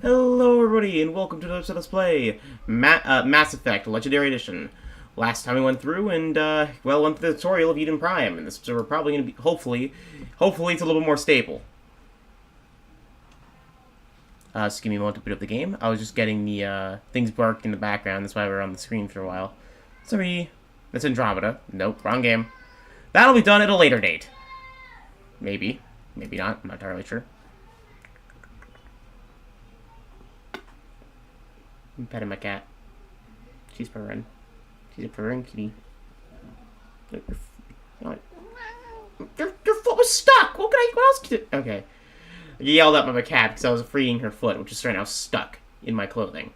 Hello everybody, and welcome to another Let's Play, Mass Effect Legendary Edition. Last time we went through and, went through the tutorial of Eden Prime, and so we're probably going to be, hopefully it's a little bit more stable. Just give me a moment to boot up the game. I was just getting the, things barked in the background, that's why we were on the screen for a while. Sorry, that's Andromeda. Nope, wrong game. That'll be done at a later date. Maybe. Maybe not, I'm not entirely sure. I'm petting my cat. She's purring. She's a purring kitty. Your foot was stuck! What else could it? Okay. I yelled at my cat because I was freeing her foot, which is right now stuck in my clothing.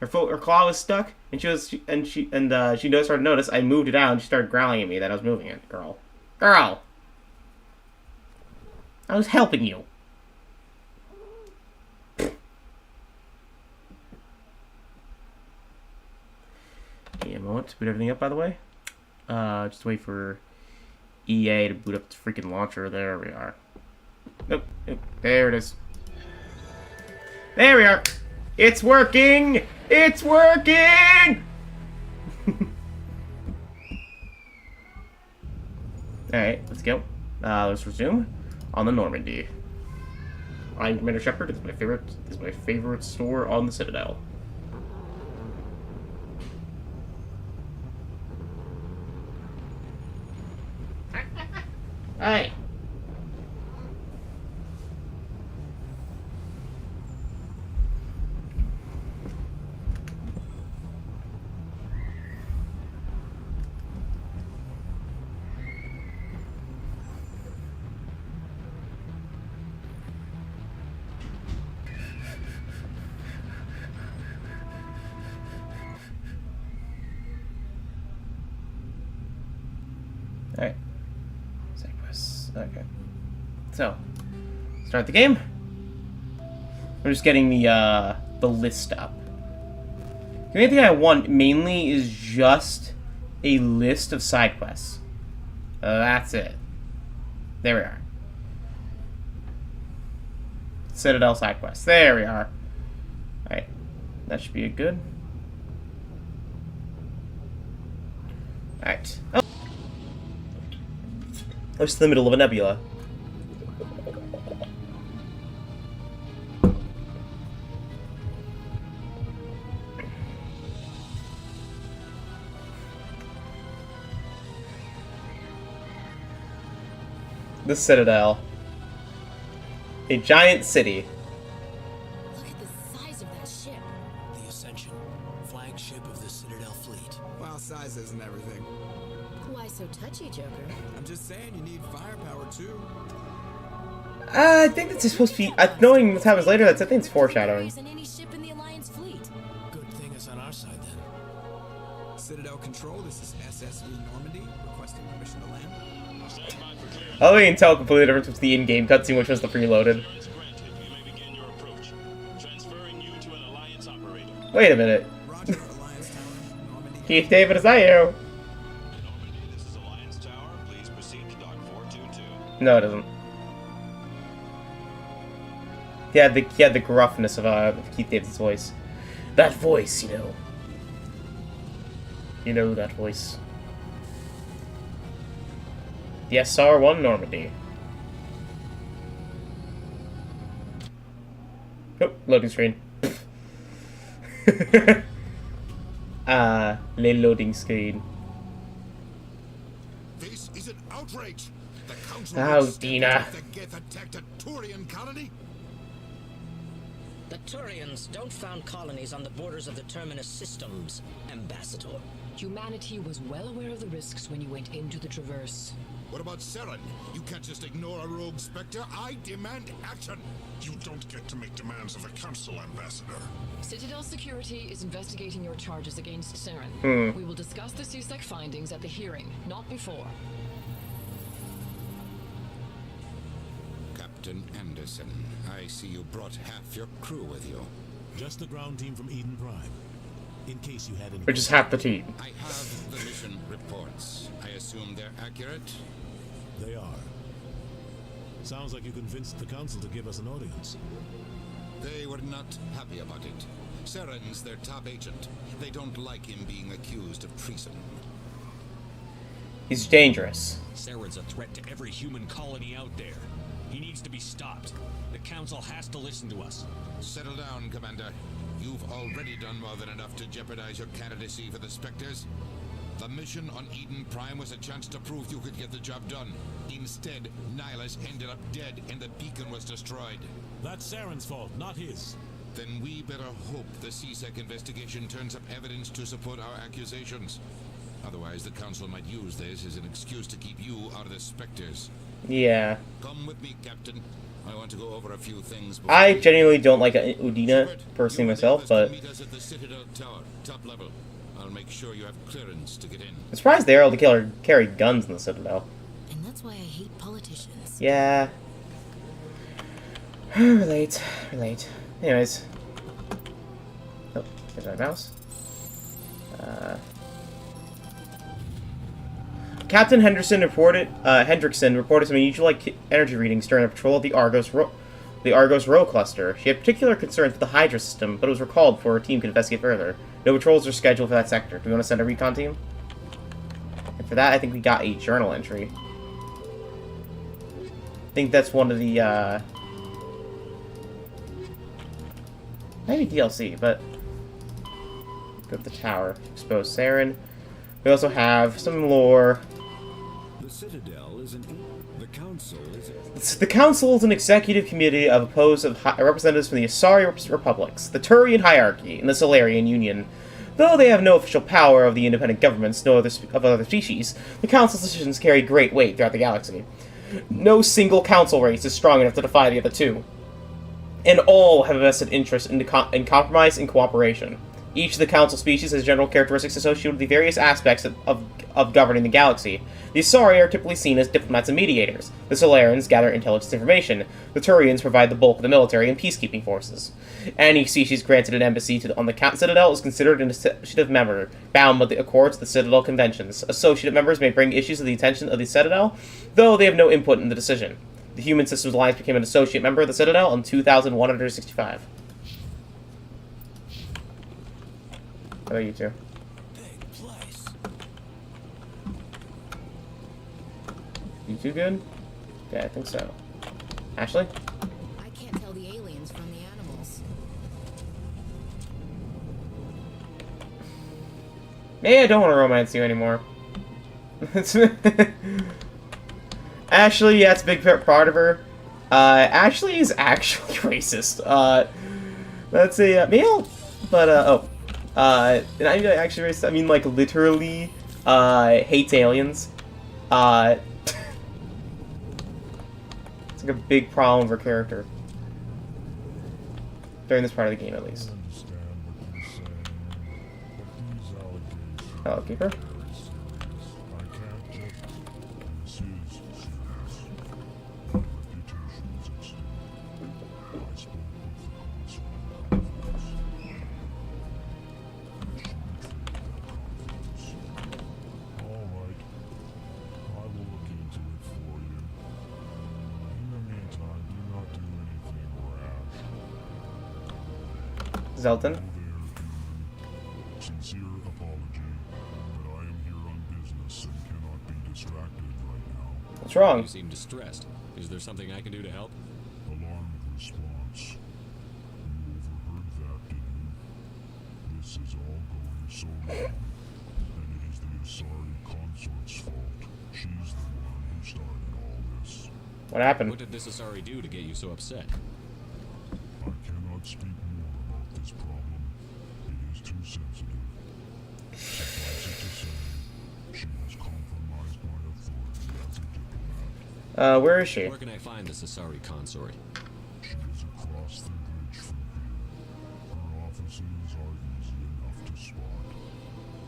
Her claw was stuck, and she started to notice I moved it out, and she started growling at me that I was moving it. Girl. I was helping you. A moment to boot everything up, by the way. Just wait for EA to boot up the freaking launcher. There we are. Nope. There it is. There we are. It's working! It's working! Alright, let's go. Let's resume on the Normandy. I'm Commander Shepard. It's my favorite store on the Citadel. Hey. All right. Okay. So, start the game. I'm just getting the list up. The only thing I want mainly is just a list of side quests. That's it. There we are. Citadel side quests. There we are. Alright. That should be a good. Alright. Oh. I was in the middle of a nebula. The Citadel. A giant city. Look at the size of that ship. The Ascension, flagship of the Citadel fleet. Well, size isn't everything. Why so touchy, Joker? I'm just saying you need firepower too. I think that's supposed to be. Knowing what happens later, I think it's foreshadowing. Isn't any ship in the Alliance fleet? Good thing it's on our side then. Citadel Control, this is SSV Normandy, requesting permission to land. Oh, you can tell completely difference between the in-game cutscene, which was the preloaded. Wait a minute. Roger, Alliance Tower, Normandy. Keith David, is that you? This is Alliance Tower. Please proceed to dock 422. No, it doesn't. He had the gruffness of Keith David's voice. That voice, you know. You know that voice. The SR-1 Normandy. Oh, loading screen. Loading screen. This is an outrage. The council Oh, Dina. attacked a Turian colony. The Turians don't found colonies on the borders of the Terminus systems, Ambassador. Humanity was well aware of the risks when you went into the Traverse. What about Saren? You can't just ignore a rogue Spectre. I demand action. You don't get to make demands of the council, Ambassador. Citadel Security is investigating your charges against Saren. We will discuss the CSEC findings at the hearing, not before. Captain Anderson, I see you brought half your crew with you. Just the ground team from Eden Prime. In case you had any... Which is half the team. I have the mission reports. I assume they're accurate? They are. Sounds like you convinced the council to give us an audience. They were not happy about it. Saren's their top agent. They don't like him being accused of treason. He's dangerous. Saren's a threat to every human colony out there. He needs to be stopped. The Council has to listen to us. Settle down, Commander. You've already done more than enough to jeopardize your candidacy for the Spectres. The mission on Eden Prime was a chance to prove you could get the job done. Instead, Nihilus ended up dead and the beacon was destroyed. That's Saren's fault, not his. Then we better hope the CSEC investigation turns up evidence to support our accusations. Otherwise, the Council might use this as an excuse to keep you out of the Spectres. Yeah. Come with me, Captain. I want to go over a few things. I genuinely don't like Udina personally myself, but meet us at the Citadel Tower, top level. I'll make sure you have clearance to get in. I'm surprised they're able to carry guns in the Citadel. And that's why I hate politicians. Yeah. Relate. Anyways. Oh, there's my mouse. Captain Hendrickson reported some unusual energy readings during a patrol of the Argos Row cluster. She had particular concerns with the Hydra system, but it was recalled before her team could investigate further. No patrols are scheduled for that sector. Do we want to send a recon team? And for that, I think we got a journal entry. I think that's one of the, maybe DLC, but... Go to the tower. Expose Saren. We also have some lore. The Citadel is the Council is The Council is an executive committee composed of representatives from the Asari Republics, the Turian Hierarchy, and the Solarian Union. Though they have no official power of the independent governments of other species, the Council's decisions carry great weight throughout the galaxy. No single Council race is strong enough to defy the other two, and all have a vested interest in compromise and cooperation. Each of the Council species has general characteristics associated with the various aspects of governing the galaxy. The Asari are typically seen as diplomats and mediators. The Solarians gather intelligence information. The Turians provide the bulk of the military and peacekeeping forces. Any species granted an embassy on the Citadel is considered an associative member, bound by the Accords of the Citadel Conventions. Associative members may bring issues to the attention of the Citadel, though they have no input in the decision. The Human Systems Alliance became an associate member of the Citadel in 2165. How about you two? big place. You two good? Yeah, I think so. Ashley? I can't tell the aliens from the animals. Maybe I don't want to romance you anymore. Ashley, yeah, it's a big part of her. Ashley is actually racist. That's a male, but oh. And I'm actually racist. I mean, like, literally, hates aliens. It's like a big problem for character. During this part of the game, at least. Oh, keeper? Zelton? Sincere apology, but I am here on business and cannot be distracted right now. What's wrong? You seem distressed. Is there something I can do to help? Alarmed response. You overheard that, did you? This is all going so wrong. And it is the Asari consort's fault. She's the one who started all this. What happened? What did this Asari do to get you so upset? I cannot speak more about this problem. It is too sensitive. Suffice it to say, she has compromised my authority as a diplomat. Where is she? Where can I find this Asari consort? She is across the bridge from here. Her offices are easy enough to spot.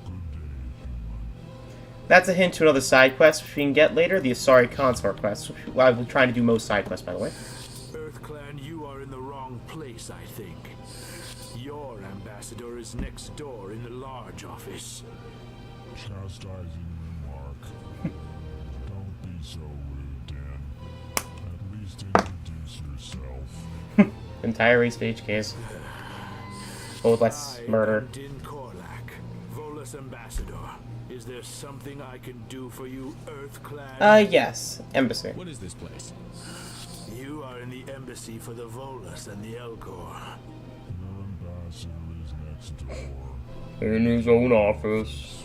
Good day, human. That's a hint to another side quest which we can get later, the Asari Consort quest. I've been trying to do most side quests, by the way. EarthClan, you are in the wrong place, I think. Your ambassador is next door in the large office. Chastising remark. Don't be so rude, Dan. At least introduce yourself. Entire race to HKs. But with less murder. Din Korlak, Volus Ambassador. Is there something I can do for you, Earth Clan? Yes. Embassy. What is this place? You are in the embassy for the Volus and the Elcor. Your ambassador is next door. In his own office.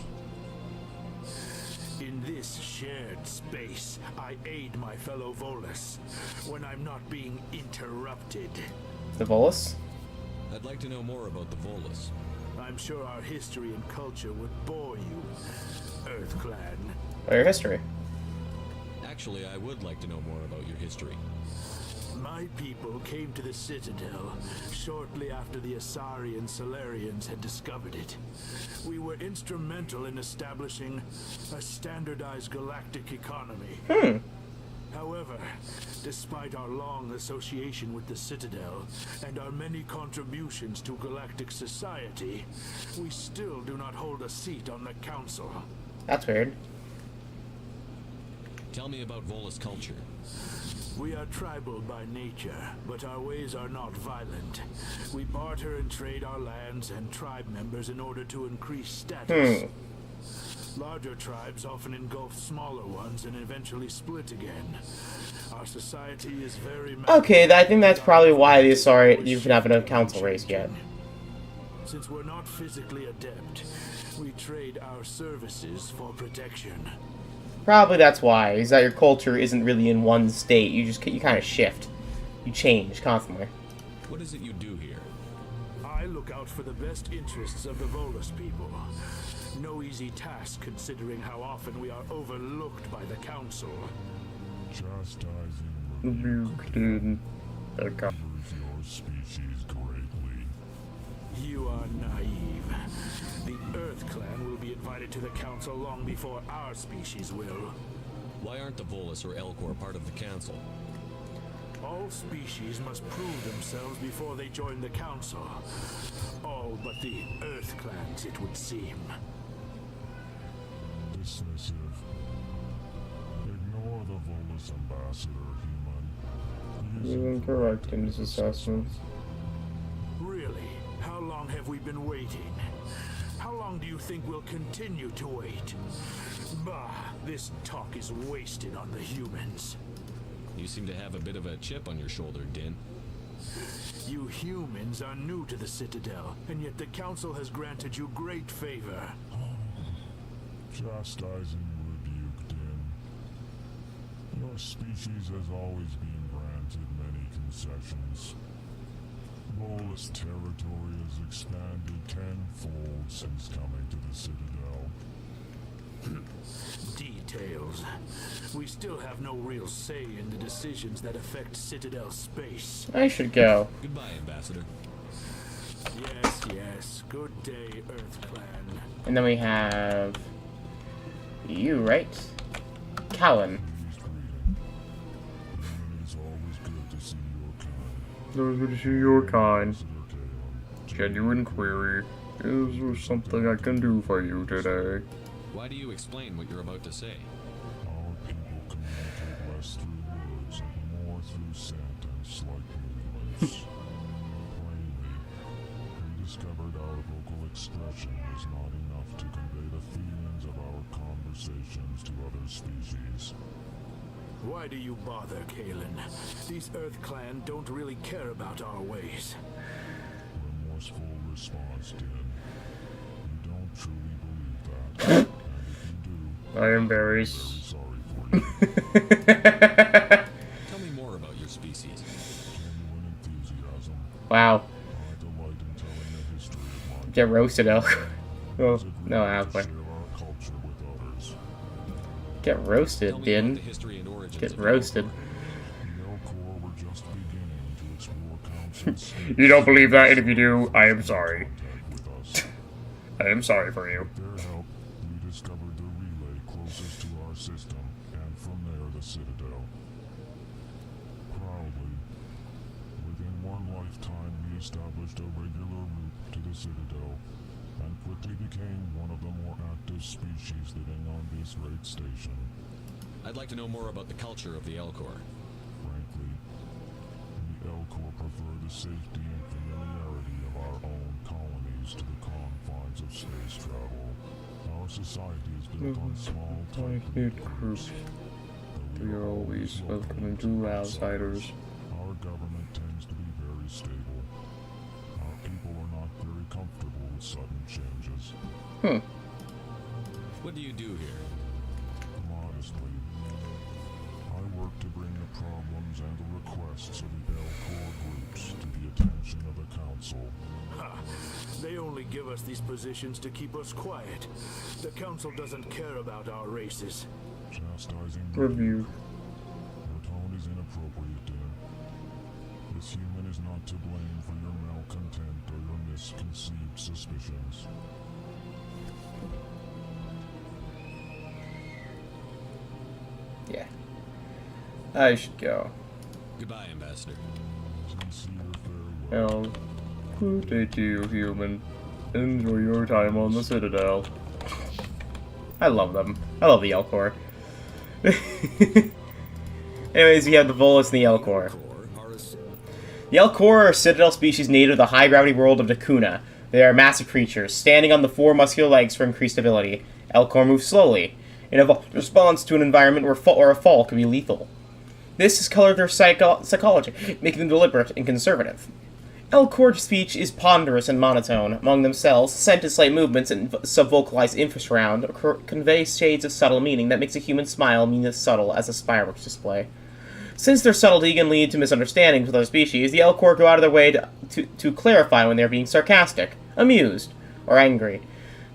In this shared space, I aid my fellow Volus when I'm not being interrupted. The Volus? I'd like to know more about the Volus. I'm sure our history and culture would bore you, Earth Clan. Or your history. Actually, I would like to know more about your history. My people came to the Citadel shortly after the Asari and Solarians had discovered it. We were instrumental in establishing a standardized galactic economy. However, despite our long association with the Citadel and our many contributions to galactic society, we still do not hold a seat on the Council. That's weird. Tell me about Volus culture. We are tribal by nature, but our ways are not violent. We barter and trade our lands and tribe members in order to increase status. Larger tribes often engulf smaller ones and eventually split again. Our society is very... Okay, I think that's probably why the Asari you can have a council race yet. Since we're not physically adept, we trade our services for protection. Probably that's why, is that your culture isn't really in one state. You kind of shift. You change constantly. What is it you do here? I look out for the best interests of the Volus people. No easy task considering how often we are overlooked by the Council. Chastising Okay. your species greatly. You are naive. The Earth Clan will be invited to the Council long before our species will. Why aren't the Volus or Elcor part of the Council? All species must prove themselves before they join the Council. All but the Earth Clans, it would seem. Dismissive. Ignore the Volus ambassador, human. He is You're incorrect in his assessments. Really? How long have we been waiting? How long do you think we'll continue to wait? Bah, this talk is wasted on the humans. You seem to have a bit of a chip on your shoulder, Din. You humans are new to the Citadel, and yet the Council has granted you great favor. chastising rebuke, Din. Your species has always been granted many concessions. Volus territory has expanded tenfold since coming to the Citadel. Details. We still have no real say in the decisions that affect Citadel space. I should go. Goodbye, Ambassador. Yes, yes. Good day, Earth Clan. And then we have you, right? Callan. It's always good to see your kind. Always good to see your kind. Ambassador Kaon. Genuine query. Is there something I can do for you today? Why do you explain what you're about to say? Our people communicate less through words and more through scent and slight movements. Plainly, we discovered our vocal expression is not enough to convey the feelings of our conversations to other species. Why do you bother, Kalen? These Earth Clan don't really care about our ways. Remorseful response, Din. You don't truly believe that. And if you do, I am very sorry for you. Tell me more about your species. Genuine enthusiasm. Wow. I delight in telling the history of my Get roasted, Elk. Oh, no, halfway. share our culture with others. Get Tell roasted, me about Din. the history and origins Get of the roasted. The Elcor were just beginning to explore councils. You don't believe that, and if you do, I am sorry. Contact with us. I am sorry for you. With their help, we discovered the relay closest to our system, and from there the Citadel. Proudly, within one lifetime we established a regular route to the Citadel, and quickly became one of the more active species living on this great station. I'd like to know more about the culture of the Elcor. Frankly, we Elcor prefer the safety and familiarity of our own colonies to the confines of space travel. Our society is built on small, tight-knit groups. We are always welcoming to outsiders. Our government tends to be very stable. Our people are not very comfortable with sudden changes. What do you do here? Modestly, I work to bring the problems and the requests of the Elcor groups to the attention of the Council. Ha! They only give us these positions to keep us quiet. The Council doesn't care about our races. Chastising Review. Your tone is inappropriate, dear. This human is not to blame for your malcontent or your misconceived suspicions. Yeah. I should go. Goodbye, Ambassador. Sincere farewell. Well, good day to you, human. Enjoy your time on the Citadel. I love them. I love the Elcor. Anyways, we have the Volus and the Elcor. The Elcor are a Citadel species native to the high-gravity world of Dakuna. They are massive creatures, standing on the four muscular legs for increased ability. Elcor move slowly, in a response to an environment where a fall could be lethal. This has colored their psychology, making them deliberate and conservative. Elcor speech is ponderous and monotone. Among themselves, scented slight movements and sub-vocalized infrasound convey shades of subtle meaning that makes a human smile mean as subtle as a fireworks display. Since their subtlety can lead to misunderstandings with other species, the Elcor go out of their way to clarify when they're being sarcastic, amused, or angry.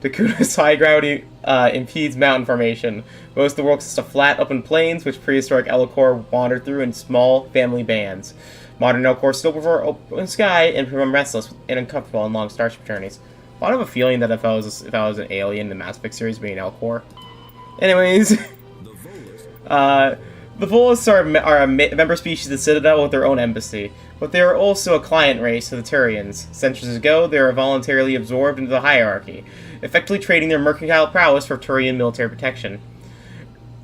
Dakuna's high gravity impedes mountain formation. Most of the world consists of flat, open plains, which prehistoric Elcor wandered through in small family bands. Modern Elcor still prefer open sky and become restless and uncomfortable on long starship journeys. I have a feeling that if I was an alien in the Mass Effect series, being Elcor. Anyways, the Volus are a member species of the Citadel with their own embassy, but they are also a client race to the Turians. Centuries ago, they were voluntarily absorbed into the hierarchy, effectively trading their mercantile prowess for Turian military protection.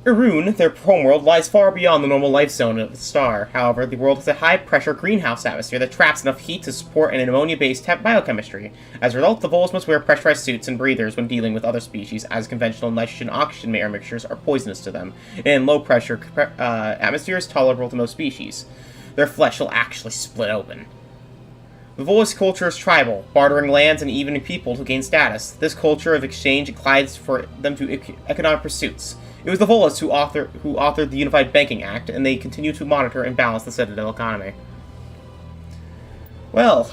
Irun, their homeworld, lies far beyond the normal life zone of the star. However, the world has a high-pressure greenhouse atmosphere that traps enough heat to support an ammonia-based biochemistry. As a result, the Volus must wear pressurized suits and breathers when dealing with other species, as conventional nitrogen-oxygen air mixtures are poisonous to them, and low-pressure atmosphere is tolerable to most species. Their flesh will actually split open. The Volus culture is tribal, bartering lands and even people to gain status. This culture of exchange inclines for them to economic pursuits. It was the Volus who authored the Unified Banking Act, and they continue to monitor and balance the Citadel economy. Well,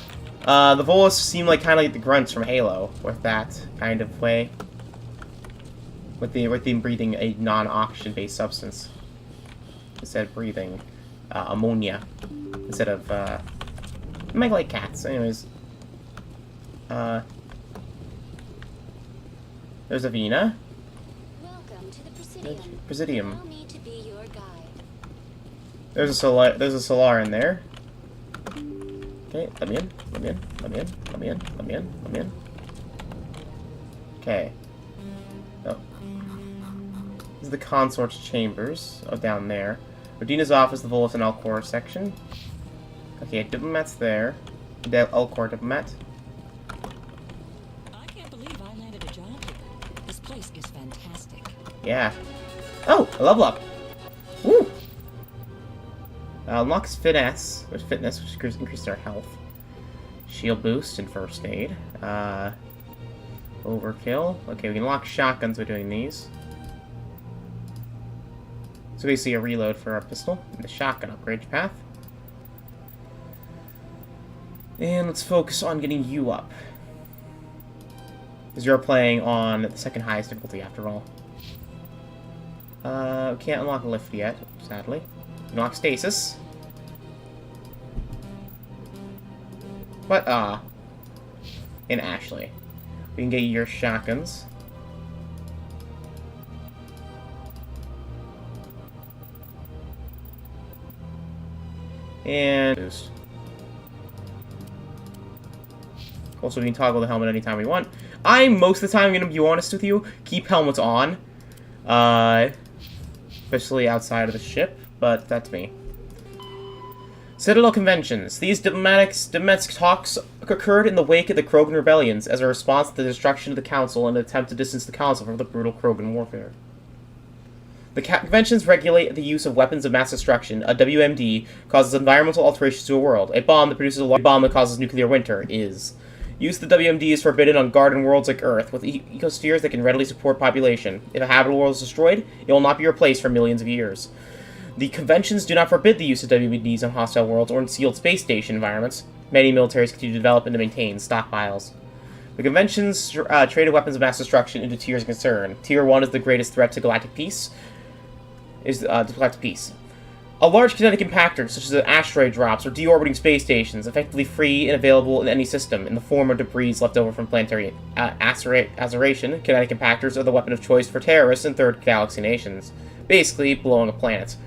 the Volus seem like kind of like the grunts from Halo, with that kind of way. With them breathing a non-oxygen based substance. Instead of breathing ammonia. Instead of, might like cats. Anyways. There's Avina. Presidium. Allow me to be your guide. There's a Solar in there. Okay, let me in. Okay. Oh. This is the consort's chambers. Oh, down there. Rodina's office, the Volus and Elcor section. Okay, diplomat's there. The Elcor diplomat. I can't believe I landed a job here. This place is fantastic. Yeah. Oh, a level up. Woo! Unlocks fitness, which increases our health. Shield boost and first aid. Overkill. Okay, we can lock shotguns by doing these. So basically a reload for our pistol and the shotgun upgrade path. And let's focus on getting you up. Because you're playing on the second highest difficulty after all. Can't unlock lift yet, sadly. Unlock stasis. What? In Ashley. We can get your shotguns. And boost. Also, we can toggle the helmet anytime we want. I'm most of the time going to be honest with you. Keep helmets on. Especially outside of the ship, but that's me. Citadel conventions. These domestic talks occurred in the wake of the Krogan rebellions as a response to the destruction of the Council and an attempt to distance the Council from the brutal Krogan warfare. The conventions regulate the use of weapons of mass destruction. A WMD causes environmental alterations to a world. A bomb that produces a large bomb that causes nuclear winter is. Use of the WMD is forbidden on garden worlds like Earth, with ecospheres that can readily support population. If a habitable world is destroyed, it will not be replaced for millions of years. The conventions do not forbid the use of WMDs on hostile worlds or in sealed space station environments. Many militaries continue to develop and to maintain stockpiles. The conventions traded weapons of mass destruction into tiers of concern. Tier 1 is the greatest threat to galactic peace. A large kinetic impactor, such as asteroid drops or deorbiting space stations, effectively free and available in any system in the form of debris left over from planetary azeration. Kinetic impactors are the weapon of choice for terrorists in third galaxy nations, basically blowing a planet.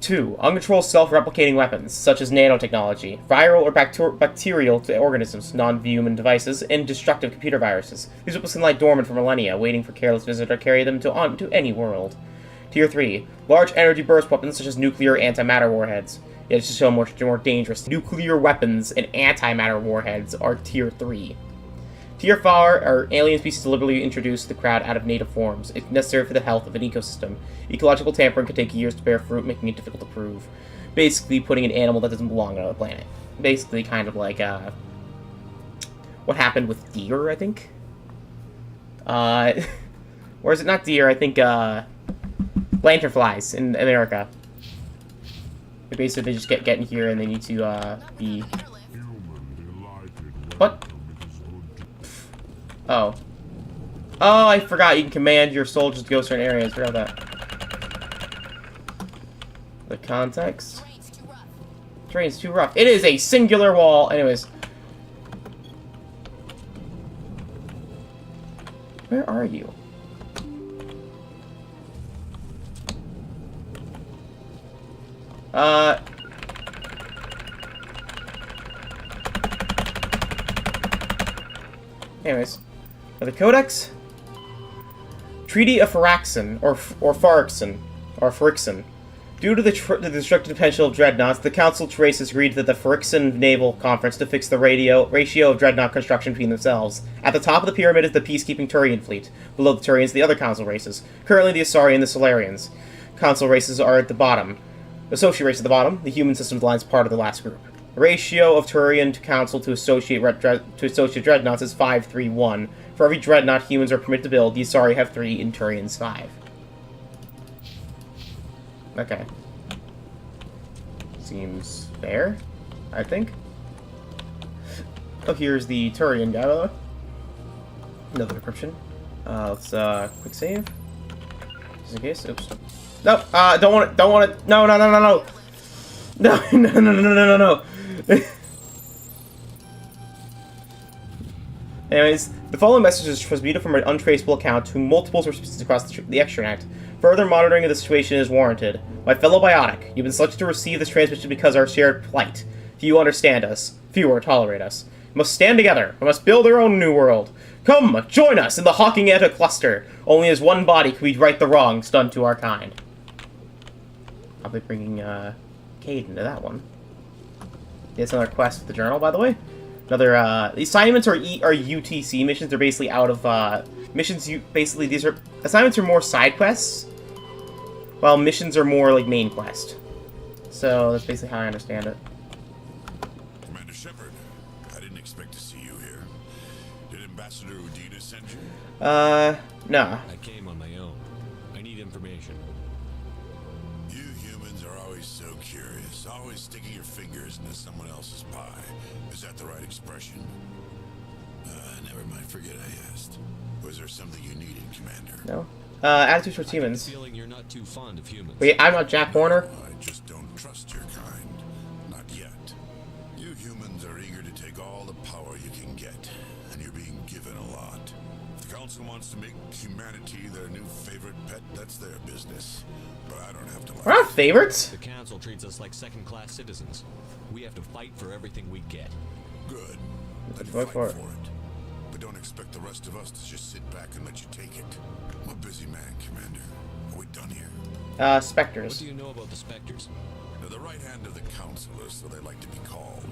2. Uncontrolled self-replicating weapons, such as nanotechnology, viral or bacterial organisms, non-human devices, and destructive computer viruses. These weapons can lie dormant for millennia, waiting for careless visitor to carry them to any world. Tier 3. Large energy burst weapons, such as nuclear antimatter warheads. Yeah, it's just so much more dangerous. Nuclear weapons and antimatter warheads are Tier 3. Tier 4 are alien species deliberately introduced to the crowd out of native forms. It's necessary for the health of an ecosystem. Ecological tampering can take years to bear fruit, making it difficult to prove. Basically, putting an animal that doesn't belong on another planet. Basically, kind of like, what happened with deer, I think? Or is it not deer? I think, lanternflies in America. Basically, they just get in here and they need to, be... What? Oh. Oh, I forgot you can command your soldiers to go certain areas. Forgot that. The context. Terrain's too rough. It is a singular wall. Anyways. Where are you? Anyways. The Codex? Treaty of Faraxon, or Phyrexian. Due to the destructive potential of dreadnoughts, the Council of Races agreed to the Phyrexian Naval Conference to fix the ratio of dreadnought construction between themselves. At the top of the pyramid is the peacekeeping Turian fleet. Below the Turians, the other Council races. Currently, the Asari and the Solarians. Council races are at the bottom. Associate race at the bottom. The human systems line is part of the last group. The ratio of Turian to Council to associate dreadnoughts is 5-3-1. For every dreadnought humans are permitted to build, the Asari have 3 and Turians 5. Okay. Seems fair, I think. Oh, here's the Turian guy, by the way. Another decryption. Let's, quick save. Just in case. Oops. No, don't want it. No. No. Anyways, the following message is transmitted from an untraceable account to multiple recipients across the extranet. Further monitoring of the situation is warranted. My fellow Biotic, you've been selected to receive this transmission because of our shared plight. Few understand us. Fewer tolerate us. We must stand together. We must build our own new world. Come, join us in the Hawking Eta cluster. Only as one body can we right the wrongs done to our kind. I'll be bringing, Cade into that one. It's another quest with the journal, by the way. Another, the assignments are UTC missions. They're basically out of, missions, basically, assignments are more side quests, while missions are more, like, main quest. So, that's basically how I understand it. Commander Shepard, I didn't expect to see you here. Did Ambassador Udina send you? No. I came on my own. I need information. You humans are always so curious, always sticking your fingers into someone else's pie. Is that the right expression? Never mind, forget I asked. Was there something you needed, Commander? No. Attitudes towards humans. I have a feeling you're not too fond of humans. Wait, I'm not Jack Horner. I just don't trust your kind. Not yet. You humans are eager to take all the power you can get, and you're being given a lot. If the Council wants to make humanity their new favorite pet, that's their business. But I don't have to like We're not favorites. The Council treats us like second-class citizens. We have to fight for everything we get. Good. Then Go fight for for it. it. But don't expect the rest of us to just sit back and let you take it. I'm a busy man, Commander. Are we done here? What Spectres. do you know about the Spectres? The They're the right hand of the councilors, so they like to be called.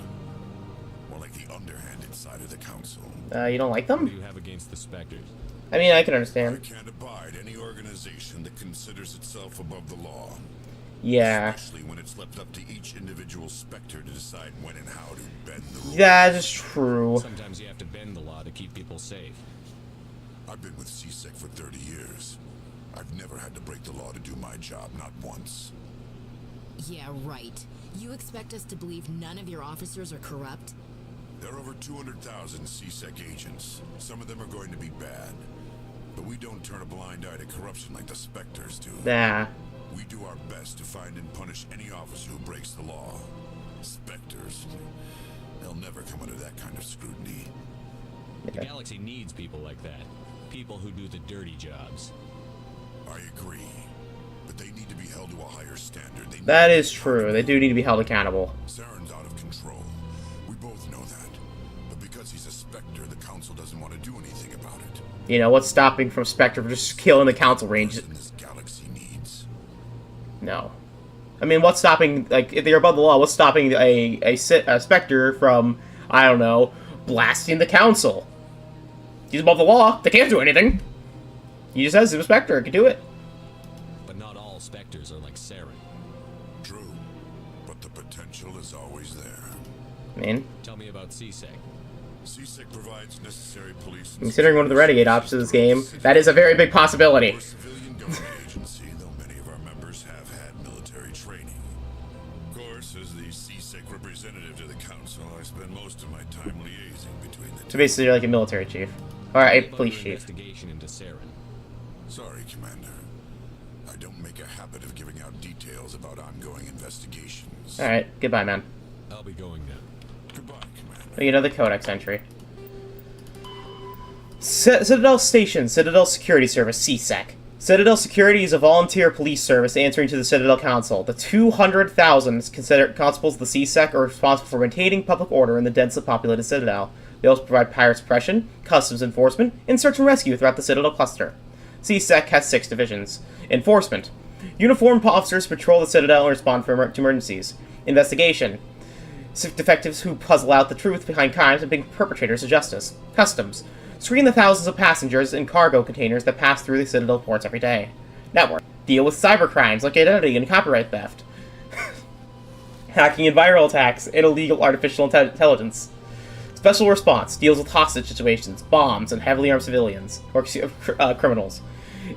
More like the underhanded side of the council. You don't like them? What do you have against the Spectres? I mean, I can I understand. can't abide any organization that considers itself above the law. Yeah. Especially when it's left up to each individual Spectre to decide when and how to bend the rules. That is true. Sometimes you have to bend the law to keep people safe. I've been with CSEC for 30 years. I've never had to break the law to do my job, not once. Yeah, right. You expect us to believe none of your officers are corrupt? There are over 200,000 CSEC agents. Some of them are going to be bad. But we don't turn a blind eye to corruption like the Spectres do. Nah. We do our best to find and punish any officer who breaks the law. Spectres, they'll never come under that kind of scrutiny. The galaxy needs people like that. People who do the dirty jobs. I agree. But they need to be held to a higher standard. That is true. They do need to be held accountable. Saren's out of control. We both know that. But because he's a Spectre, the Council doesn't want to do anything about it. You know, what's stopping from Spectre from just killing the council range? This galaxy needs. No. I mean, what's stopping, like, if they're above the law, what's stopping a Spectre from, I don't know, blasting the council? He's above the law. They can't do anything. He just says he's a Spectre. Can do it. But not all Spectres are like Saren. True. But the potential is always there. I mean, Tell me about CSEC. CSEC provides necessary police. considering one of the renegade options of this game, that is a very big possibility. We're a civilian government agency, though many of our members have had military training. Of course, as the CSEC representative to the council, I spend most of my time liaising between the two. So basically, you're like a military chief. Or a What about police your chief. investigation into Saren. Sorry, Commander. I don't make a habit of giving out details about ongoing investigations. Alright, goodbye, man. I'll be going now. Goodbye, Commander. Oh, you know the Codex entry. Citadel Station, Citadel Security Service, CSEC. Citadel Security is a volunteer police service answering to the Citadel Council. The 200,000 constables of the CSEC are responsible for maintaining public order in the densely populated Citadel. They also provide pirate suppression, customs enforcement, and search and rescue throughout the Citadel cluster. CSEC has 6 divisions. Enforcement. Uniformed officers patrol the Citadel and respond to emergencies. Investigation. Detectives who puzzle out the truth behind crimes and bring perpetrators to justice. Customs. Screen the thousands of passengers and cargo containers that pass through the Citadel ports every day. Network. Deal with cybercrimes like identity and copyright theft. Hacking and viral attacks and illegal artificial intelligence. Special response. Deals with hostage situations, bombs, and heavily armed civilians, or criminals.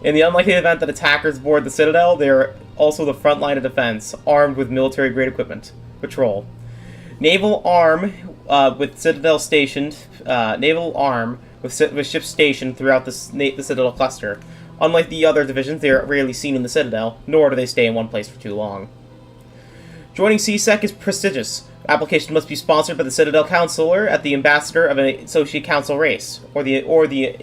In the unlikely event that attackers board the Citadel, they are also the front line of defense, armed with military-grade equipment. Patrol. Naval arm with Citadel stationed. Naval arm with ships stationed throughout the Citadel cluster. Unlike the other divisions, they are rarely seen in the Citadel, nor do they stay in one place for too long. Joining CSEC is prestigious. Application must be sponsored by the Citadel Councilor at the Ambassador of an Associate Council race, or the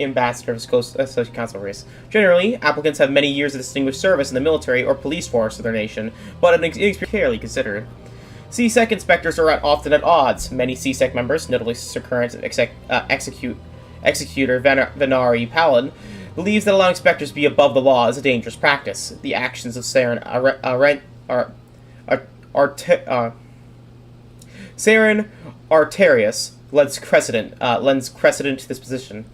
Ambassador of an Associate Council race. Generally, applicants have many years of distinguished service in the military or police force of their nation, but an experience carefully considered. CSEC inspectors are often at odds. Many CSEC members, notably Sir current Executor Venari Palin, believes that allowing inspectors to be above the law is a dangerous practice. The actions of Saren Saren Arterius lends precedent to this position.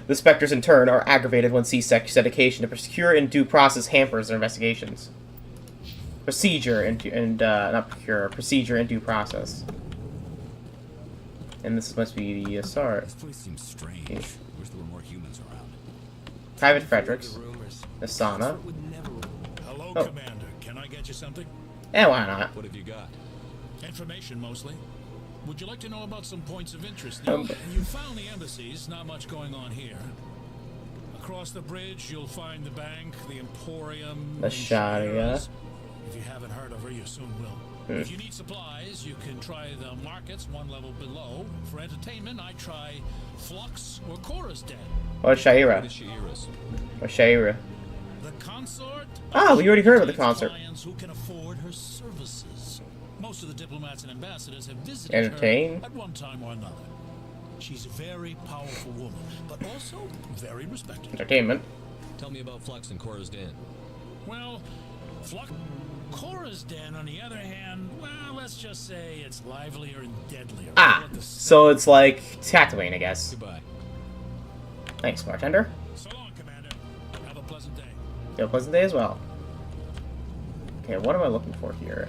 The Spectres, in turn, are aggravated when CSEC's dedication to procure and due process hampers their investigations. Procedure and not procure, procedure and due process. And this must be the SR. This place seems strange. I wish there were more humans around. Private Fredericks. Asana. Hello, Oh. Commander. Can I get you something? Eh, why not? What have you got? Information, mostly. Would you like to know about some points of interest? Um, You found the embassies. Not much going on here. Across the bridge, you'll find the bank, the Emporium, The Sharia. If you haven't heard of her, you soon will. If you need supplies, you can try the markets one level below. For entertainment, I try Flux or Chorus Den. Or Shaira. The Shairas. Or Shaira. The consort. Ah, we already heard about the concert. Clients who can afford her services. Most of the diplomats and ambassadors have visited Entertain. her at one time or another. She's a very powerful woman, but also very respected. Entertainment. Tell me about Flux and Cora's Den. Well, Flux. Cora's den, on the other hand, well, let's just say it's livelier and deadlier. Ah, so it's like Tatooine, I guess. Goodbye. Thanks, bartender. So long, Commander. Have a pleasant day. You have a pleasant day as well. Okay, what am I looking for here?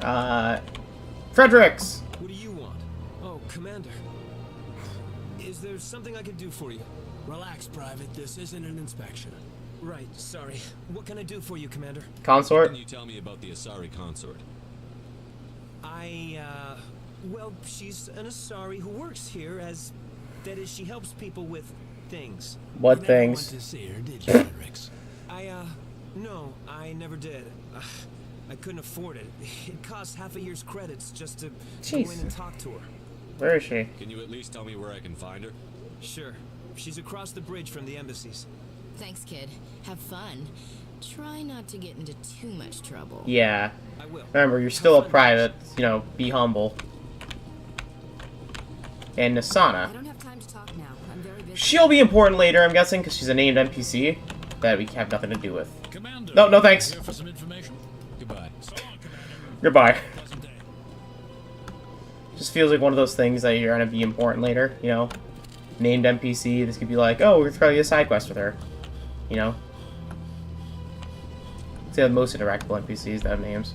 Fredericks! What do you want? Oh, Commander. Is there something I can do for you? Relax, Private. This isn't an inspection. Right, sorry. What can I do for you, Commander? Consort? Can you tell me about the Asari consort? Well, she's an Asari who works here as... That is, she helps people with things. What You never things? went to see her, did you, Fredericks? No, I never did. I couldn't afford it. It costs half a year's credits just to go in and talk to her. Where is she? Can you at least tell me where I can find her? Sure. She's across the bridge from the embassies. Thanks, kid. Have fun. Try not to get into too much trouble. Yeah. I will. Remember, you're still a private. You know, be humble. And Nasana. I don't have time to talk now. I'm very busy. She'll be important later, I'm guessing, because she's a named NPC that we have nothing to do with. Commander, No, thanks. here for some information. Goodbye. So long, Commander. Goodbye. Pleasant day. Just feels like one of those things that you're gonna be important later, you know? Named NPC, this could be like, oh, we're gonna get a side quest with her. You know? Say the most interactable NPCs that have names.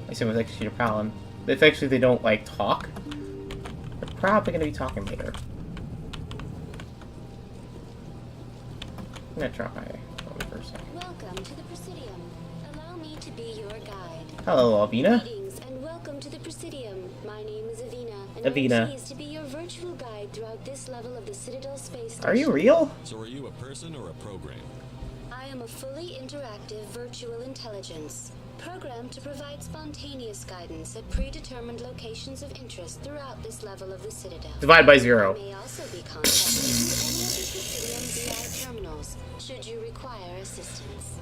I assume it's actually Peter Palin. If actually they don't, like, talk, they're probably gonna be talking later. I'm gonna drop my phone for a second. Welcome to the Presidium. Allow me to be your guide. Hello, Alvina. Greetings and welcome to the Presidium. My name is Avina, and Avina. I'm pleased to be your virtual guide throughout this level of the Citadel space station. Are you real? So are you a person or a program? I am a fully interactive virtual intelligence, programmed to provide spontaneous guidance at predetermined locations of interest throughout this level of the Citadel. Divide by 0. I may also be contacted through any of the Presidium VI terminals, should you require assistance.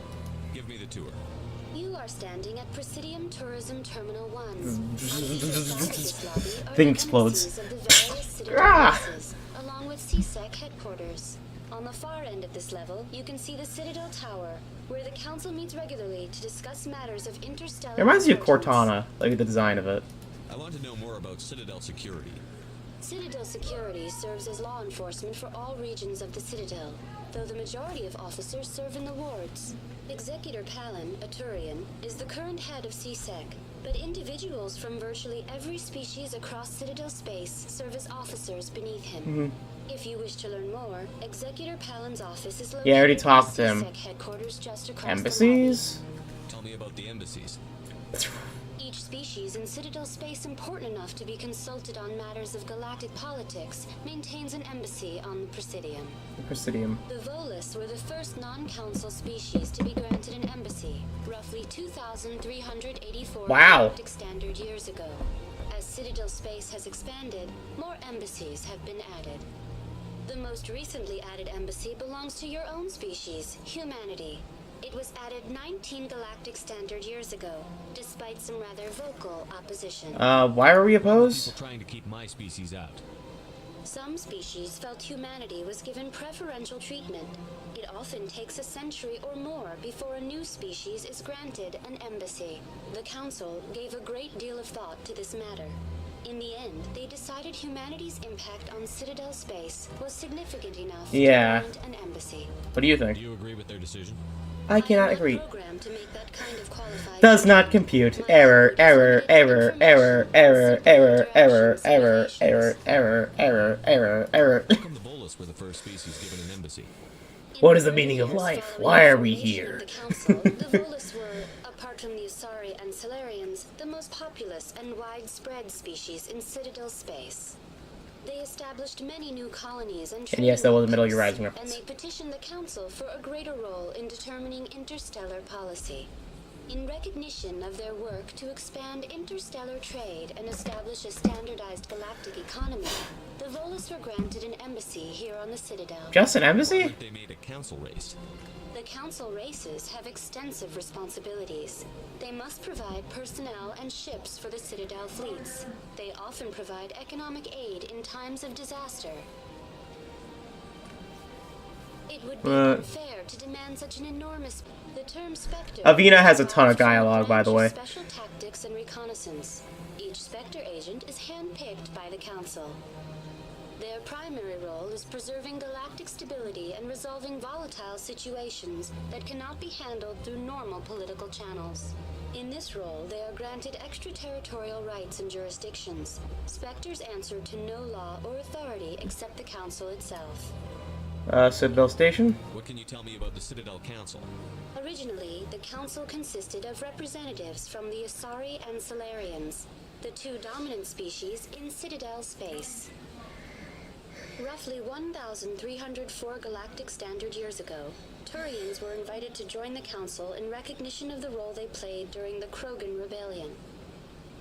Give me the tour. You are standing at Presidium Tourism Terminal 1. On either side of this lobby are Thing the explodes. embassies of the various Citadel Ah! bases, along with CSEC headquarters. On the far end of this level, you can see the Citadel Tower, where the Council meets regularly to discuss matters of interstellar... It reminds me of importance. Cortana, like the design of it. I want to know more about Citadel security. Citadel security serves as law enforcement for all regions of the Citadel, though the majority of officers serve in the wards. Executor Palin, a Turian, is the current head of CSEC, but individuals from virtually every species across Citadel space serve as officers beneath him. If you wish to learn more, Executor Palin's office is located Yeah, I already at talked to him. CSEC headquarters just across Embassies? Tell me about the embassies. the lobby. Each species in Citadel space important enough to be consulted on matters of galactic politics maintains an embassy on the Presidium. The Presidium. The Volus were the first non-council species to be granted an embassy, roughly 2,384 Wow. galactic standard years ago. As Citadel space has expanded, more embassies have been added. The most recently added embassy belongs to your own species, humanity. It was added 19 galactic standard years ago, despite some rather vocal opposition. Why were we opposed? People trying to keep my species out. Some species felt humanity was given preferential treatment. It often takes a century or more before a new species is granted an embassy. The Council gave a great deal of thought to this matter. In the end, they decided humanity's impact on Citadel space was significant enough to grant an embassy. What do you think? Do you agree with their decision? I cannot am not agree. programmed to make that kind of qualified Does not judgment. compute. My Error, job error, is to error, get error, information error, from error, simple error, interactions error, and error, error, error, error, error. How come the Volus were the first species given an embassy? What is the meaning of life? Why are we here? The Council, the Volus were, apart from the Asari and Solarians, the most populous and widespread species in Citadel space. They established many new colonies and And yes, that was a Metal Gear posts, Rising and reference. they petitioned the Council for a greater role in determining interstellar policy. In recognition of their work to expand interstellar trade and establish a standardized galactic economy, the Volus were granted an embassy here on the Citadel. Just an embassy? They made a council race. The Council races have extensive responsibilities. They must provide personnel and ships for the Citadel fleets. They often provide economic aid in times of disaster. It would be unfair to demand such an enormous... The term Spectre... Avina has a ton of dialogue, by the way. Special tactics and reconnaissance. Each Spectre agent is handpicked by the Council. Their primary role is preserving galactic stability and resolving volatile situations that cannot be handled through normal political channels. In this role, they are granted extraterritorial rights and jurisdictions. Spectres answer to no law or authority except the Council itself. Citadel Station? What can you tell me about the Citadel Council? Originally, the Council consisted of representatives from the Asari and Solarians, the two dominant species in Citadel space. Roughly 1,304 galactic standard years ago, Turians were invited to join the Council in recognition of the role they played during the Krogan Rebellion.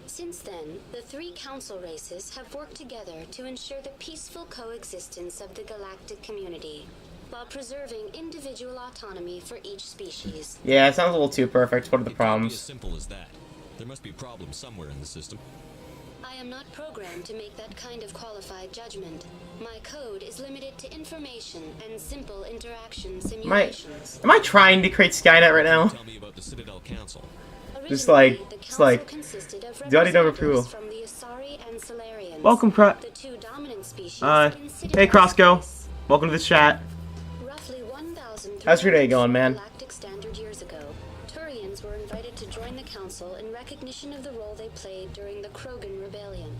Since then, the three Council races have worked together to ensure the peaceful coexistence of the galactic community, while preserving individual autonomy for each species. Yeah, it sounds a little too perfect. What are the problems? As simple as that. There must be problems somewhere in the system. I am not programmed to make that kind of qualified judgment. My code is limited to information and simple interaction simulations. Am I trying to create Skynet right now? Tell me about the Citadel Council. Just like, do I need no approval? From the Asari and Solarians, Welcome, the two dominant species in Citadel hey Crossgo. Welcome to the chat. Roughly 1,000 How's your day going, man? galactic standard years ago, Turians were invited to join the Council in recognition of the role they played during the Krogan Rebellion.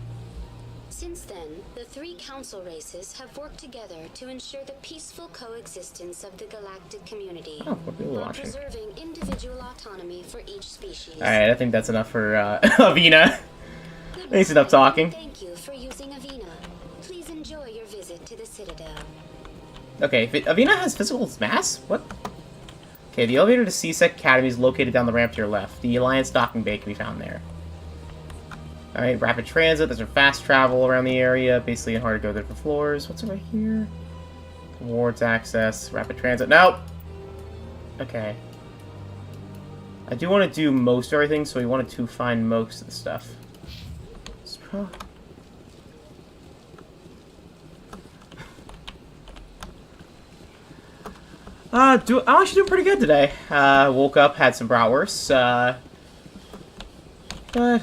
Since then, the three Council races have worked together to ensure the peaceful coexistence of the galactic community, while preserving individual autonomy for each species. Alright, I think that's enough for Avina. Thanks enough talking. Thank you for using Avina. Please enjoy your visit to the Citadel. Okay, Avina has physical mass? What? Okay, the elevator to CSEC Academy is located down the ramp to your left. The Alliance docking bay can be found there. Alright, rapid transit. There's a fast travel around the area. Basically, hard to go different floors. What's over here? Wards access. Rapid transit. Nope! Okay. I do want to do most of everything, so we wanted to find most of the stuff. I'm actually doing pretty good today. Woke up, had some bratwursts, but,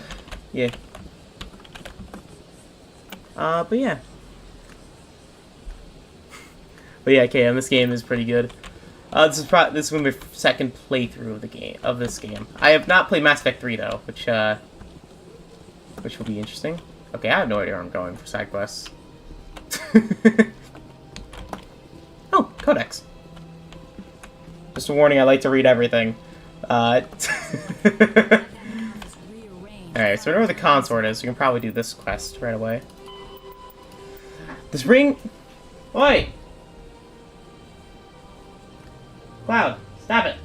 yeah. But yeah. But yeah, okay, this game is pretty good. This is gonna be my second playthrough of this game. I have not played Mass Effect 3 though, which will be interesting. Okay, I have no idea where I'm going for side quests. Oh, Codex. Just a warning, I like to read everything. Alright, so we know where the consort is, so we can probably do this quest right away. This ring... Oi! Cloud, stop it!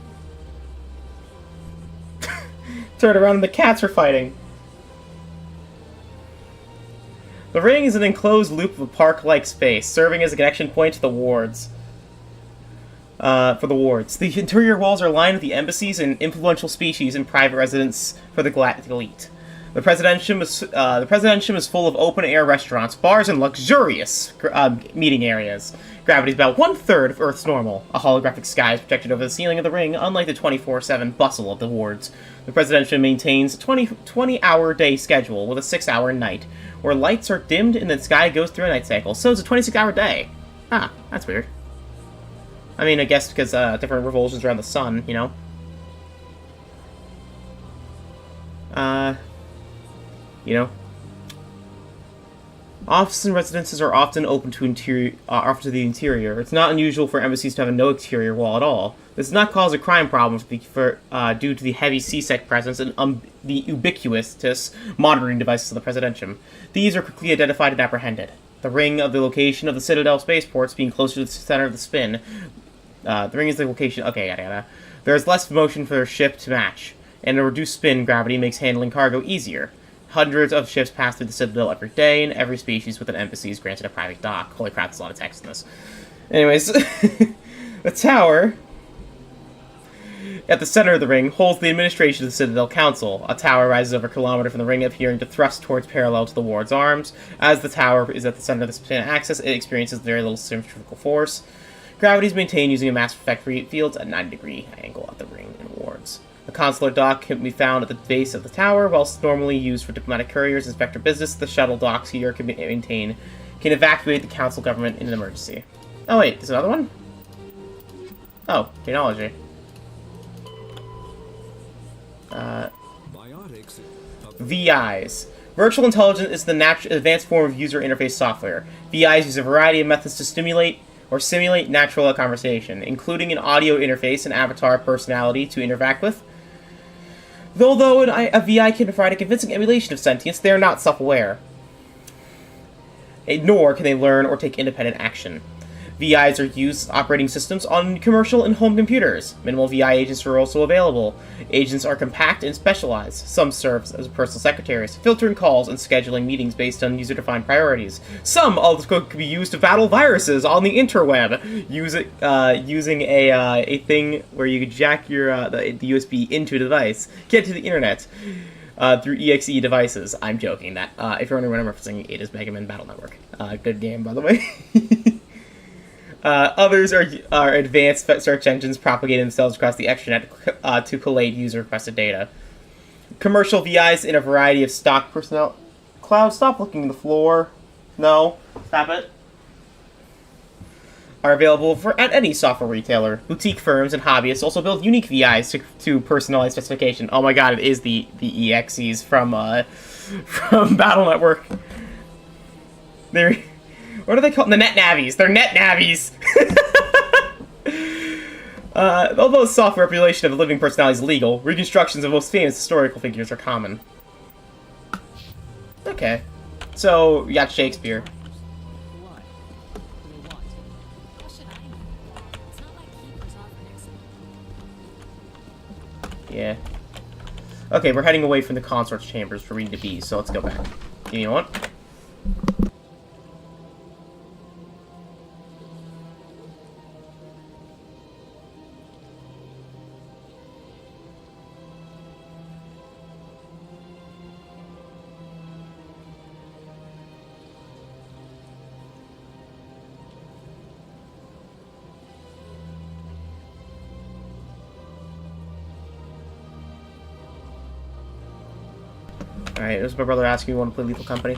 Turn around and the cats are fighting. The ring is an enclosed loop of a park-like space, serving as a connection point to the wards. For the wards. The interior walls are lined with the embassies and influential species and private residence for the galactic elite. The Presidentium is full of open-air restaurants, bars, and luxurious meeting areas. Gravity is about 1/3 of Earth's normal. A holographic sky is projected over the ceiling of the ring, unlike the 24/7 bustle of the wards. The Presidentium maintains a 20-hour day schedule with a 6-hour night, where lights are dimmed and the sky goes through a night cycle, so it's a 26-hour day. Ah, that's weird. I mean, I guess because different revolutions around the sun, you know? You know? Offices and residences are often open to the interior. It's not unusual for embassies to have no exterior wall at all. This does not cause a crime problem due to the heavy CSEC presence and the ubiquitous monitoring devices of the Presidentium. These are quickly identified and apprehended. The ring of the location of the Citadel spaceports being closer to the center of the spin. The ring is the location... Okay, yada yada. There is less motion for their ship to match, and a reduced spin gravity makes handling cargo easier. Hundreds of ships pass through the Citadel every day, and every species with an embassy is granted a private dock. Holy crap, there's a lot of text in this. Anyways, the tower at the center of the ring holds the administration of the Citadel Council. A tower rises over a kilometer from the ring, appearing to thrust towards parallel to the ward's arms. As the tower is at the center of the spin axis, it experiences very little centrifugal force. Gravity is maintained using a mass effect fields at 90-degree angle at the ring and wards. The consular dock can be found at the base of the tower. Whilst normally used for diplomatic couriers and inspector business, the shuttle docks here can evacuate the council government in an emergency. Oh wait, there's another one? Oh, technology. VIs. Virtual intelligence is the advanced form of user interface software. VIs use a variety of methods to stimulate or simulate natural conversation, including an audio interface and avatar personality to interact with. Though a VI can provide a convincing emulation of sentience, they are not self-aware. Nor can they learn or take independent action. VIs are used as operating systems on commercial and home computers. Minimal VI agents are also available. Agents are compact and specialized. Some serve as personal secretaries, filtering calls and scheduling meetings based on user-defined priorities. Some also could be used to battle viruses on the interweb, using a thing where you could jack your the USB into a device, get to the internet through EXE devices. I'm joking. That if you're wondering what I'm referencing, it is Mega Man Battle Network. Good game, by the way. Others are advanced search engines propagating themselves across the extranet to collate user-requested data. Commercial VIs in a variety of stock personnel... Cloud, stop looking at the floor. No, stop it. Are available at any software retailer. Boutique firms and hobbyists also build unique VIs to personalized specification. Oh my god, it is the EXEs from Battle Network. They're... What are they called? The Net Navies. They're Net Navies. Although software manipulation of living personalities is legal, reconstructions of most famous historical figures are common. Okay. So, we got Shakespeare. Yeah. Okay, we're heading away from the consort's chambers for reading to be, so let's go back. Give me one. Alright, this is my brother asking me, want to play Lethal Company.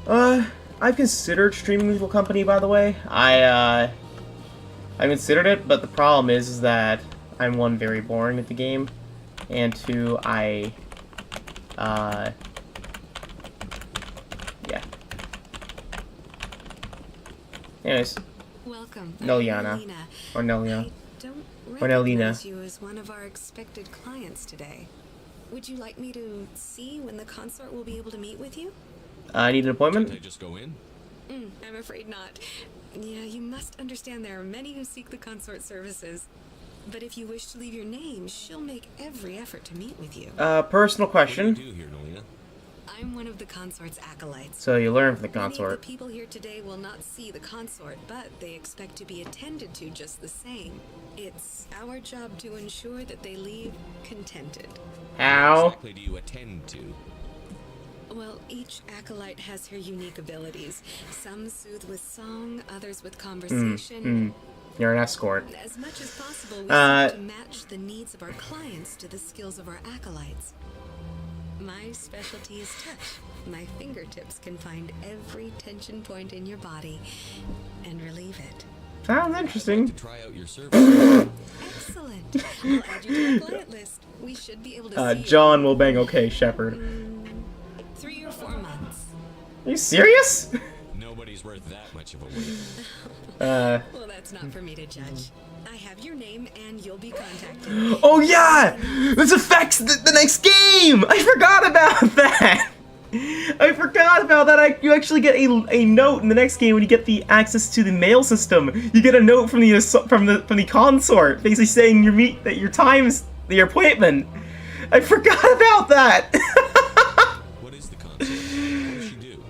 I've considered streaming Lethal Company, by the way. I considered it, but the problem is that I'm, one, very boring at the game, and two, yeah. Anyways. Welcome. Neliana. Or Nelia. I don't or Nelina. recognize you as one of our expected clients today. Would you like me to see when the consort will be able to meet with you? I need an appointment? Can't I just go in? I'm afraid not. Yeah, you must understand there are many who seek the consort services. But if you wish to leave your name, she'll make every effort to meet with you. Personal question. What do you do here, Nolina? I'm one of the consort's acolytes. So you learn from the consort. Many of the people here today will not see the consort, but they expect to be attended to just the same. It's our job to ensure that they leave contented. How? What exactly do you attend to? Well, each acolyte has her unique abilities. Some soothe with song, others with conversation. You're an escort. As much as possible, we seek to match the needs of our clients to the skills of our acolytes. My specialty is touch. My fingertips can find every tension point in your body and relieve it. Sounds interesting. To try out your service. Excellent. I'll add you to our client list. We should be able to see John will bang okay, Shepard. 3 or 4 months. Are you serious? Nobody's worth that much of a wait. Well, that's not for me to judge. I have your name and you'll be contacted. Oh yeah! This affects the next game! I forgot about that! I forgot about that. You actually get a note in the next game when you get the access to the mail system. You get a note from the consort, basically saying your appointment. I forgot about that. What is the consort? What does she do?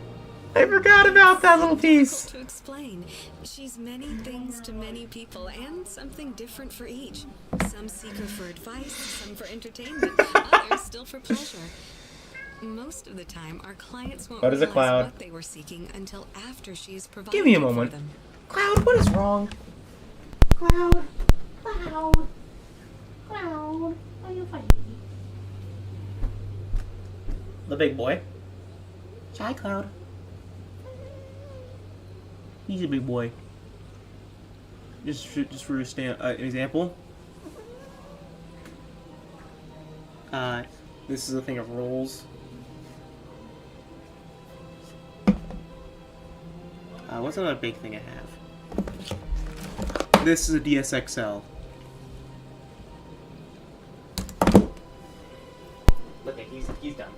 I forgot about that little piece. To explain, she's many things to many people, and something different for each. Some seek her for advice, some for entertainment, others still for pleasure. Most of the time, our clients won't What is a realize Cloud? what they were seeking until after she's provided. Give me a it for moment. them. Cloud, what is wrong? Cloud. Cloud. Cloud. Are you fighting me? The big boy. Shy Cloud. He's a big boy. Just for an example. This is a thing of rolls. What's another big thing I have? This is a DSXL. Look, he's done.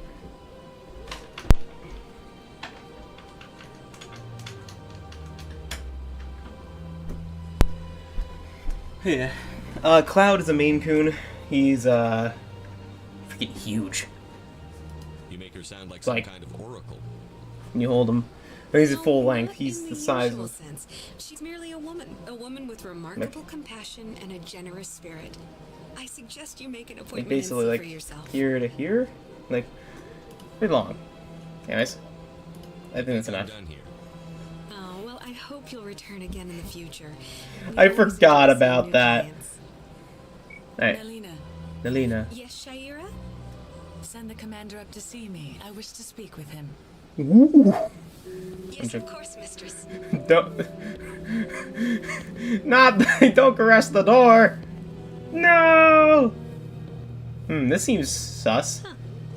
Yeah. Cloud is a Maine Coon. He's freaking huge. You make her sound like some kind of oracle. You hold him. He's at full length. He's the size of. Sense. She's merely a woman with remarkable compassion and a generous spirit. I suggest you make an appointment Basically, and see like for yourself. here to here, like pretty long. Anyways, I think that's enough. Oh well, I hope you'll return again in the future. I forgot about that. Alright. Nelina. Yes, Shaira? Send the commander up to see me. I wish to speak with him. Ooh. Yes, of course, mistress. Don't. Don't caress the door. No. This seems sus. Huh.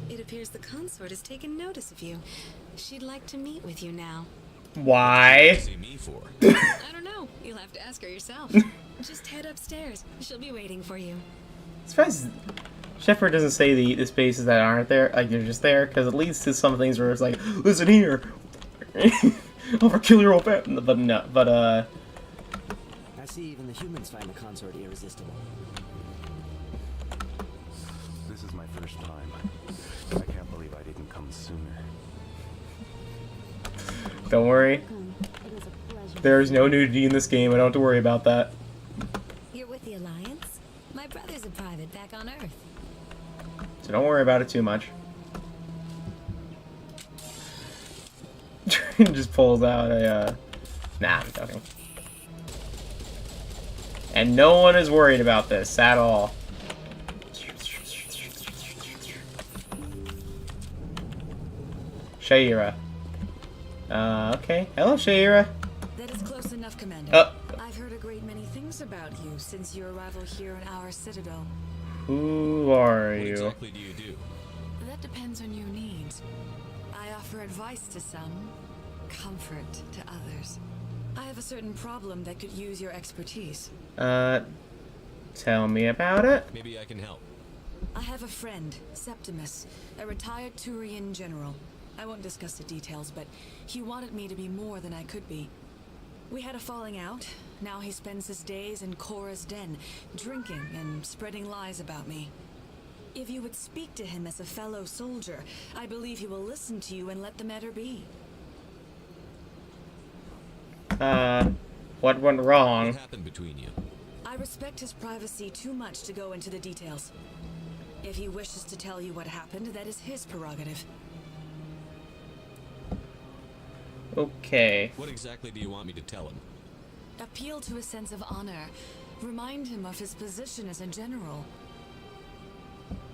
It appears the consort has taken notice of you. She'd like to meet with you now. Why? I don't know. You'll have to ask her yourself. Just head upstairs. She'll be waiting for you. Surprised Shepard doesn't say the spaces that aren't there, like they're just there, because it leads to some things where it's like, listen here, I'll kill your old family. But no, but I see even the humans find the consort irresistible. This is my first time. I can't believe I didn't come sooner. Don't worry. There's no nudity in this game. I don't have to worry about that. You're with the Alliance? My brother's a private back on Earth. So don't worry about it too much. Just pulls out a, Nah, I'm joking. And no one is worried about this at all. Shaira. Okay. Hello, Shaira. That is close enough, Commander. I've heard a great many things about you since your arrival here in our Citadel. Who are you? What exactly do you do? That depends on your needs. I offer advice to some, comfort to others. I have a certain problem that could use your expertise. Tell me about it. Maybe I can help. I have a friend, Septimus, a retired Turian general. I won't discuss the details, but he wanted me to be more than I could be. We had a falling out. Now he spends his days in Korra's den, drinking and spreading lies about me. If you would speak to him as a fellow soldier, I believe he will listen to you and let the matter be. What went wrong? What happened between you? I respect his privacy too much to go into the details. If he wishes to tell you what happened, that is his prerogative. Okay. What exactly do you want me to tell him? Appeal to his sense of honor. Remind him of his position as a general.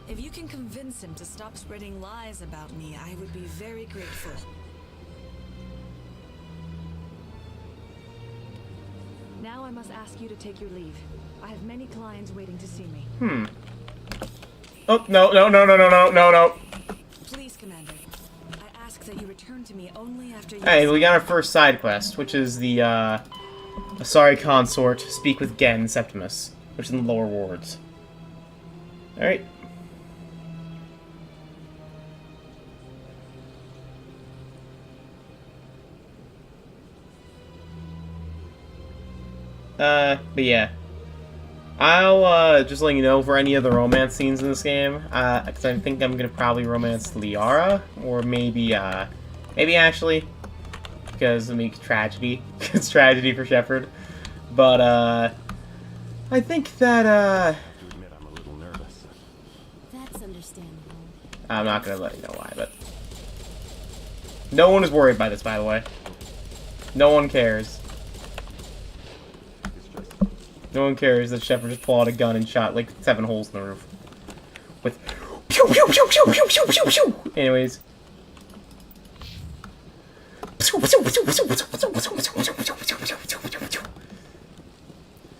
If you can convince him to stop spreading lies about me, I would be very grateful. Now I must ask you to take your leave. I have many clients waiting to see me. Oh, no. Please, Commander. I ask that you return to me only after you... Hey, we got our first side quest, which is the, Asari Consort, speak with Gen Septimus, which is in the lower wards. Alright. But yeah. I'll, just let you know for any other romance scenes in this game, because I think I'm gonna probably romance Liara, or maybe Ashley, because, I mean, tragedy. It's tragedy for Shepard. But, I think that, admit I'm a little nervous. That's understandable. I'm not gonna let you know why, but... No one is worried by this, by the way. No one cares. No one cares that Shepard just pulled out a gun and shot like 7 holes in the roof. With pew pew pew pew pew pew pew pew. Anyways.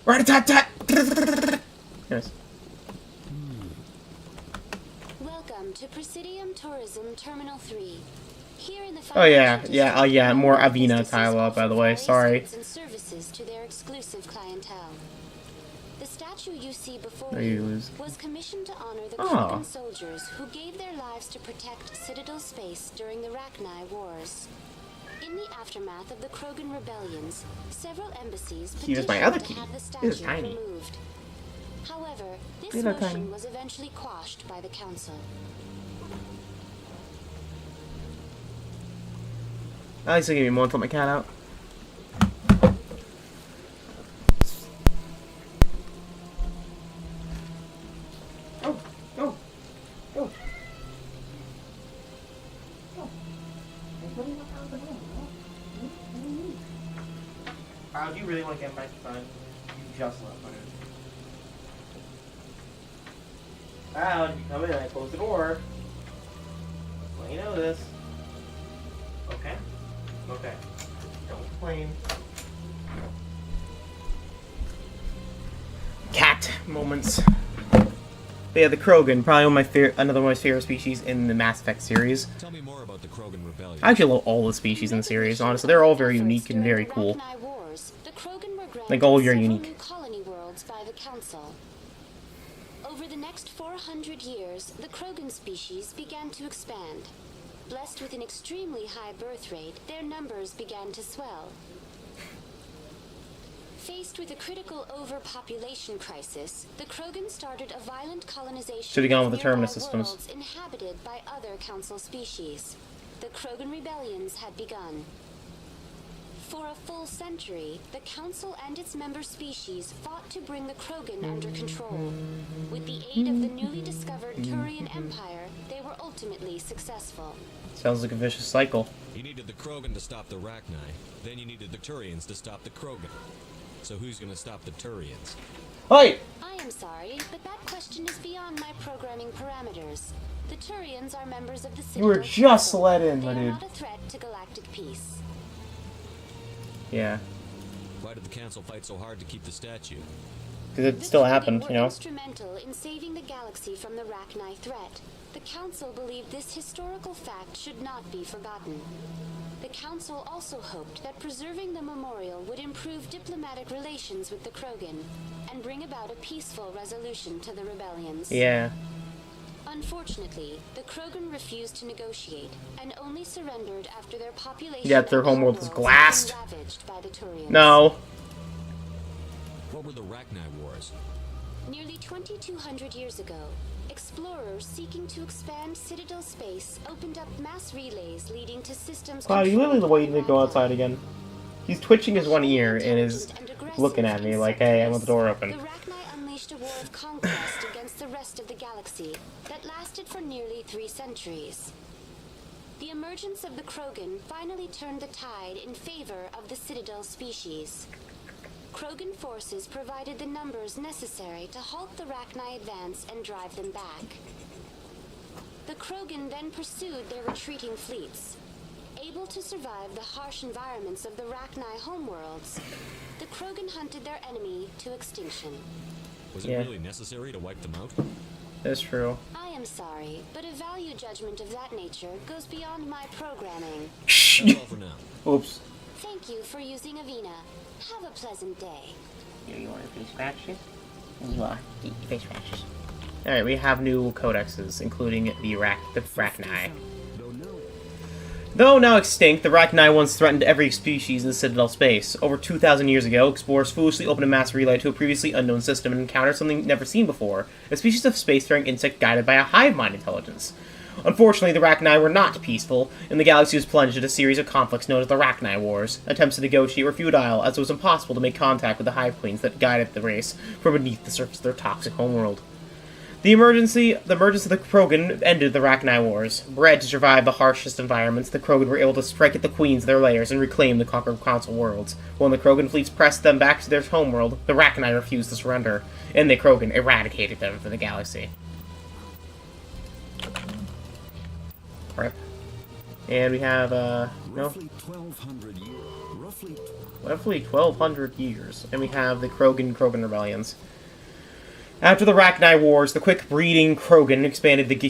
Rat-a-tat-tat. Yes. Welcome to Presidium Tourism Terminal 3. Here in the Oh yeah, more Avina Tyla, by the way. Sorry. and services to their exclusive clientele. The statue you see before No, you you was commissioned to honor the Oh. Krogan soldiers who gave their lives to protect Citadel space during the Rachni Wars. In the aftermath of the Krogan rebellions, several embassies Here's my petitioned other to key. have the This statue is tiny. removed. However, this Little motion tiny. was eventually quashed by the council. At least they give me more to let my cat out. Oh, go, go. Do you really want to get back to time? You just left, Wow, did you come in? I closed the door. Well, you know this. Okay. Okay. Don't complain. Cat moments. But yeah, the Krogan, probably one of another one of my favorite species in the Mass Effect series. Tell me more about the Krogan rebellion. I actually love all the species in the series, honestly. They're all very unique and very cool. Like, all very unique. Colony worlds by the council. Over the next 400 years, the Krogan species began to expand. Blessed with an extremely high birth rate, their numbers began to swell. Faced with a critical overpopulation crisis, the Krogan started a violent colonization Should've gone with the of terminus nearby systems. worlds inhabited by other council species. The Krogan rebellions had begun. For a full century, the Council and its member species fought to bring the Krogan under control. With the aid of the newly discovered Turian Empire, they were ultimately successful. Sounds like a vicious cycle. You needed the Krogan to stop the Rachni, then you needed the Turians to stop the Krogan. So who's gonna stop the Turians? Hi! I am sorry, but that question is beyond my programming parameters. The Turians are members of the Citadel. You were just Council. let in, They my are dude. not a threat to galactic peace. Yeah. Why did the council fight so hard to keep the statue? Because it still happened, They you were know? instrumental in saving the galaxy from the Rachni threat. The Council believed this historical fact should not be forgotten. The Council also hoped that preserving the memorial would improve diplomatic relations with the Krogan and bring about a peaceful resolution to the rebellions. Yeah. Unfortunately, the Krogan refused to negotiate and only surrendered after their population Yeah, their and homeworld was homeworlds had glassed. been ravaged by the Turians. No. What were the Rachni Wars? Nearly 2,200 years ago, explorers seeking to expand Citadel space opened up mass relays leading to systems Wow, you literally waiting to go outside again. He's twitching his one ear and is looking at me like, hey, I want the door open. The Rachni unleashed a war of conquest against the rest of the galaxy that lasted for nearly 3 centuries. The emergence of the Krogan finally turned the tide in favor of the Citadel species. Krogan forces provided the numbers necessary to halt the Rachni advance and drive them back. The Krogan then pursued their retreating fleets. Able to survive the harsh environments of the Rachni homeworlds, the Krogan hunted their enemy to extinction. Was it really necessary to wipe them out? That's true. I am sorry, but a value judgment of that nature goes beyond my programming. That's all for now. Oops. Thank you for using Avina. Have a pleasant day. You want face scratches? You want face scratches. Alright, we have new codexes, including the Rachni. Though now extinct, the Rachni once threatened every species in the Citadel space. Over 2,000 years ago, explorers foolishly opened a mass relay to a previously unknown system and encountered something never seen before, a species of spacefaring insect guided by a hive mind intelligence. Unfortunately, the Rachni were not peaceful, and the galaxy was plunged in a series of conflicts known as the Rachni Wars. Attempts to negotiate were futile, as it was impossible to make contact with the hive queens that guided the race from beneath the surface of their toxic homeworld. The emergence of the Krogan ended the Rachni Wars. Bred to survive the harshest environments, the Krogan were able to strike at the queens of their lairs and reclaim the conquered Council worlds. When the Krogan fleets pressed them back to their homeworld, the Rachni refused to surrender, and the Krogan eradicated them from the galaxy. Right. And we have, Roughly 1,200 years. Roughly 1,200 years. And we have the Krogan rebellions. After the Rachni Wars, the quick-breeding Krogan expanded to the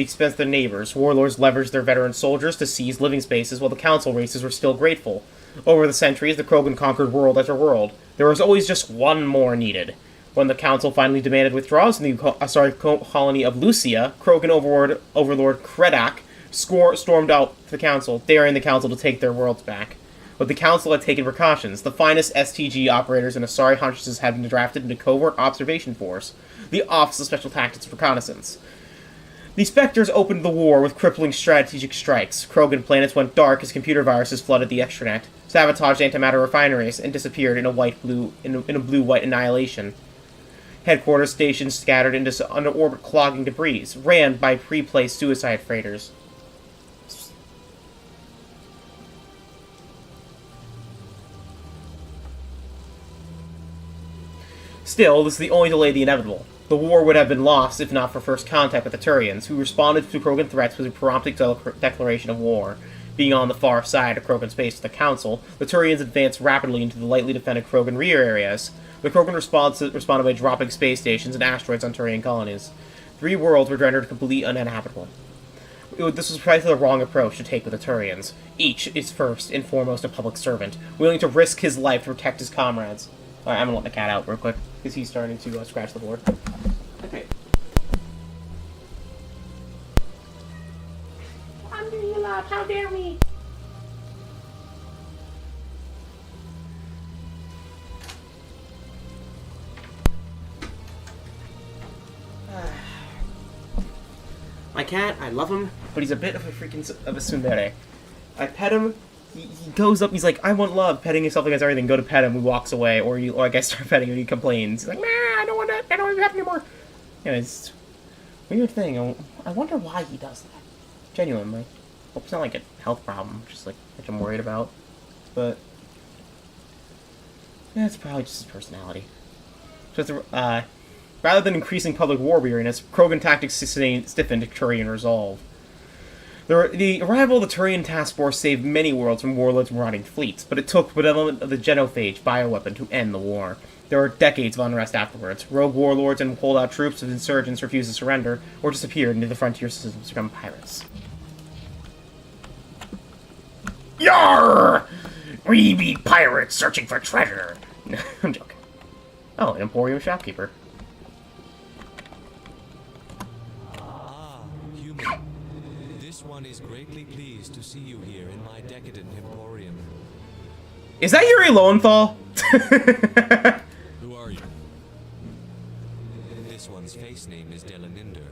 expense of their neighbors. Warlords leveraged their veteran soldiers to seize living spaces, while the Council races were still grateful. Over the centuries, the Krogan conquered world after world. There was always just one more needed. When the Council finally demanded withdrawals from the colony of Lucia, Krogan Overlord Kredak stormed out the Council, daring the Council to take their worlds back. But the Council had taken precautions. The finest STG operators and Asari Huntresses had been drafted into Covert Observation Force, the Office of Special Tactics Reconnaissance. The Spectres opened the war with crippling strategic strikes. Krogan planets went dark as computer viruses flooded the extranet, sabotaged antimatter refineries, and disappeared in a blue-white annihilation. Headquarters stations scattered into under-orbit clogging debris, ran by pre-placed suicide freighters. Still, this is the only delay the inevitable. The war would have been lost if not for first contact with the Turians, who responded to Krogan threats with a prompt declaration of war. Being on the far side of Krogan space to the Council, the Turians advanced rapidly into the lightly defended Krogan rear areas. The Krogan responded by dropping space stations and asteroids on Turian colonies. 3 worlds were rendered completely uninhabitable. This was precisely the wrong approach to take with the Turians. Each is first and foremost a public servant, willing to risk his life to protect his comrades. Alright, I'm gonna let the cat out real quick, because he's starting to scratch the board. Okay. I'm doing a lot, how dare me! My cat, I love him, but he's a bit of a freaking of a tsundere. I pet him, he goes up, he's like, I want love, petting himself against everything, go to pet him, he walks away, or I guess start petting him, he complains. He's like, nah, I don't want to pet anymore. Yeah, it's a weird thing. I wonder why he does that. Genuinely. Hope it's not like a health problem, just like, which I'm worried about. But, yeah, it's probably just his personality. So it's rather than increasing public war weariness, Krogan tactics stiffened Turian resolve. The arrival of the Turian task force saved many worlds from warlords' marauding fleets, but it took an element of the genophage bioweapon to end the war. There were decades of unrest afterwards. Rogue warlords and holdout troops of insurgents refused to surrender, or disappeared into the frontier systems to become pirates. Yarr! We be pirates searching for treasure! I'm joking. Oh, an Emporium shopkeeper. This one is greatly pleased to see you here in my decadent emporium. Is that Yuri Lowenthal? Who are you? This one's face name is Delaninder,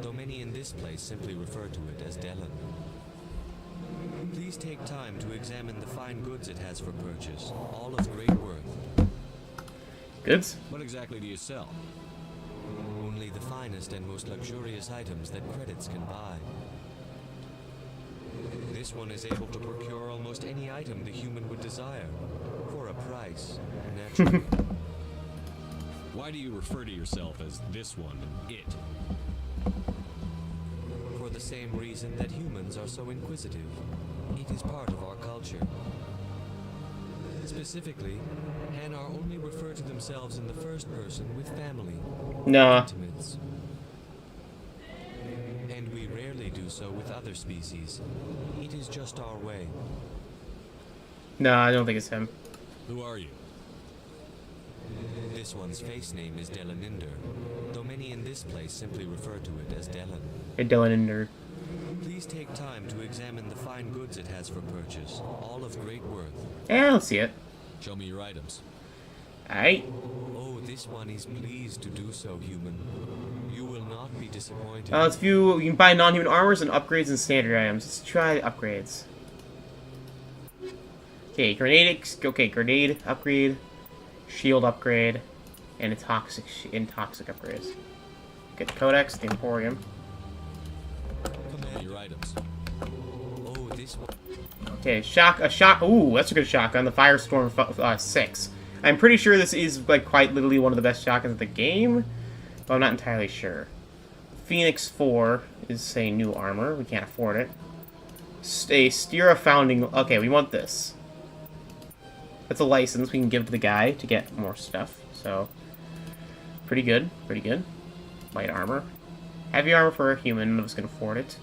though many in this place simply refer to it as Delan. Please take time to examine the fine goods it has for purchase, all of great worth. Goods? What exactly do you sell? Only the finest and most luxurious items that credits can buy. This one is able to procure almost any item the human would desire, for a price, naturally. Why do you refer to yourself as this one and it? For the same reason that humans are so inquisitive. It is part of our culture. Specifically, Hanar only refer to themselves in the first person with family. Nah. Intimates. And we rarely do so with other species. It is just our way. No, I don't think it's him. Who are you? This one's face name is Delaninder, though many in this place simply refer to it as Delan. Hey, Delaninder. Please take time to examine the fine goods it has for purchase, all of great worth. Yeah, let's see it. Show me your items. Alright. Oh, this one is pleased to do so, human. You will not be disappointed. Let's view. You can buy non-human armors and upgrades and standard items. Let's try the upgrades. Okay, grenade upgrade, shield upgrade, and toxic upgrades. Get the Codex, the Emporium. Command your items. Oh, this one. Okay, ooh, that's a good shotgun. The Firestorm 6. I'm pretty sure this is, like, quite literally one of the best shotguns of the game, but I'm not entirely sure. Phoenix 4 is, say, new armor. We can't afford it. A Stira Founding... Okay, we want this. That's a license we can give to the guy to get more stuff, so... Pretty good, pretty good. Light armor. Heavy armor for a human, none of us can afford it.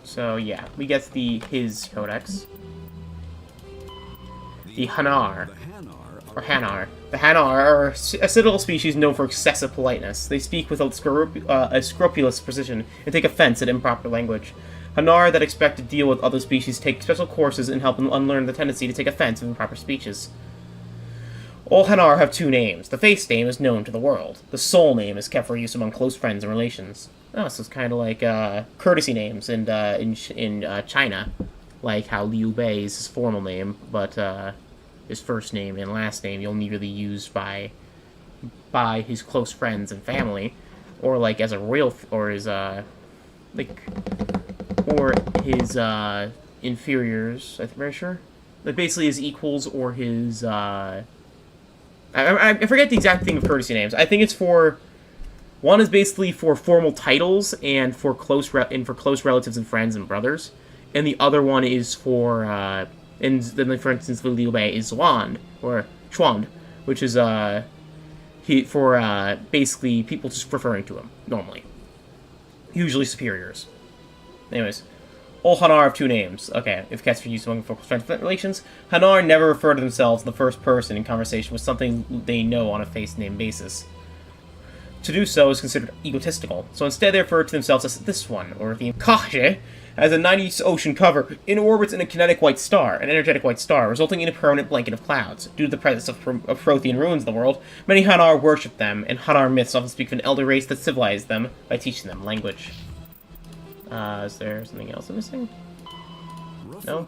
So, yeah, we get his Codex. The Hanar. Or Hanar. The Hanar are a Citadel species known for excessive politeness. They speak with a scrupulous precision and take offense at improper language. Hanar that expect to deal with other species take special courses and help them unlearn the tendency to take offense at improper speeches. All Hanar have two names. The face name is known to the world. The soul name is kept for use among close friends and relations. Oh, so it's kind of like courtesy names in China, like how Liu Bei is his formal name, but his first name and last name you'll only really use by his close friends and family, or like as a royal, or his inferiors. I'm very sure, like basically his equals or his I forget the exact thing of courtesy names. I think it's for... One is basically for formal titles and for close relatives and friends and brothers. And the other one is for... and then, for instance, Liu Bei is Xuan, or Chuan, which is for basically people just referring to him, normally. Usually superiors. Anyways. All Hanar have two names. Okay, if cats for use among close friends relations. Hanar never refer to themselves in the first person in conversation with something they know on a face-name basis. To do so is considered egotistical, so instead they refer to themselves as this one, or the Kaje, as a 90 ocean cover, in orbits in a kinetic white star, an energetic white star, resulting in a permanent blanket of clouds. Due to the presence of Prothean ruins in the world, many Hanar worship them, and Hanar myths often speak of an elder race that civilized them by teaching them language. Is there something else I'm missing? No?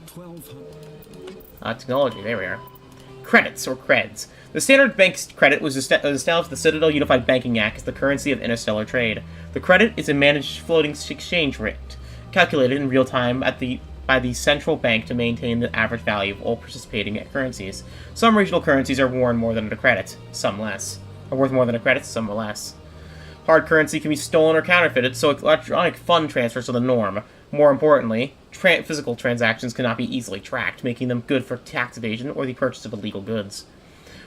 Technology, there we are. Credits, or creds. The standard bank's credit was established with the Citadel Unified Banking Act as the currency of interstellar trade. The credit is a managed floating exchange rate, calculated in real time by the central bank to maintain the average value of all participating currencies. Some regional currencies are worth more than a credit, some less. Some are less. Hard currency can be stolen or counterfeited, so electronic fund transfers are the norm. More importantly, physical transactions cannot be easily tracked, making them good for tax evasion or the purchase of illegal goods.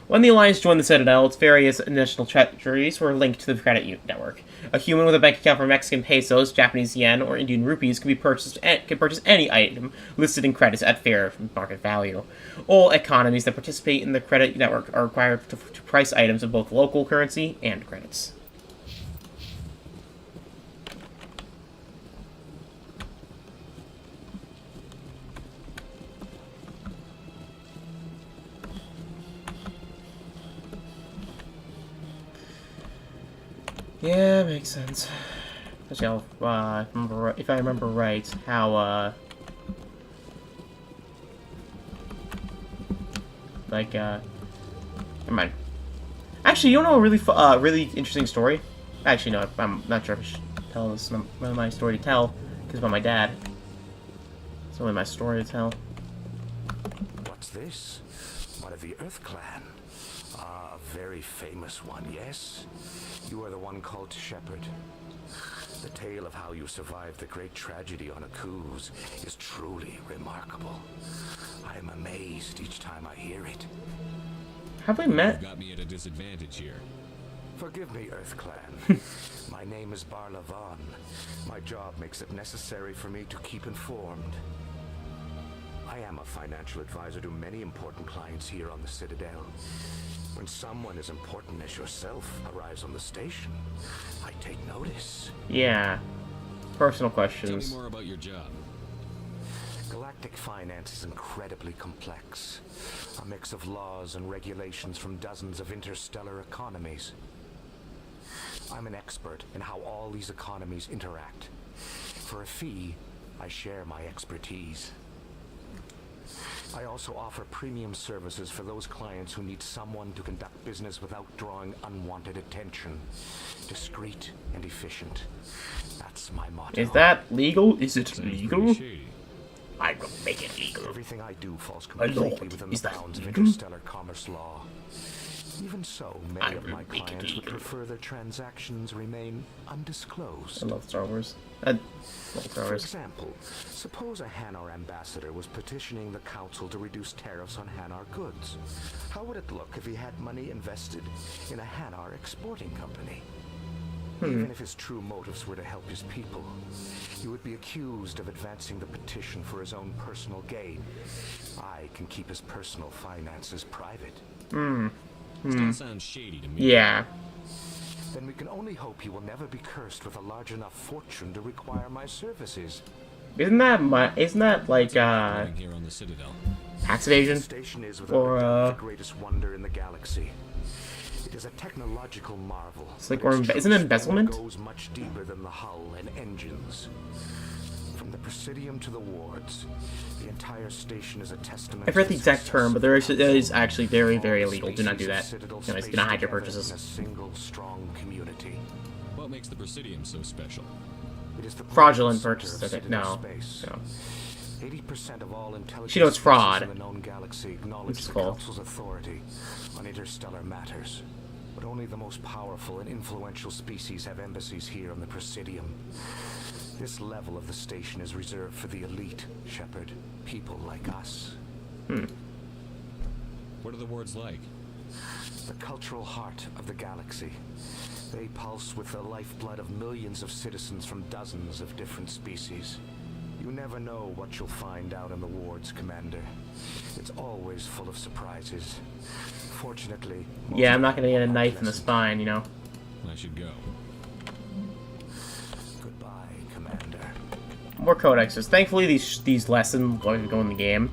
When the Alliance joined the Citadel, its various national treasuries were linked to the credit network. A human with a bank account for Mexican pesos, Japanese yen, or Indian rupees can purchase any item listed in credits at fair market value. All economies that participate in the credit network are required to price items in both local currency and credits. Yeah, makes sense. Especially if I remember right, how never mind. Actually, you know a really interesting story? Actually, no, I'm not sure if I should tell this. My story to tell, because it's about my dad. It's only my story to tell. What's this? One of the Earth Clan. Ah, a very famous one, yes? You are the one called Shepherd. The tale of how you survived the great tragedy on Akuz is truly remarkable. I am amazed each time I hear it. Have we met? You got me at a disadvantage here. Forgive me, Earth Clan. My name is Barla Vaughn. My job makes it necessary for me to keep informed. I am a financial advisor to many important clients here on the Citadel. When someone as important as yourself arrives on the station, I take notice. Yeah. Personal questions. Tell me more about your job. Galactic finance is incredibly complex. A mix of laws and regulations from dozens of interstellar economies. I'm an expert in how all these economies interact. For a fee, I share my expertise. I also offer premium services for those clients who need someone to conduct business without drawing unwanted attention. Discreet and efficient. That's my motto. Is that legal? Is it legal? I will make it legal. Everything I do falls completely within the bounds of interstellar commerce law. Even so, many of my clients would prefer their transactions remain undisclosed. I love Star Wars. I love Star For Wars. example, suppose a Hanar ambassador was petitioning the council to reduce tariffs on Hanar goods. How would it look if he had money invested in a Hanar exporting company? Even if his true motives were to help his people, he would be accused of advancing the petition for his own personal gain. I can keep his personal finances private. Still sounds shady to me. Yeah. Then we can only hope he will never be cursed with a large enough fortune to require my services. Isn't that like here on the Citadel. tax evasion? The station is Or the greatest wonder in the galaxy. It is a technological marvel. it's like, but or its isn't it true embezzlement? splendor goes much deeper than the hull and engines. From the Presidium to the wards, the entire station is a testament. I forget the to exact success. term, but there is actually very, very All illegal. Do not do species that. of Citadel You know, it's spaced gonna hide your together purchases. in a single strong community. What makes the Presidium so special? It is the Fraudulent center purchases. of Okay, Citadel no. space. No. 80% of all intelligence You know it's fraud. in the known galaxy acknowledge It's the cool. Council's authority on interstellar matters. But only the most powerful and influential species have embassies here on the Presidium. This level of the station is reserved for the elite, Shepard. People like us. What are the wards like? The cultural heart of the galaxy. They pulse with the lifeblood of millions of citizens from dozens of different species. You never know what you'll find out in the wards, Commander. It's always full of surprises. Fortunately, Yeah, I'm not gonna get a knife in the spine, you know. I should go. Goodbye, Commander. More codexes. Thankfully, these lessons go in the game,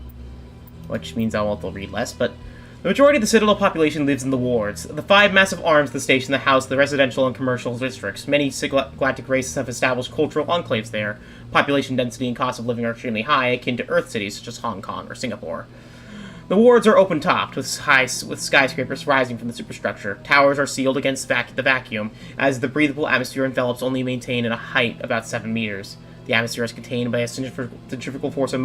which means I'll also read less, but the majority of the Citadel population lives in the wards. The 5 massive arms of the station that house the residential and commercial districts. Many galactic races have established cultural enclaves there. Population density and cost of living are extremely high, akin to Earth cities such as Hong Kong or Singapore. The wards are open-topped, with skyscrapers rising from the superstructure. Towers are sealed against the vacuum, as the breathable atmosphere envelops only maintain at a height about 7 meters. The atmosphere is contained by a centrifugal force of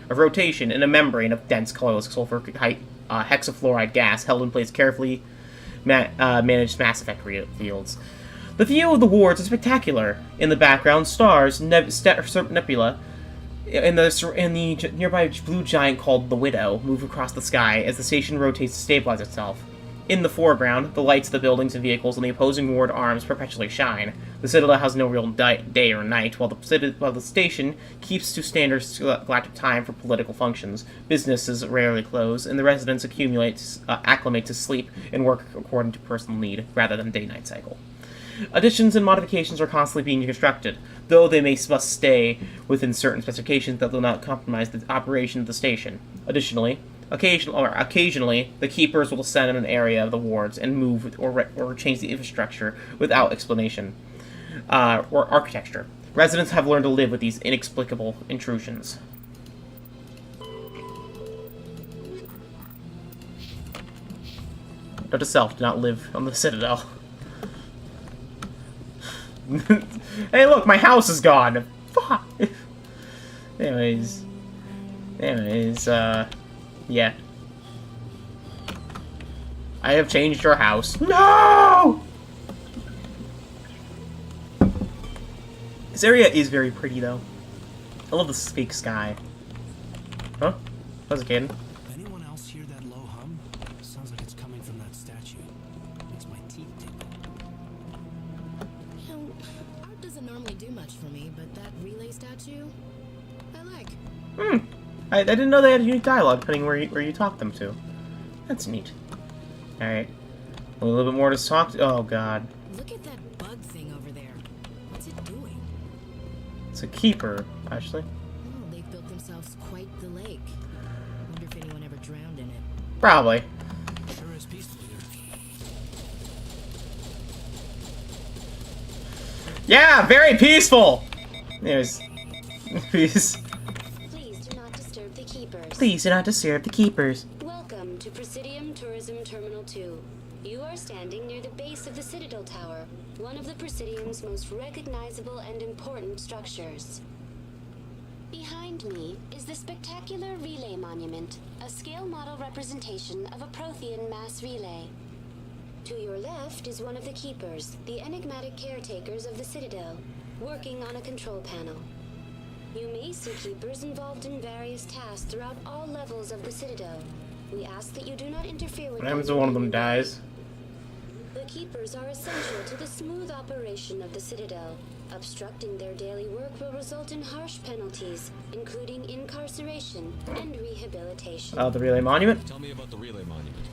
rotation, in a membrane of dense, colorless sulfur hexafluoride gas held in place carefully managed Mass Effect fields. The view of the wards is spectacular. In the background, stars, nebula, in the nearby blue giant called the Widow move across the sky as the station rotates to stabilize itself. In the foreground, the lights of the buildings and vehicles on the opposing ward arms perpetually shine. The Citadel has no real day or night, while the station keeps to standard galactic time for political functions. Businesses rarely close, and the residents acclimate to sleep and work according to personal need, rather than day-night cycle. Additions and modifications are constantly being constructed, though they must stay within certain specifications that will not compromise the operation of the station. Additionally, occasionally, the keepers will descend on an area of the wards and move or change the infrastructure without explanation or architecture. Residents have learned to live with these inexplicable intrusions. Note to self: do not live on the Citadel. Hey, look, my house is gone. Fuck. Anyways, yeah. I have changed your house. No! This area is very pretty, though. I love this fake sky. Huh? How's it, kid? Anyone else hear that low hum? Sounds like it's coming from that statue. Makes my teeth tingle. You know, art doesn't normally do much for me, but that relay statue, I like. I didn't know they had unique dialogue depending where you talk them to. That's neat. Alright. A little bit more to talk to. Oh, God. Look at that bug thing over there. What's it doing? It's a keeper, actually. Oh, they've built themselves quite the lake. Wonder if anyone ever drowned in it. Probably. Sure is peaceful here. Yeah, very peaceful! There's... Peace. Please do not disturb the keepers. Please do not disturb the keepers. Welcome to Presidium Tourism Terminal 2. You are standing near the base of the Citadel Tower, one of the Presidium's most recognizable and important structures. Behind me is the spectacular Relay Monument, a scale model representation of a Prothean mass relay. To your left is one of the Keepers, the enigmatic caretakers of the Citadel, working on a control panel. You may see Keepers involved in various tasks throughout all levels of the Citadel. We ask that you do not interfere with What happens when one of them dies? The Keepers are essential to the smooth operation of the Citadel. Obstructing their daily work will result in harsh penalties, including incarceration and rehabilitation. Oh, the Relay Monument? Tell me about the Relay Monument.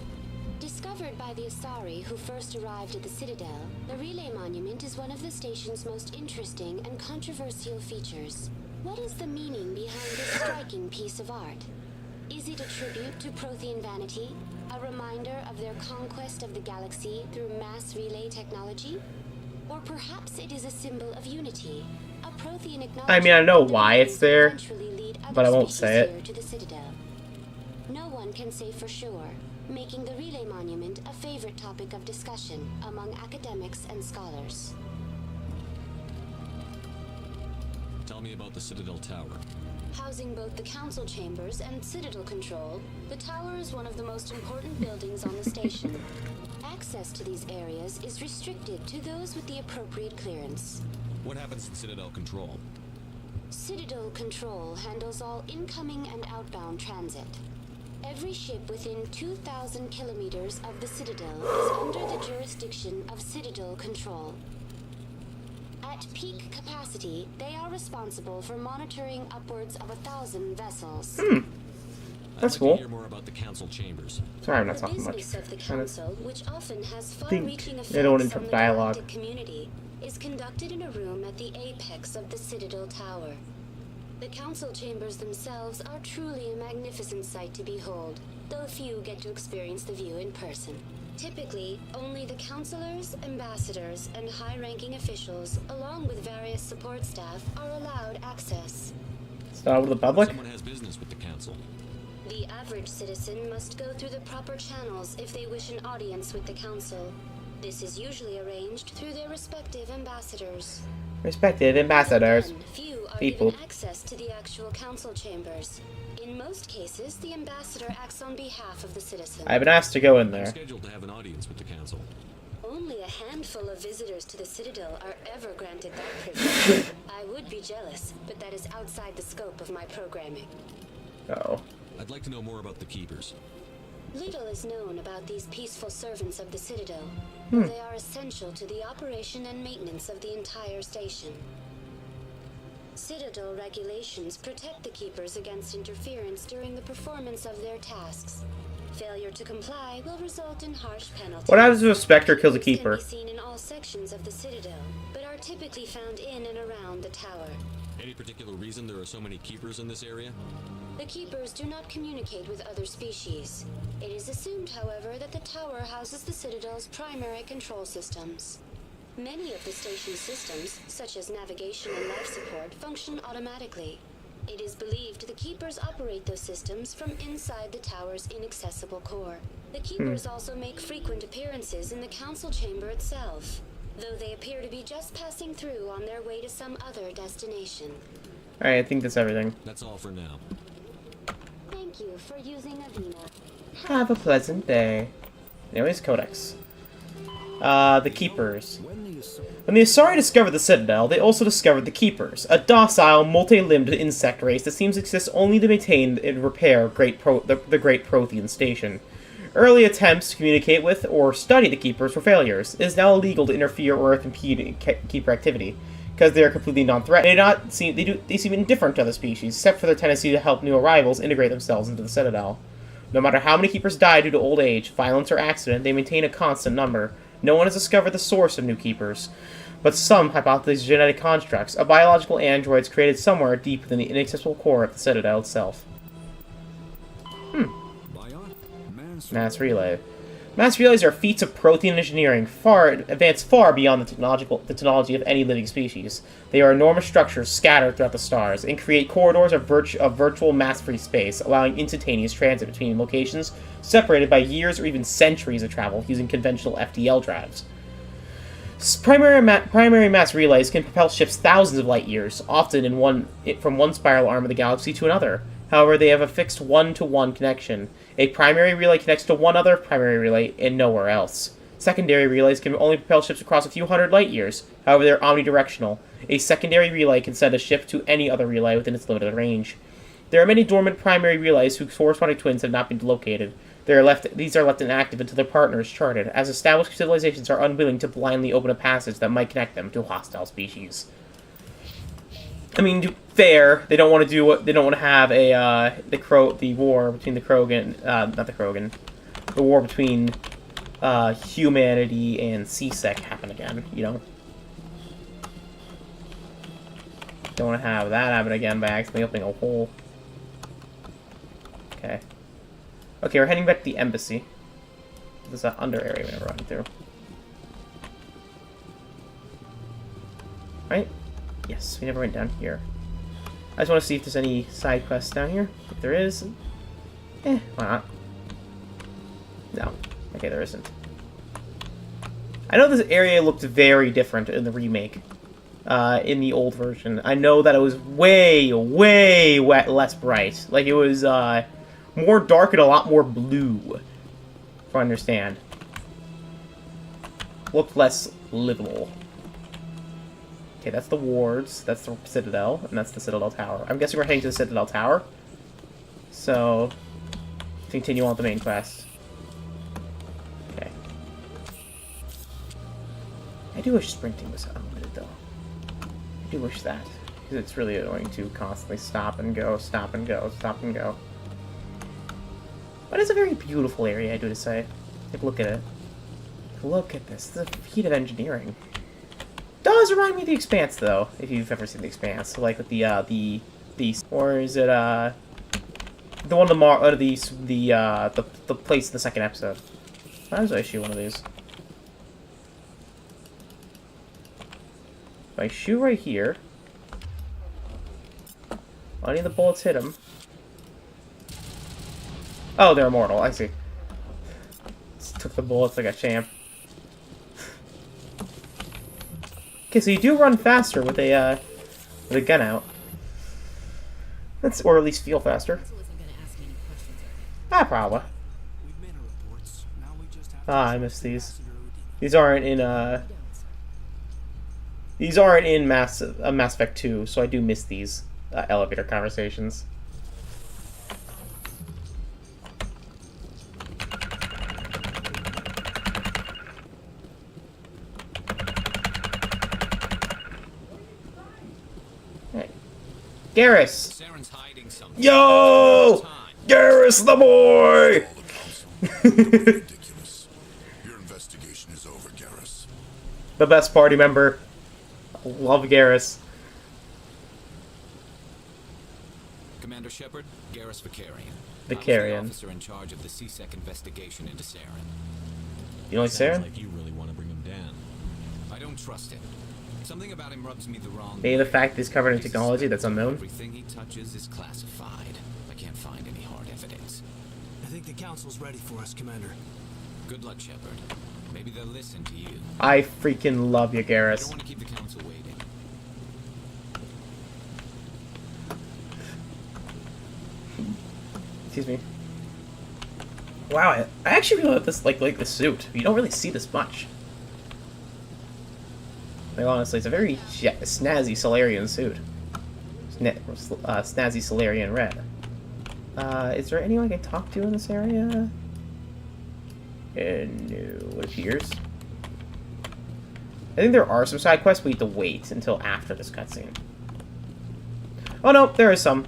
Discovered by the Asari who first arrived at the Citadel, the Relay Monument is one of the station's most interesting and controversial features. What is the meaning behind this striking piece of art? Is it a tribute to Prothean vanity? A reminder of their conquest of the galaxy through mass relay technology? Or perhaps it is a symbol of unity, a Prothean acknowledgement. I mean, I know why it's there, but I won't say it. To the Citadel. No one can say for sure, making the Relay Monument a favorite topic of discussion among academics and scholars. Tell me about the Citadel Tower. Housing both the council chambers and Citadel control, the tower is one of the most important buildings on the station. Access to these areas is restricted to those with the appropriate clearance. What happens in Citadel Control? Citadel Control handles all incoming and outbound transit. Every ship within 2,000 kilometers of the Citadel is under the jurisdiction of Citadel Control. At peak capacity, they are responsible for monitoring upwards of 1,000 vessels. That's I'd like cool. to hear more about the council chambers. Sorry, I'm not The talking much. business of the council, which often has far-reaching They don't effects on interrupt the dialogue. galactic community, is conducted in a room at the apex of the Citadel Tower. The council chambers themselves are truly a magnificent sight to behold, though few get to experience the view in person. Typically, only the councilors, ambassadors, and high-ranking officials, along with various support staff, are allowed access. It's not open to the public? Someone has business with the council. The average citizen must go through the proper channels if they wish an audience with the council. This is usually arranged through their respective ambassadors. Respected ambassadors. Few are People. given access to the actual council chambers. In most cases, the ambassador acts on behalf of the citizen. I've been asked to go in I'm there. scheduled to have an audience with the council. Only a handful of visitors to the Citadel are ever granted that privilege. I would be jealous, but that is outside the scope of my programming. Oh. I'd like to know more about the Keepers. Little is known about these peaceful servants of the Citadel, but they are essential to the operation and maintenance of the entire station. Citadel regulations protect the Keepers against interference during the performance of their tasks. Failure to comply will result in harsh penalties. What happens if a Spectre kills a Keepers Keeper? can be seen in all sections of the Citadel, but are typically found in and around the tower. Any particular reason there are so many Keepers in this area? The Keepers do not communicate with other species. It is assumed, however, that the tower houses the Citadel's primary control systems. Many of the station's systems, such as navigation and life support, function automatically. It is believed the Keepers operate those systems from inside the tower's inaccessible core. The Keepers also make frequent appearances in the council chamber itself, though they appear to be just passing through on their way to some other destination. Alright, I think that's everything. That's all for now. Thank you for using Avina. Have a pleasant day. Anyways, Codex. The Keepers. When the Asari discovered the Citadel, they also discovered the Keepers, a docile, multi-limbed insect race that seems to exist only to maintain and repair the Great Prothean Station. Early attempts to communicate with or study the Keepers were failures. It is now illegal to interfere or impede Keeper activity, because they are completely non-threatening. They seem indifferent to other species, except for their tendency to help new arrivals integrate themselves into the Citadel. No matter how many Keepers die due to old age, violence, or accident, they maintain a constant number. No one has discovered the source of new Keepers, but some hypothesize genetic constructs, a biological androids created somewhere deep within the inaccessible core of the Citadel itself. Mass relay. Mass relays are feats of protein engineering, advanced far beyond the technology of any living species. They are enormous structures scattered throughout the stars, and create corridors of virtual mass-free space, allowing instantaneous transit between locations separated by years or even centuries of travel using conventional FTL drives. Primary mass relays can propel ships thousands of light years, often from one spiral arm of the galaxy to another. However, they have a fixed one-to-one connection. A primary relay connects to one other primary relay and nowhere else. Secondary relays can only propel ships across a few hundred light years. However, they are omnidirectional. A secondary relay can send a ship to any other relay within its limited range. There are many dormant primary relays whose corresponding twins have not been located. These are left inactive until their partner is charted, as established civilizations are unwilling to blindly open a passage that might connect them to hostile species. I mean, to be fair, they don't want to do what they don't want to have the war between the Krogan, the war between humanity and CSEC happen again. You know, don't want to have that happen again by accidentally opening a hole. Okay. Okay, we're heading back to the embassy. There's that under area we never run through. Right? Yes, we never went down here. I just want to see if there's any side quests down here. If there is, why not? No. Okay, there isn't. I know this area looked very different in the remake. In the old version. I know that it was way less bright. Like, it was, more dark and a lot more blue. If I understand. Looked less livable. Okay, that's the wards, that's the Citadel, and that's the Citadel Tower. I'm guessing we're heading to the Citadel Tower. So, continue on with the main quest. Okay. I do wish sprinting was unlimited, though. I do wish that. Because it's really annoying to constantly stop and go, stop and go, stop and go. But it's a very beautiful area, I do to say. Like, look at it. Look at this. The feat of engineering. Does remind me of The Expanse, though, if you've ever seen The Expanse. So, like with the or is it, the one the place in the second episode. Sometimes I shoot one of these. If I shoot right here, any of the bullets hit him. Oh, they're immortal, I see. Just took the bullets like a champ. Okay, so you do run faster with a gun out. That's, or at least feel faster. Ah, probably. Ah, I missed these. These aren't in Mass Effect 2, so I do miss these elevator conversations. Garrus! Yo! Garrus the boy! Your investigation is over, Garrus. The best party member. Love Garrus. Commander Shepard, Garrus Vicarian. Vicarian. I'm the officer in charge of the CSEC investigation into Saren. You like Saren? Like you really want to bring him down. I don't trust him. Something about him rubs me the wrong Maybe way. the fact he's covered in technology that's unknown. Everything he touches is classified. I can't find any hard evidence. I think the council's ready for us, Commander. Good luck, Shepard. Maybe they'll listen to you. I freaking love you, Garrus. I don't want to keep the council waiting. Excuse me. Wow, I actually really like this suit. You don't really see this much. Like, honestly, it's a very snazzy Solarian suit. Snazzy Solarian red. Is there anyone I can talk to in this area? No, it appears. I think there are some side quests, but we have to wait until after this cutscene. Oh no, there is some.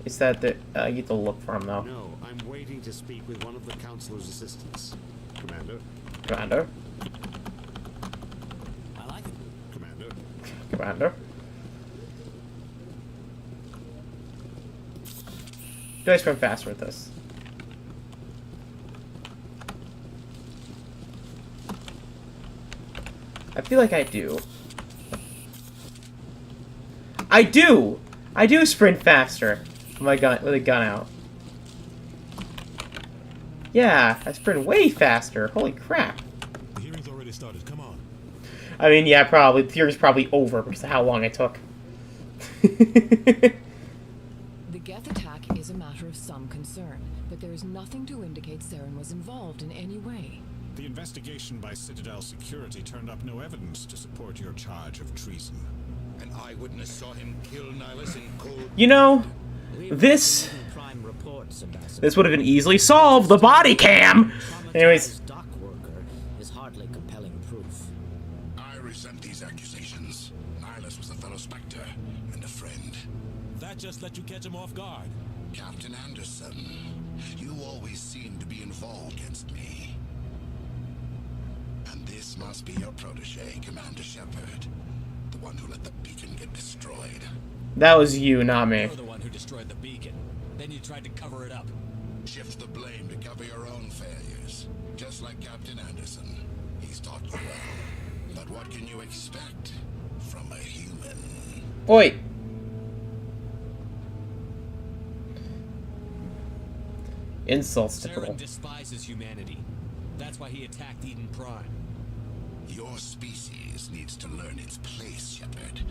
It's that you have to look for them, though. No, I'm waiting to speak with one of the Councilor's assistants. Commander. Commander. Commander. Do I sprint faster with this? I feel like I do. I do! I do sprint faster with my gun, with a gun out. Yeah, I sprint way faster. Holy crap. The hearing's already started. Come on. I mean, yeah, probably. The hearing's probably over because of how long it took. The Geth attack is a matter of some concern, but there is nothing to indicate Saren was involved in any way. The investigation by Citadel security turned up no evidence to support your charge of treason. An eyewitness saw him kill Nihilus in cold. You know, this would have been easily solved. The body cam. Anyways, Dock worker is hardly compelling proof. I resent these accusations. Nihilus was a fellow Spectre and a friend. That just let you catch him off guard. Captain Anderson, you always seem to be involved against me. And this must be your protege, Commander Shepard. The one who let the beacon get destroyed. that was you, not me. You're the one who destroyed the beacon. Then you tried to cover it up. Shift the blame to cover your own failures. Just like Captain Anderson. He's taught you well. But what can you expect from a human? Oi. Insults to people. Saren despises humanity. That's why he attacked Eden Prime. Your species needs to learn its place, Shepard.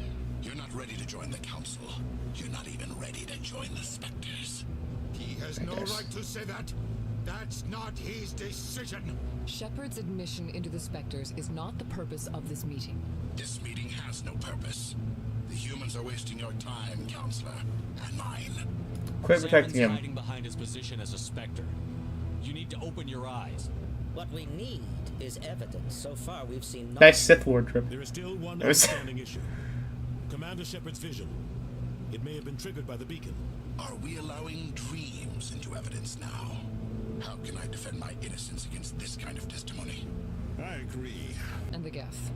You're not ready to join the Council. You're not even ready to join the Spectres. He has no right to say that. That's not his decision. Shepard's admission into the Spectres is not the purpose of this meeting. This meeting has no purpose. The humans are wasting your time, Counselor, and mine. Quit protecting Saren's him. hiding behind his position as a Spectre. You need to open your eyes. What we need is evidence. So far, we've seen nothing. Nice Sith Lord trip. There is still one That was- outstanding issue. Commander Shepard's vision. It may have been triggered by the beacon. Are we allowing dreams into evidence now? How can I defend my innocence against this kind of testimony? I agree. And the Geth.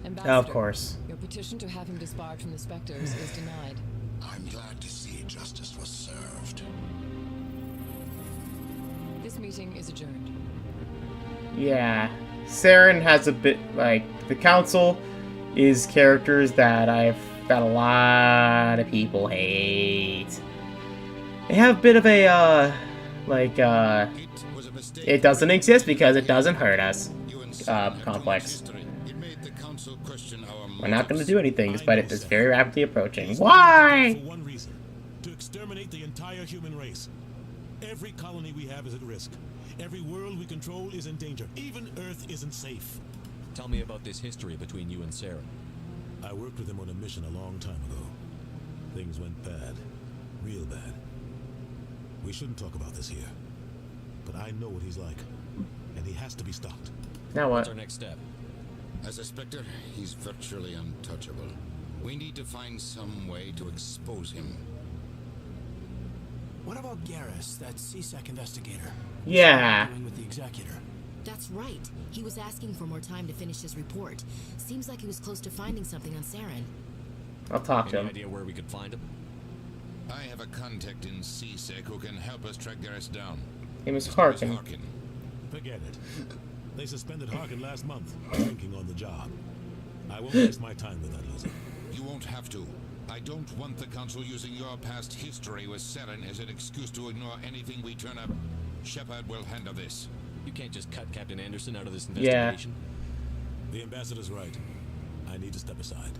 Ambassador, Of course. your petition to have him disbarred from the Spectres is denied. I'm glad to see justice was served. This meeting is adjourned. Yeah. Saren has a bit, like, the Council is characters that a lot of people hate. They have a bit of a, it doesn't exist because it doesn't hurt us, complex. We're not going to do anything despite it is very rapidly approaching. Why? For one reason. To exterminate the entire human race. Every colony we have is at risk. Every world we control is in danger. Even Earth isn't safe. Tell me about this history between you and Saren. I worked with him on a mission a long time ago. Things went bad. Real bad. We shouldn't talk about this here. But I know what he's like. And he has to be stopped. Now what? What's our next step? As a Spectre, he's virtually untouchable. We need to find some way to expose him. What about Garrus, that CSEC investigator? Yeah. What's he doing with the Executor? That's right. He was asking for more time to finish his report. Seems like he was close to finding something on Saren. I'll talk to Any him. idea where we could find him? I have a contact in CSEC who can help us track Garrus down. Name is His Harkin. Harkin. Forget it. They suspended Harkin last month, drinking on the job. I won't waste my time with that loser. You won't have to. I don't want the Council using your past history with Saren as an excuse to ignore anything we turn up. Shepard will handle this. You can't just cut Captain Anderson out of this Yeah. investigation. The ambassador's right. I need to step aside.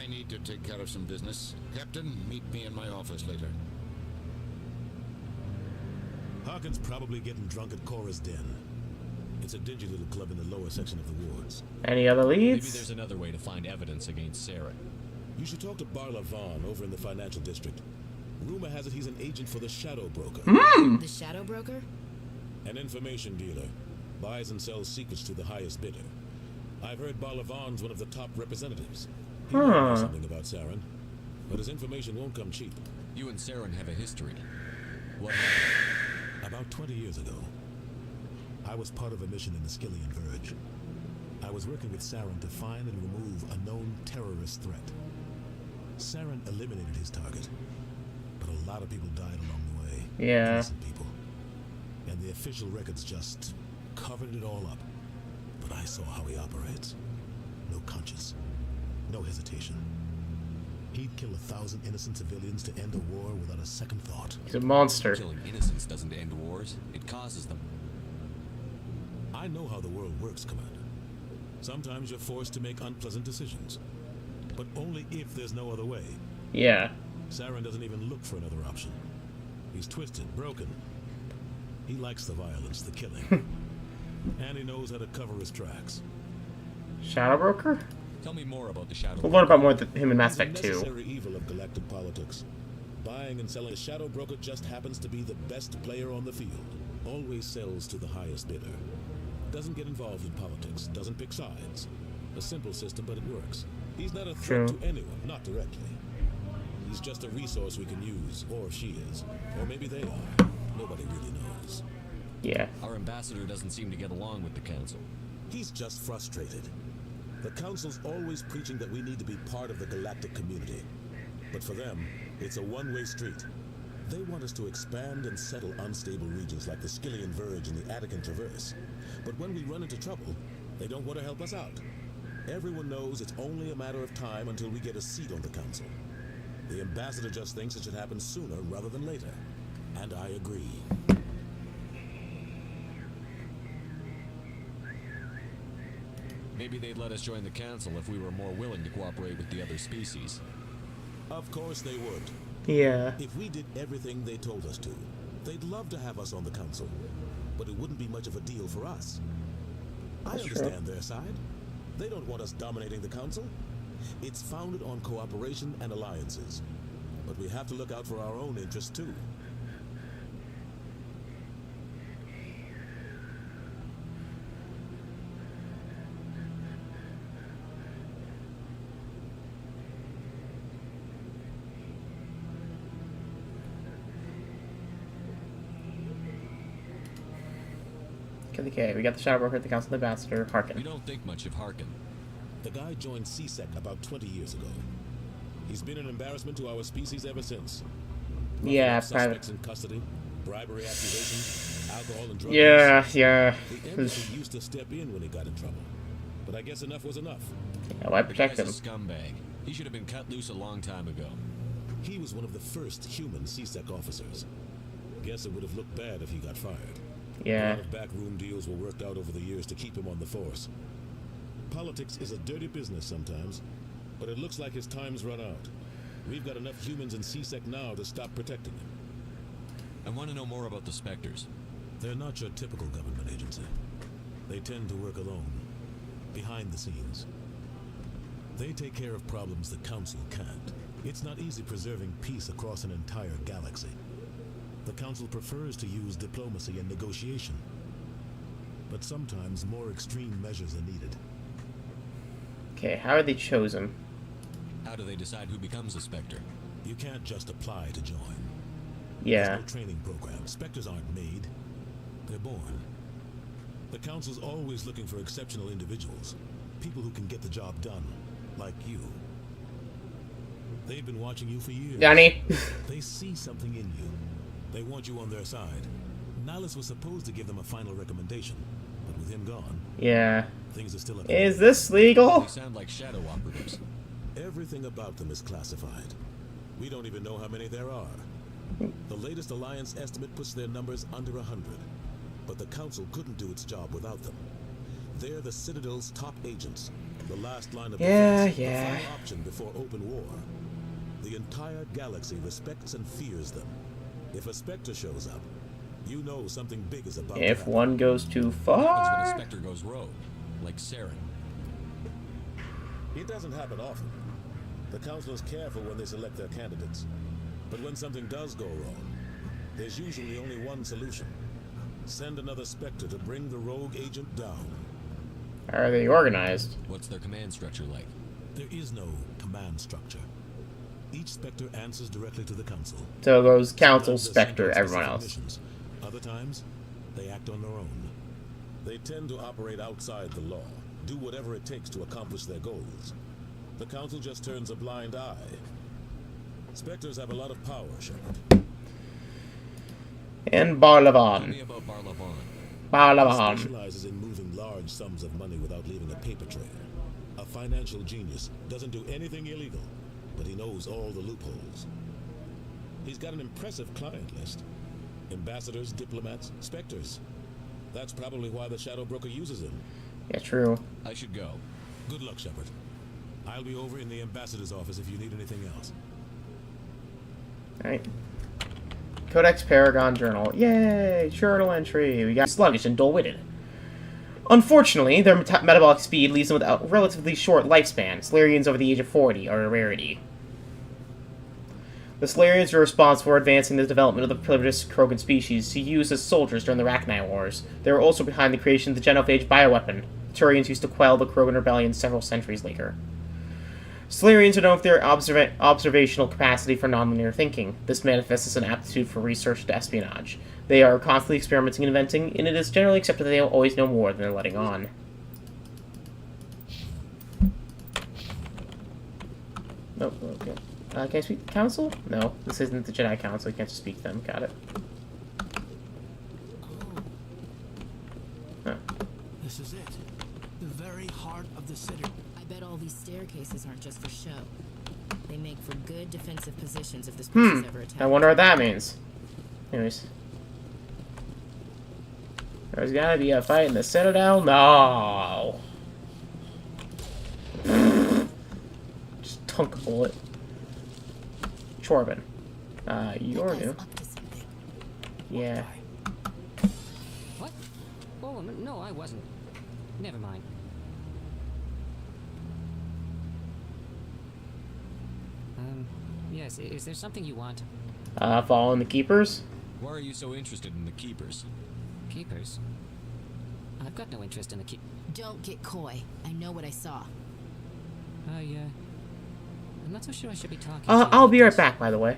I need to take care of some business. Captain, meet me in my office later. Harkin's probably getting drunk at Cora's Den. It's a dingy little club in the lower section of the wards. Any other Maybe leads? there's another way to find evidence against Saren. You should talk to Barla Vaughn over in the financial district. Rumor has it he's an agent for the Shadow Broker. The Shadow Broker? An information dealer. Buys and sells secrets to the highest bidder. I've heard Barla Vaughn's one of the top representatives. He might know something about Saren, but his information won't come cheap. You and Saren have a history. What happened? About 20 years ago, I was part of a mission in the Skillian Verge. I was working with Saren to find and remove a known terrorist threat. Saren eliminated his target, but a lot of people died along the way. Yeah. Innocent people. And the official records just covered it all up. But I saw how he operates. no conscience, no hesitation. He'd kill 1,000 innocent civilians to end a war without a second thought. He's a monster. Killing innocents doesn't end wars, it causes them. I know how the world works, Commander. Sometimes you're forced to make unpleasant decisions, but only if there's no other way. Yeah. Saren doesn't even look for another option. He's twisted, broken. He likes the violence, the killing. And he knows how to cover his tracks. Shadow Broker? Tell me more about the Shadow We'll learn about more of him in Mass Effect 2. Necessary evil of galactic politics. Buying and selling, a Shadow Broker just happens to be the best player on the field. Always sells to the highest bidder. Doesn't get involved in politics. Doesn't pick sides. A simple system, but it works. He's not a threat to anyone, not directly. He's just a resource we can use, or she is. Or maybe they are. Nobody really knows. Yeah. Our ambassador doesn't seem to get along with the Council. He's just frustrated. The Council's always preaching that we need to be part of the galactic community. But for them, it's a one-way street. They want us to expand and settle unstable regions like the Skillian Verge and the Attican Traverse. But when we run into trouble, they don't want to help us out. Everyone knows it's only a matter of time until we get a seat on the Council. The ambassador just thinks it should happen sooner rather than later. And I agree. Maybe they'd let us join the Council if we were more willing to cooperate with the other species. Of course they would. Yeah. If we did everything they told us to, they'd love to have us on the Council. But it wouldn't be much of a deal for us. I understand their side. They don't want us dominating the Council. It's founded on cooperation and alliances. But we have to look out for our own interests too. Okay, we got the Shadow Broker at the Council Ambassador, Harkin. We don't think much of Harkin. The guy joined CSEC about 20 years ago. He's been an embarrassment to our species ever since. Yeah, suspects in custody, bribery accusations, alcohol and drug yeah, use. yeah. The embassy used to step in when he got in trouble. But I guess enough was enough. Yeah, why protect him? He's a scumbag. He should have been cut loose a long time ago. He was one of the first human CSEC officers. Guess it would have looked bad if he got fired. Yeah. A lot of backroom deals were worked out over the years to keep him on the force. Politics is a dirty business sometimes, but it looks like his time's run out. We've got enough humans in CSEC now to stop protecting him. I want to know more about the Spectres. They're not your typical government agency. They tend to work alone, behind the scenes. They take care of problems the Council can't. It's not easy preserving peace across an entire galaxy. The Council prefers to use diplomacy and negotiation. But sometimes more extreme measures are needed. Okay, how are they chosen? How do they decide who becomes a Spectre? You can't just apply to join. Yeah. There's no training program. Spectres aren't made. They're born. The Council's always looking for exceptional individuals. People who can get the job done. Like you. They've been watching you for years. Johnny. They see something in you. They want you on their side. Nihilus was supposed to give them a final recommendation, but with him gone, yeah. Things are still up. Is this legal? They sound like shadow operatives. Everything about them is classified. We don't even know how many there are. The latest Alliance estimate puts their numbers under 100, but the Council couldn't do its job without them. They're the Citadel's top agents, the last line of defense, the final option before open war. The entire galaxy respects and fears them. If a Spectre shows up, you know something big is about to happen. If one goes too What happens when a far. Spectre goes rogue? Like Saren. It doesn't happen often. The Council is careful when they select their candidates. But when something does go wrong, there's usually only one solution. Send another Spectre to bring the rogue agent down. How are they organized? What's their command structure like? There is no command structure. Each Spectre answers directly to the Council. So it goes Council, Sometimes they're sent Spectre, on everyone specific else. missions. Other times, they act on their own. They tend to operate outside the law, do whatever it takes to accomplish their goals. The Council just turns a blind eye. Spectres have a lot of power, Shepard. And Tell Barlavan. me about Barlavan. He Barlavan. specializes in moving large sums of money without leaving a paper trail. A financial genius, doesn't do anything illegal, but he knows all the loopholes. He's got an impressive client list. Ambassadors, diplomats, specters. That's probably why the Shadow Broker uses him. Yeah, true. I should go. Good luck, Shepard. I'll be over in the ambassador's office if you need anything else. Alright. Codex Paragon Journal. Yay! Journal entry. We got sluggish and dull-witted. Unfortunately, their metabolic speed leaves them with a relatively short lifespan. Salarians over the age of 40 are a rarity. The Salarians were responsible for advancing the development of the primitive Krogan species to use as soldiers during the Rachni Wars. They were also behind the creation of the Genophage bioweapon. The Turians used to quell the Krogan rebellion several centuries later. Salarians are known for their observational capacity for nonlinear thinking. This manifests as an aptitude for research and espionage. They are constantly experimenting and inventing, and it is generally accepted that they always know more than they're letting on. Oh, okay. Can I speak to the Council? No, this isn't the Jedi Council. You can't just speak to them. Got it. Huh. This is it. The very heart of the Citadel. I bet all these staircases aren't just for show. They make for good defensive positions if this place is ever attacked. I wonder what that means. Anyways. There's gotta be a fight in the Citadel? No! Just tunk a bullet. Chorbin. You're new. Yeah. What? Oh, no, I wasn't. Never mind. Yes, is there something you want? Following the Keepers? Why are you so interested in the Keepers? Keepers? I've got no interest in the Don't get coy. I know what I saw. I'm not so sure I should be talking I'll be right back, by the way.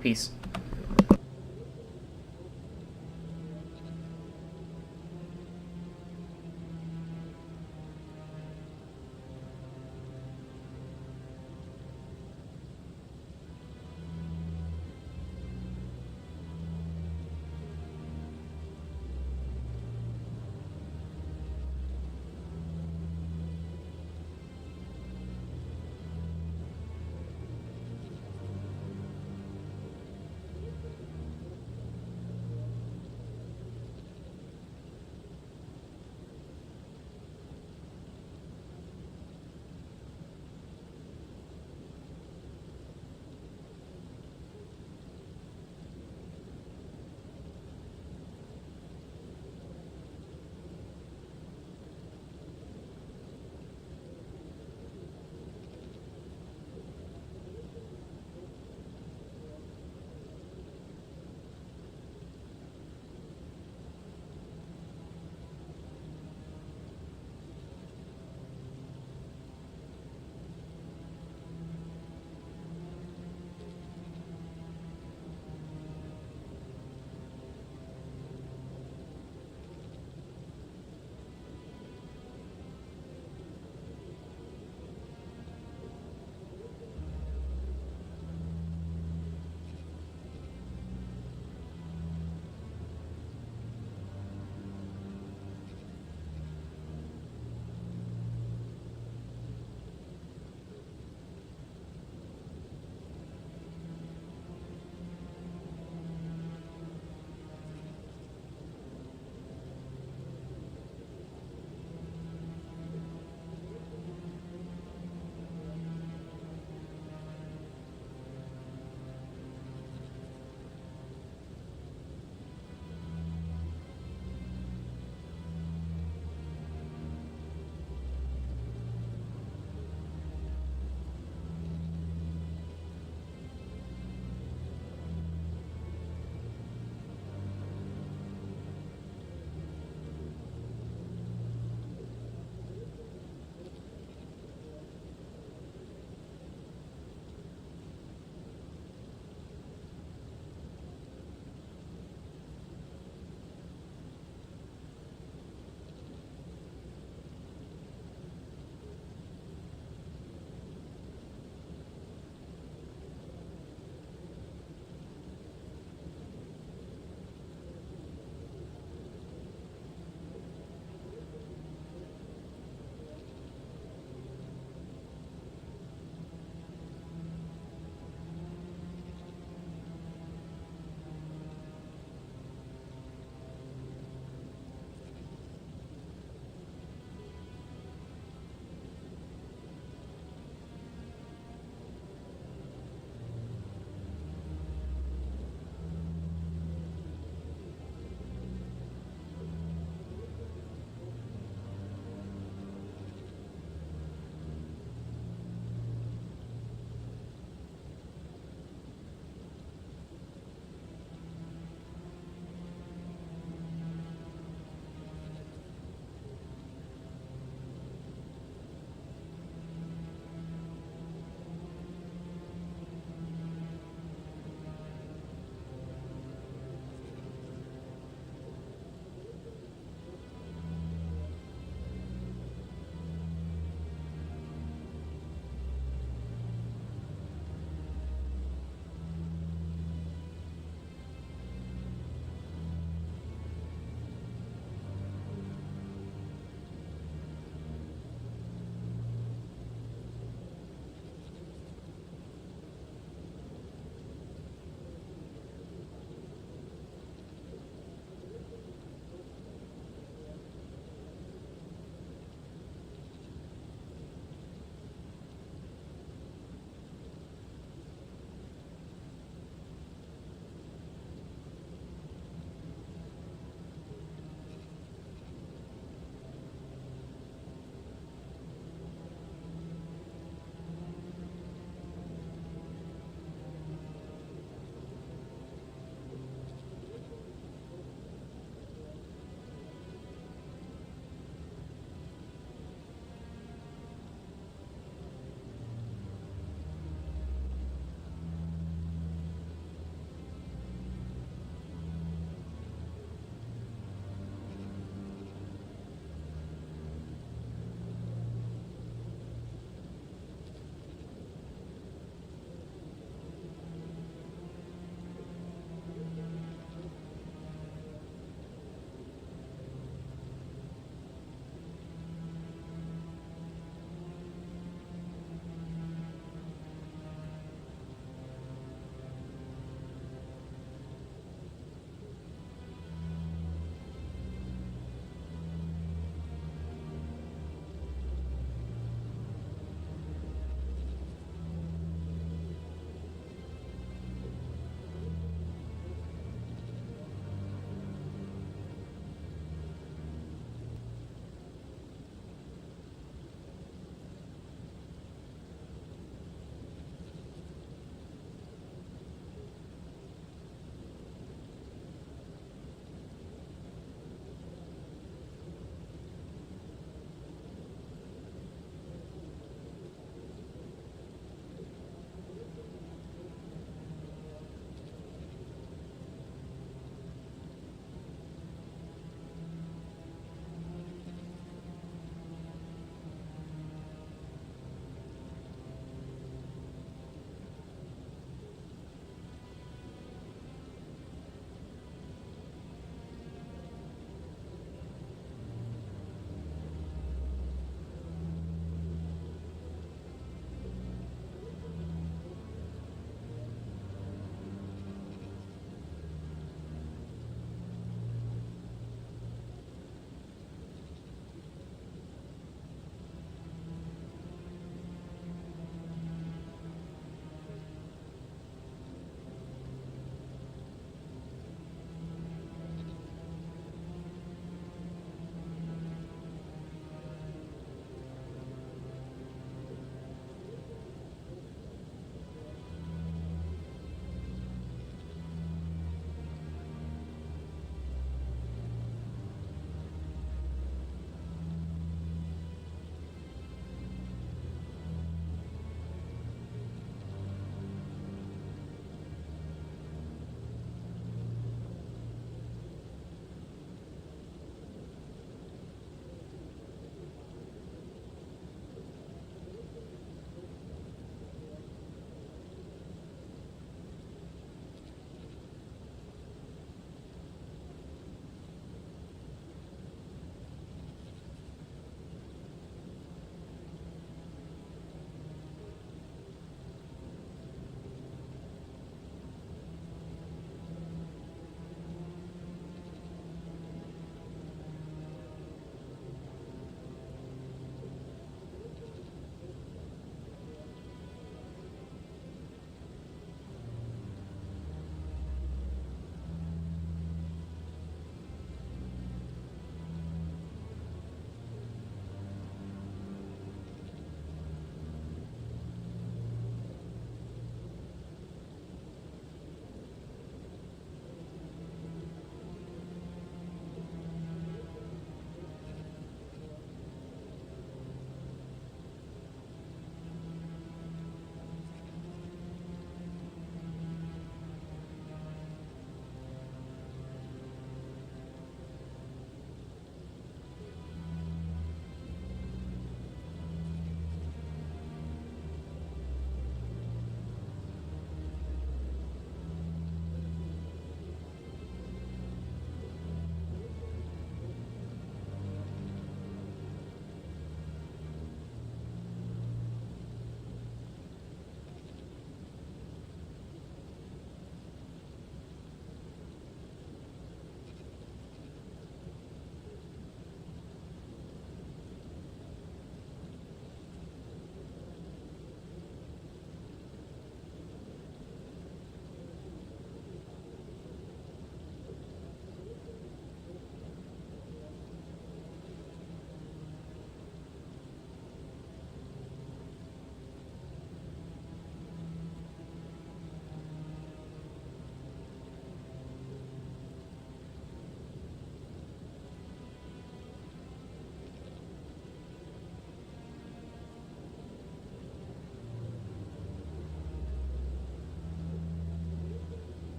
Peace.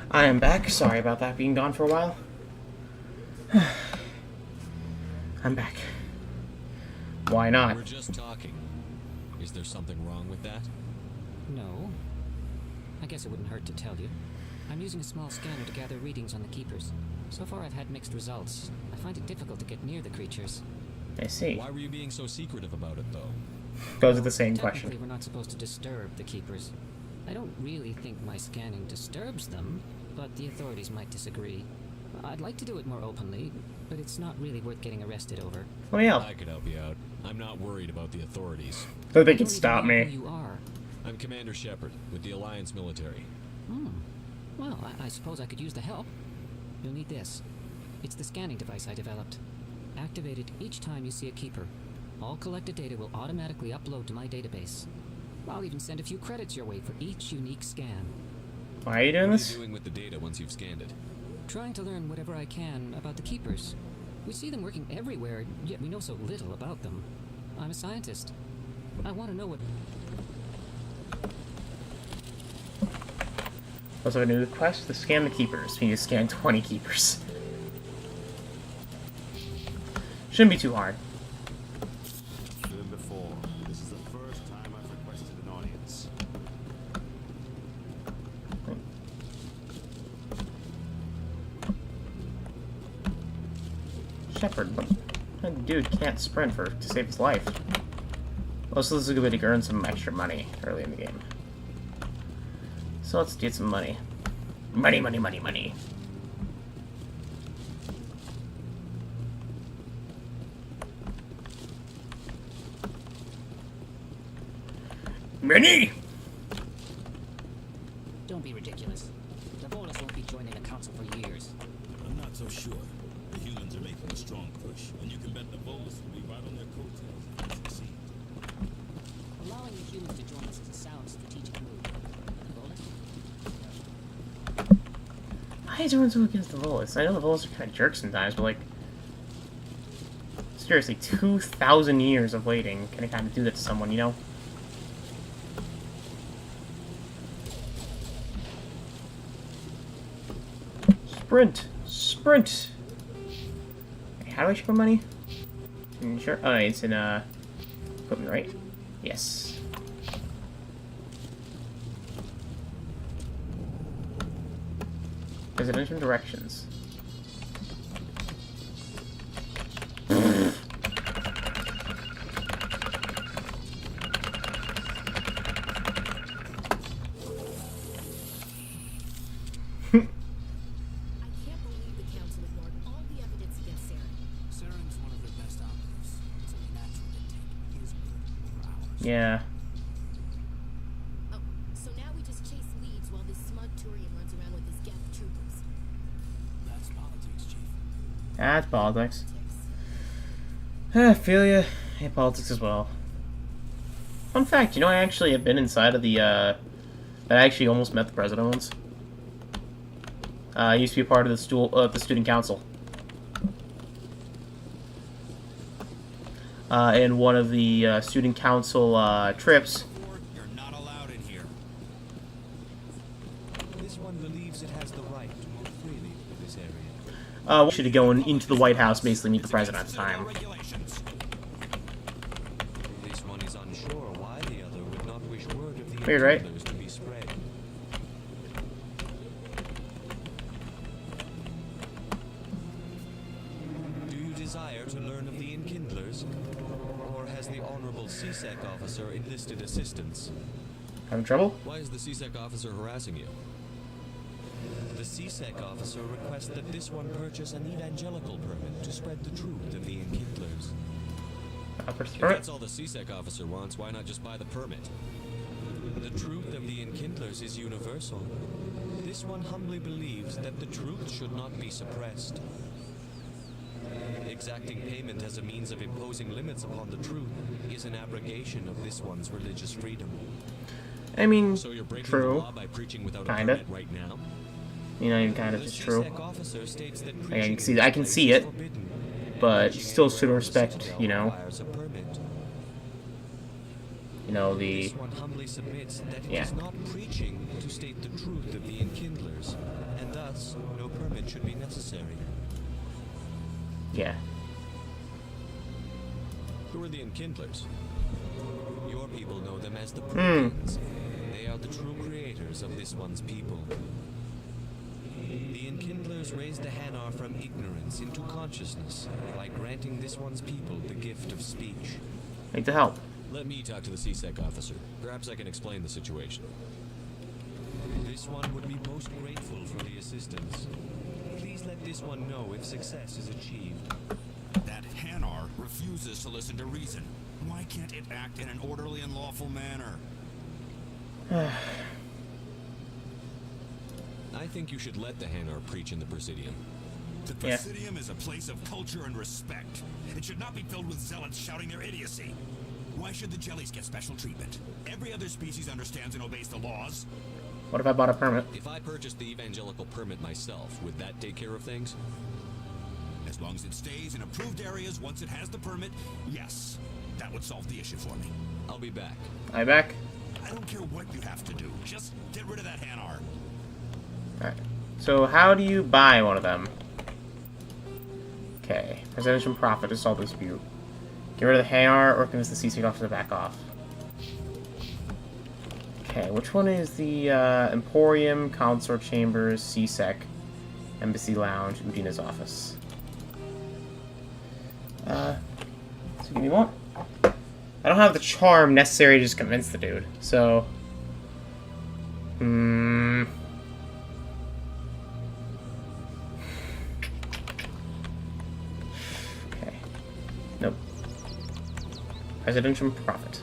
I am back. Sorry about that being gone for a while. I'm back. Why not? We're just talking. Is there something wrong with that? No. I guess it wouldn't hurt to tell you. I'm using a small scanner to gather readings on the Keepers. So far I've had mixed results. I find it difficult to get near the creatures. I see. Why were you being so secretive about it, though? Goes to the same Technically, question. we're not supposed to disturb the Keepers. I don't really think my scanning disturbs them, but the authorities might disagree. I'd like to do it more openly, but it's not really worth getting arrested over. Let me help. I could help you out. I'm not worried about the authorities. So they can stop me. Who you are. I'm Commander Shepard with the Alliance military. Well, I suppose I could use the help. You'll need this. It's the scanning device I developed. Activate it each time you see a Keeper. All collected data will automatically upload to my database. I'll even send a few credits your way for each unique scan. Why are you doing this? What are you doing with the data once you've scanned it? Trying to learn whatever I can about the Keepers. We see them working everywhere, yet we know so little about them. I'm a scientist. I want to know what... Also, a new quest to scan the Keepers. We need to scan 20 Keepers. Shouldn't be too hard. Than before, this is the first time I've requested an audience. Shepard, but that dude can't sprint to save his life. Also, this is a good way to earn some extra money early in the game. So let's get some money. Money, money, money, money. Money! Don't be ridiculous. The Volus won't be joining the Council for years. I'm not so sure. The humans are making a strong push, and you can bet the Volus will be right on their coattails if they succeed. Allowing the humans to join us is a sound strategic move. Why is everyone so against the Volus? I know the Volus are kind of jerks sometimes, but like... Seriously, 2,000 years of waiting can kind of do that to someone, you know? Sprint! Sprint! Okay, how do I check my money? Sure. Oh, it's in, equipment, right? Yes. Residential directions. Yeah. Oh, so now we just chase leads while this smug Turian runs around with his Geth troopers. That's politics, Chief. That's politics. I feel ya. Hey, politics as well. Fun fact, you know, I actually have been inside of the, I actually almost met the president once. I used to be a part of the student council. In one of the student council trips. You're not allowed in here. This one believes it has the right to move freely through this area. We should go into the White House, basically meet the president at the time. This one is unsure why the other would not wish word of the Weird, right? Enkindlers to be spread. Do you desire to learn of the Enkindlers? Or has the Honorable CSEC officer enlisted assistance? Having trouble? Why is the CSEC officer harassing you? The CSEC officer requests that this one purchase an evangelical permit to spread the truth of the Enkindlers. If that's all the CSEC officer wants, why not just buy the permit? The truth of the Enkindlers is universal. This one humbly believes that the truth should not be suppressed. Exacting payment as a means of imposing limits upon the truth is an abrogation of this one's religious freedom. I mean, so you're breaking true. the law by preaching without a Kinda. permit right now? You know, kind of The just true. CSEC officer states that Like, I can preaching see, in I this can place see is it, forbidden. but still should respect, you know, Requires a permit. the This one humbly submits that it Yeah. is not preaching to state the truth of the Enkindlers. and thus no permit should be necessary. Yeah. Who are the Enkindlers? Your people know them as the Paragons. They are the true creators of this one's people. The Enkindlers raised the Hanar from ignorance into consciousness by granting this one's people the gift of speech. Need to help. Let me talk to the CSEC officer. Perhaps I can explain the situation. This one would be most grateful for the assistance. Please let this one know if success is achieved. That Hanar refuses to listen to reason. Why can't it act in an orderly and lawful manner? I think you should let the Hanar preach in the Presidium. The Presidium is a place of culture and respect. It should not be filled with zealots shouting their idiocy. Why should the jellies get special treatment? Every other species understands and obeys the laws. What if I bought a permit? If I purchased the evangelical permit myself, would that take care of things? As long as it stays in approved areas once it has the permit, yes. That would solve the issue for me. I'll be back. I back? I don't care what you have to do. Just get rid of that Hanar. Alright. So how do you buy one of them? Okay. Percentage from profit to solve dispute. Get rid of the Hanar or convince the CC officer to back off. Okay, which one is the Emporium, Consort Chambers, CSEC, Embassy Lounge, Udina's office? So give me one. I don't have the charm necessary to just convince the dude, so... Okay. Nope. Presidential profit.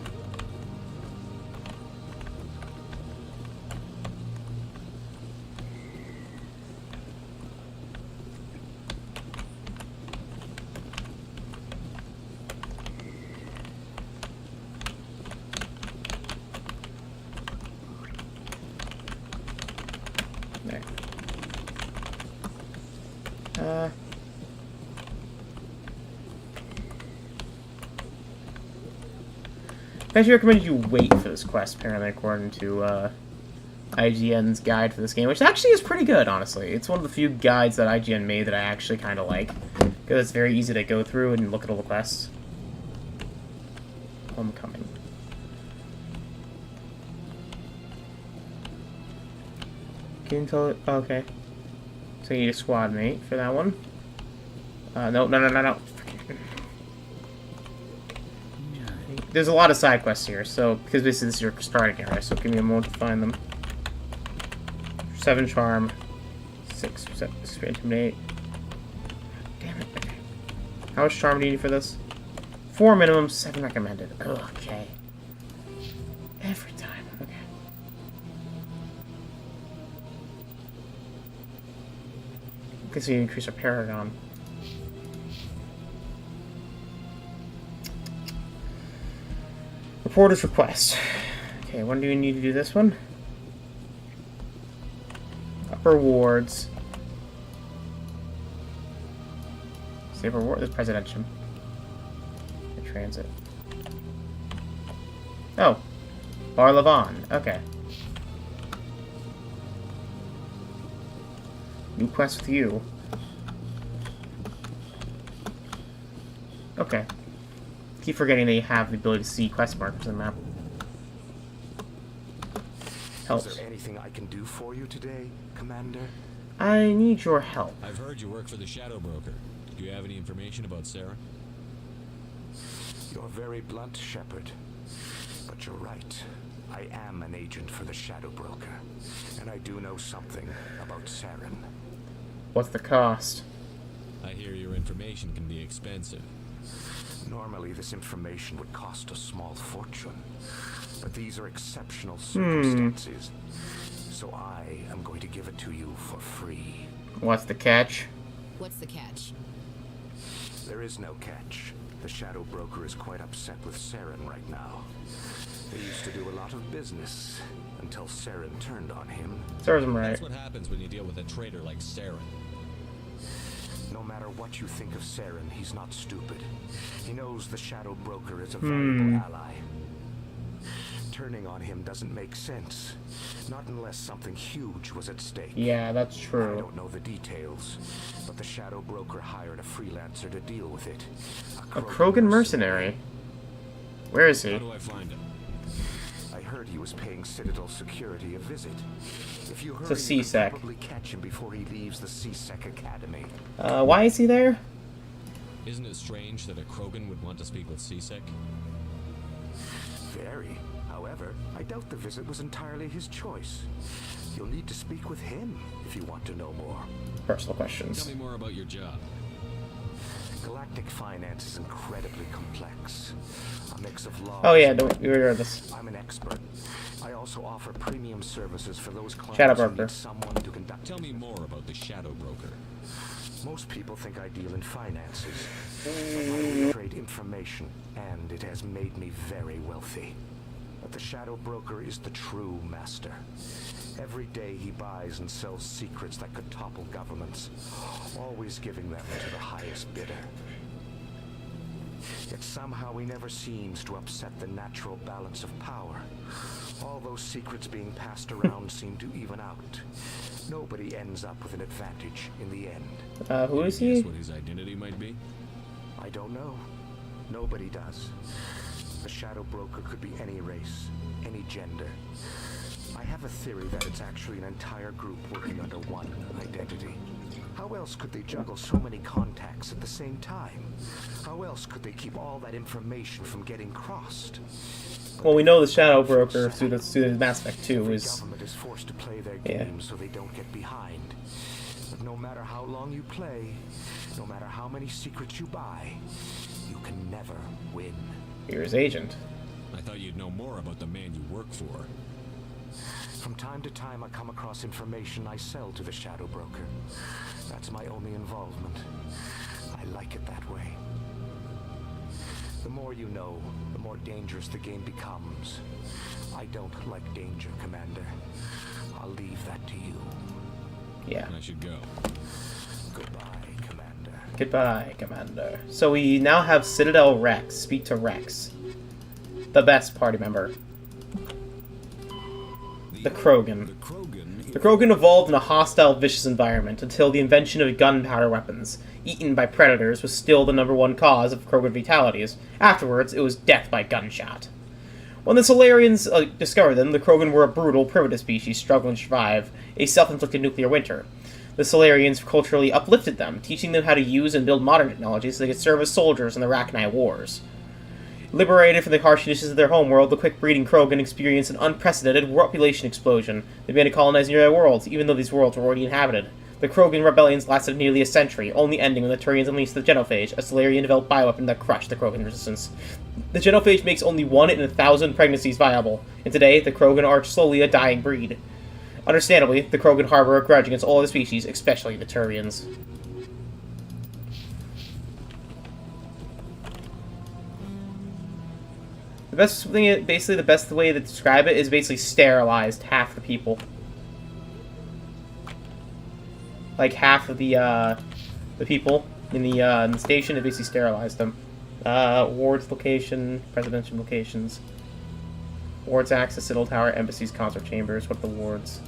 I actually recommend you wait for this quest, apparently, according to IGN's guide for this game, which actually is pretty good, honestly. It's one of the few guides that IGN made that I actually kind of like, because it's very easy to go through and look at all the quests. Homecoming. Can you tell it? Oh, okay. So you need a squad mate for that one. No. There's a lot of side quests here, so because this is your starting area, so give me a moment to find them. 7 charm, 6 intimidate. Damn it. Okay. How much charm do you need for this? 4 minimum, 7 recommended. Okay. Every time. Okay. Okay, so you increase our Paragon. Reporter's request. Okay, when do you need to do this one? Upper wards. Save reward. There's presidential. Transit. Oh. Bar Levon. Okay. New quest with you. Okay. Keep forgetting that you have the ability to see quest markers in the map. Helps. Is there anything I can do for you today, Commander? I need your help. I've heard you work for the Shadow Broker. Do you have any information about Sarah? You're very blunt, Shepard. But you're right. I am an agent for the Shadow Broker. And I do know something about Saren. What's the cost? I hear your information can be expensive. Normally, this information would cost a small fortune. But these are exceptional circumstances. So I am going to give it to you for free. What's the catch? What's the catch? There is no catch. The Shadow Broker is quite upset with Saren right now. They used to do a lot of business until Saren turned on him. Serves him right. That's what happens when you deal with a traitor like Saren. No matter what you think of Saren, he's not stupid. He knows the Shadow Broker is a valuable ally. turning on him doesn't make sense. Not unless something huge was at stake. Yeah, that's I true. don't know the details, but the Shadow Broker hired a freelancer to deal with it. A Krogan mercenary. Where is he? How do I find him? I heard he was paying Citadel security a visit. If you It's hurry, a you can CSEC. probably catch him before he leaves the CSEC Academy. Why is he there? Isn't it strange that a Krogan would want to speak with CSEC? Very. However, I doubt the visit was entirely his choice. You'll need to speak with him if you want to know more. Personal questions. Tell me more about your job. Galactic finance is incredibly complex. A mix of laws. Oh yeah, don't you hear this? I'm an expert. I also offer premium services for those clients Shadow who Broker. need someone to conduct. Tell me more about the Shadow Broker. Most people think I deal in finances. I trade information, and it has made me very wealthy. But the Shadow Broker is the true master. Every day he buys and sells secrets that could topple governments, always giving them to the highest bidder. Yet somehow he never seems to upset the natural balance of power. All those secrets being passed around seem to even out. Nobody ends up with an advantage in the end. Who is he? Guess what his identity might be? I don't know. Nobody does. The Shadow Broker could be any race, any gender. I have a theory that it's actually an entire group working under one identity. How else could they juggle so many contacts at the same time? How else could they keep all that information from getting crossed? Well, we know the Shadow Broker through the Mass Effect 2 Every is... government is forced to play their game so they don't get behind. But no matter how long you play, no matter how many secrets you buy, you can never win. Here's Agent. I thought you'd know more about the man you work for. From time to time, I come across information I sell to the Shadow Broker. That's my only involvement. I like it that way. The more you know, the more dangerous the game becomes. I don't like danger, Commander. I'll leave that to you. Yeah. I should go. Goodbye, Commander. Goodbye, Commander. So we now have Citadel Rex. Speak to Rex. The best party member. The Krogan. The Krogan evolved in a hostile, vicious environment until the invention of gunpowder weapons, eaten by predators, was still the #1 cause of Krogan fatalities. Afterwards, it was death by gunshot. When the Solarians discovered them, the Krogan were a brutal, primitive species struggling to survive a self-inflicted nuclear winter. The Solarians culturally uplifted them, teaching them how to use and build modern technologies so they could serve as soldiers in the Rachni Wars. Liberated from the harsh conditions of their homeworld, the quick-breeding Krogan experienced an unprecedented population explosion. They began to colonize nearby worlds, even though these worlds were already inhabited. The Krogan rebellions lasted nearly a century, only ending when the Turians unleashed the Genophage, a Solarian-developed bioweapon that crushed the Krogan resistance. The Genophage makes only 1 in 1,000 pregnancies viable, and today, the Krogan are slowly a dying breed. Understandably, the Krogan harbor a grudge against all other species, especially the Turians. The best thing, basically the best way to describe it is basically sterilized half the people. Like half of the people in the station, it basically sterilized them. Wards location, presidential locations. Wards access, Citadel Tower, embassies, concert chambers. What are the wards?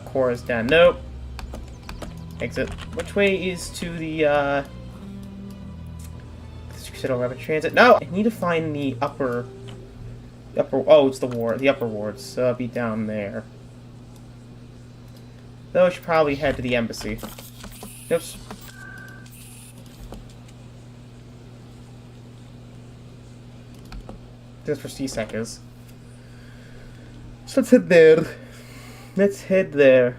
Cora's down. Nope. Exit. Which way is to the Citadel Rapid Transit? No! I need to find the upper... Oh, it's the ward. The upper wards. So it'll be down there. Though I should probably head to the embassy. Oops. That's where CSEC is. So let's head there. Let's head there.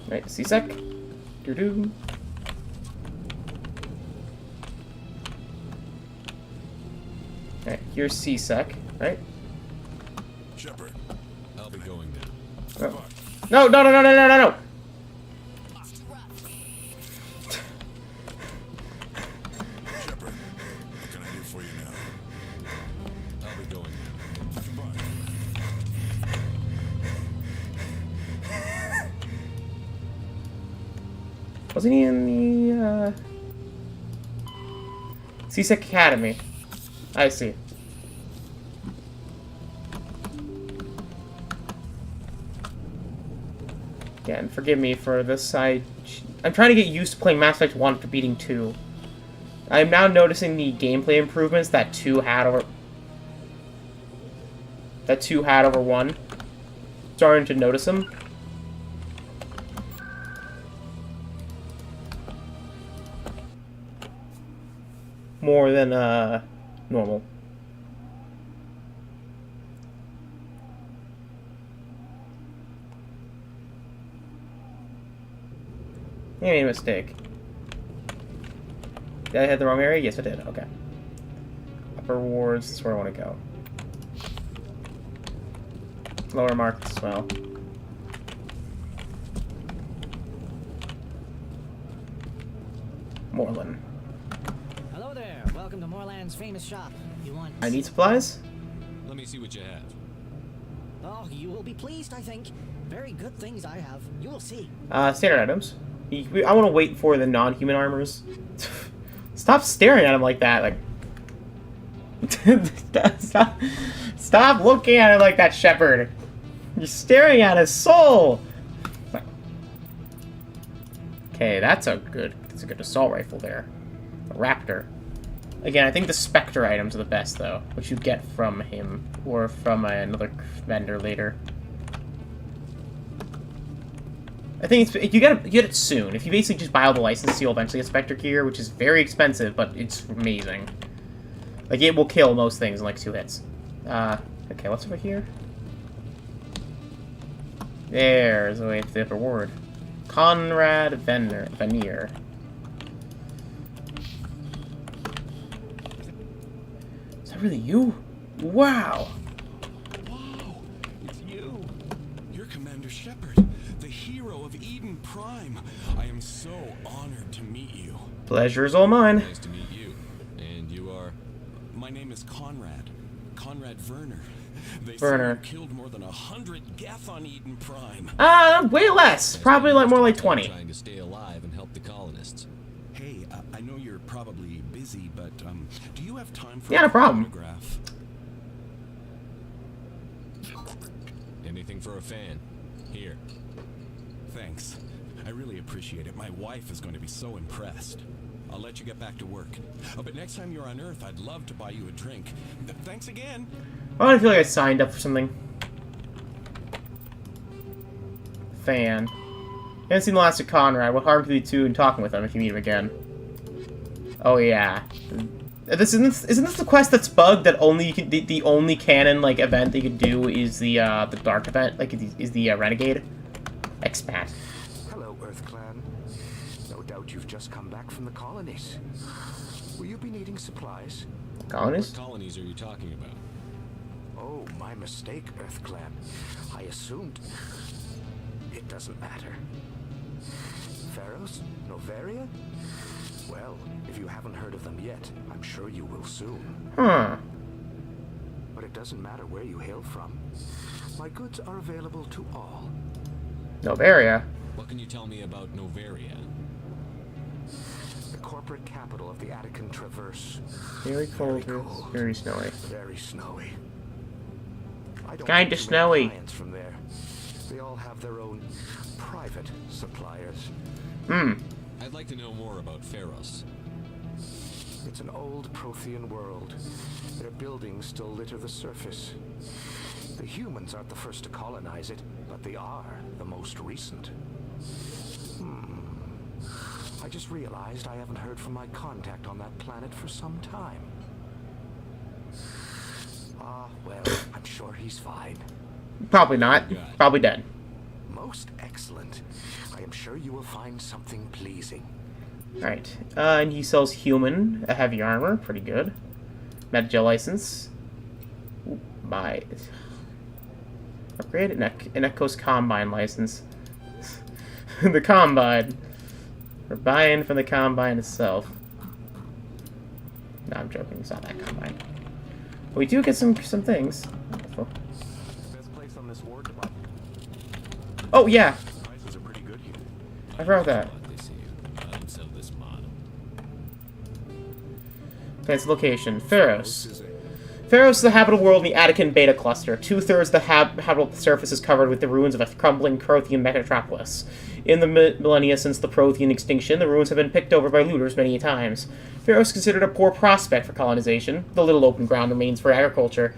Right, CSEC. Doo-doo. Alright, here's CSEC, right? Shepard, I'll be going now. Oh. No, no, no, no, no, no, no, no! Shepard, what can I do for you now? I'll be going now. Goodbye. Wasn't he in the, CSEC Academy? I see. Yeah, and forgive me for this. I'm trying to get used to playing Mass Effect 1 after beating 2. I'm now noticing the gameplay improvements that 2 had over 1. Starting to notice them. More than normal. I made a mistake. Did I hit the wrong area? Yes, I did. Okay. Upper wards, that's where I want to go. Lower marked as well. Moreland. Hello there. Welcome to Moreland's famous shop. You want... I need supplies? Let me see what you have. Oh, you will be pleased, I think. Very good things I have. You will see. Standard items. I want to wait for the non-human armors. Stop staring at him like that. Like, stop looking at him like that, Shepard. You're staring at his soul. Okay, that's a good assault rifle there. A Raptor. Again, I think the Spectre items are the best though, which you get from him or from another vendor later. I think you get it soon. If you basically just buy all the license, you'll eventually get Spectre gear, which is very expensive, but it's amazing. Like, it will kill most things in like 2 hits. Okay, what's over here? There's a way to the upper ward. Conrad Veneer. Is that really you? Wow! Wow, it's you. You're Commander Shepard, the hero of Eden Prime. I am so honored to meet you. Pleasure's all mine. Nice to meet you. And you are? My name is Conrad. Conrad Werner. They Werner. say you killed more than 100 Geth on Eden Prime. Way less. Probably like more like 20. Trying to stay alive and help the colonists. Hey, I know you're probably busy, but do you have time for Yeah, no problem. autograph? Anything for a fan. Here. Thanks. I really appreciate it. My wife is going to be so impressed. I'll let you get back to work. Oh, but next time you're on Earth, I'd love to buy you a drink. Thanks again. Oh, I feel like I signed up for something. Fan. Haven't seen the last of Conrad. What harm could you do in talking with him if you meet him again? Oh yeah. Isn't this the quest that's bugged that only you can the only canon like event that you can do is the dark event, like is the renegade expat. Hello, Earth Clan. No doubt you've just come back from the colonies. Will you be needing supplies? Colonies? What colonies are you talking about? Oh, my mistake, Earth Clan. I assumed. It doesn't matter. Pharos? Novaria? Well, if you haven't heard of them yet, I'm sure you will soon. Huh. But it doesn't matter where you hail from. My goods are available to all. Novaria? What can you tell me about Novaria? The corporate capital of the Attican Traverse. Very cold. Very snowy. Very snowy. I don't Kinda get too many snowy. clients from there. They all have their own private suppliers. I'd like to know more about Pharos. It's an old Prothean world. Their buildings still litter the surface. The humans aren't the first to colonize it, but they are the most recent. I just realized I haven't heard from my contact on that planet for some time. Well, I'm sure he's fine. Probably not. Probably dead. Most excellent. I am sure you will find something pleasing. Alright. And he sells human, a heavy armor, pretty good. Metagel license. Ooh, buy. Upgrade an Echo's Combine license. The Combine. We're buying from the Combine itself. No, I'm joking. It's not that Combine. But we do get some things. Best place on this ward. Oh yeah. Prices are pretty good here. I forgot that. Planet's location. Pharos. Pharos is the habitable world in the Attican Beta Cluster. 2/3 of the habitable surface is covered with the ruins of a crumbling Prothean metropolis. In the millennia since the Prothean extinction, the ruins have been picked over by looters many times. Pharos is considered a poor prospect for colonization. The little open ground remains for agriculture.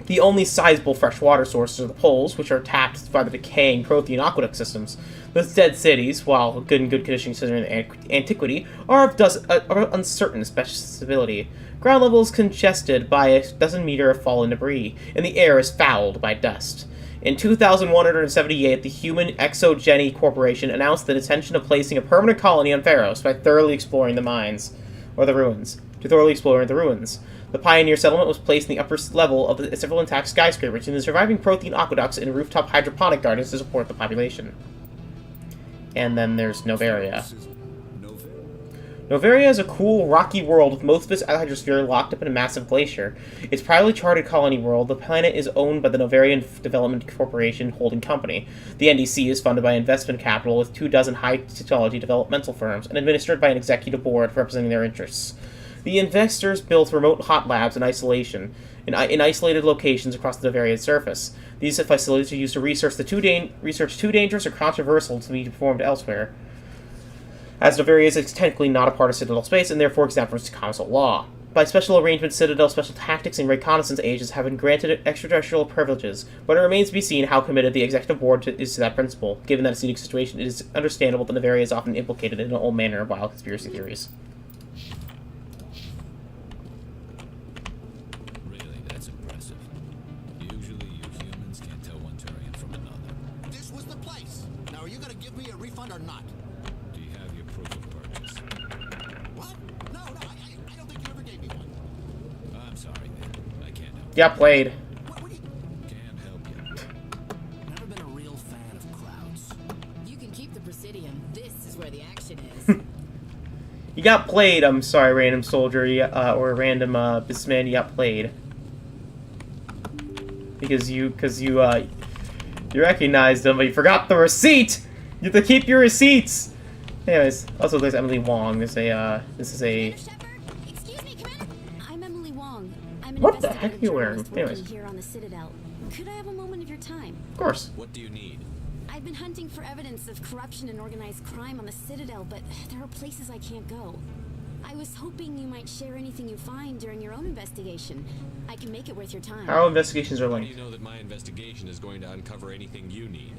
The only sizable freshwater sources are the poles, which are tapped by the decaying Prothean aqueduct systems. The dead cities, while good in good condition considering antiquity, are of uncertain stability. Ground level is congested by a dozen meter of fallen debris, and the air is fouled by dust. In 2178, the Human Exogeny Corporation announced the intention of placing a permanent colony on Pharos by thoroughly exploring the mines, or the ruins. The pioneer settlement was placed in the upper level of the several intact skyscrapers using the surviving Prothean aqueducts and rooftop hydroponic gardens to support the population. And then there's Novaria. Novaria is a cool, rocky world with most of its hydrosphere locked up in a massive glacier. Its privately chartered colony world, the planet is owned by the Novarian Development Corporation Holding Company. The NDC is funded by investment capital with 24 high-technology developmental firms and administered by an executive board representing their interests. The investors built remote hot labs in isolation, in isolated locations across the Novarian surface. These facilities are used to research too dangerous or controversial to be performed elsewhere, as Novaria is technically not a part of Citadel space and therefore exempt from council law. By special arrangement, Citadel special tactics and reconnaissance agents have been granted extraterrestrial privileges, but it remains to be seen how committed the executive board is to that principle. Given that its unique situation, it is understandable that Novaria is often implicated in all manner of wild conspiracy theories. Yeah, played. Never been a real fan of crowds. You can keep the Presidium. This is where the action is. You got played. I'm sorry, random soldier, or random businessman. You got played because you recognized them, but you forgot the receipt. You have to keep your receipts. Anyways, also there's Emily Wong. This is a. What the heck are you wearing? Anyways. Here on the Citadel. Could I have a moment of your time? Of course. What do you need? I've been hunting for evidence of corruption and organized crime on the Citadel, but there are places I can't go. I was hoping you might share anything you find during your own investigation. I can make it worth your time. How investigations are How linked? do you know that my investigation is going to uncover anything you need?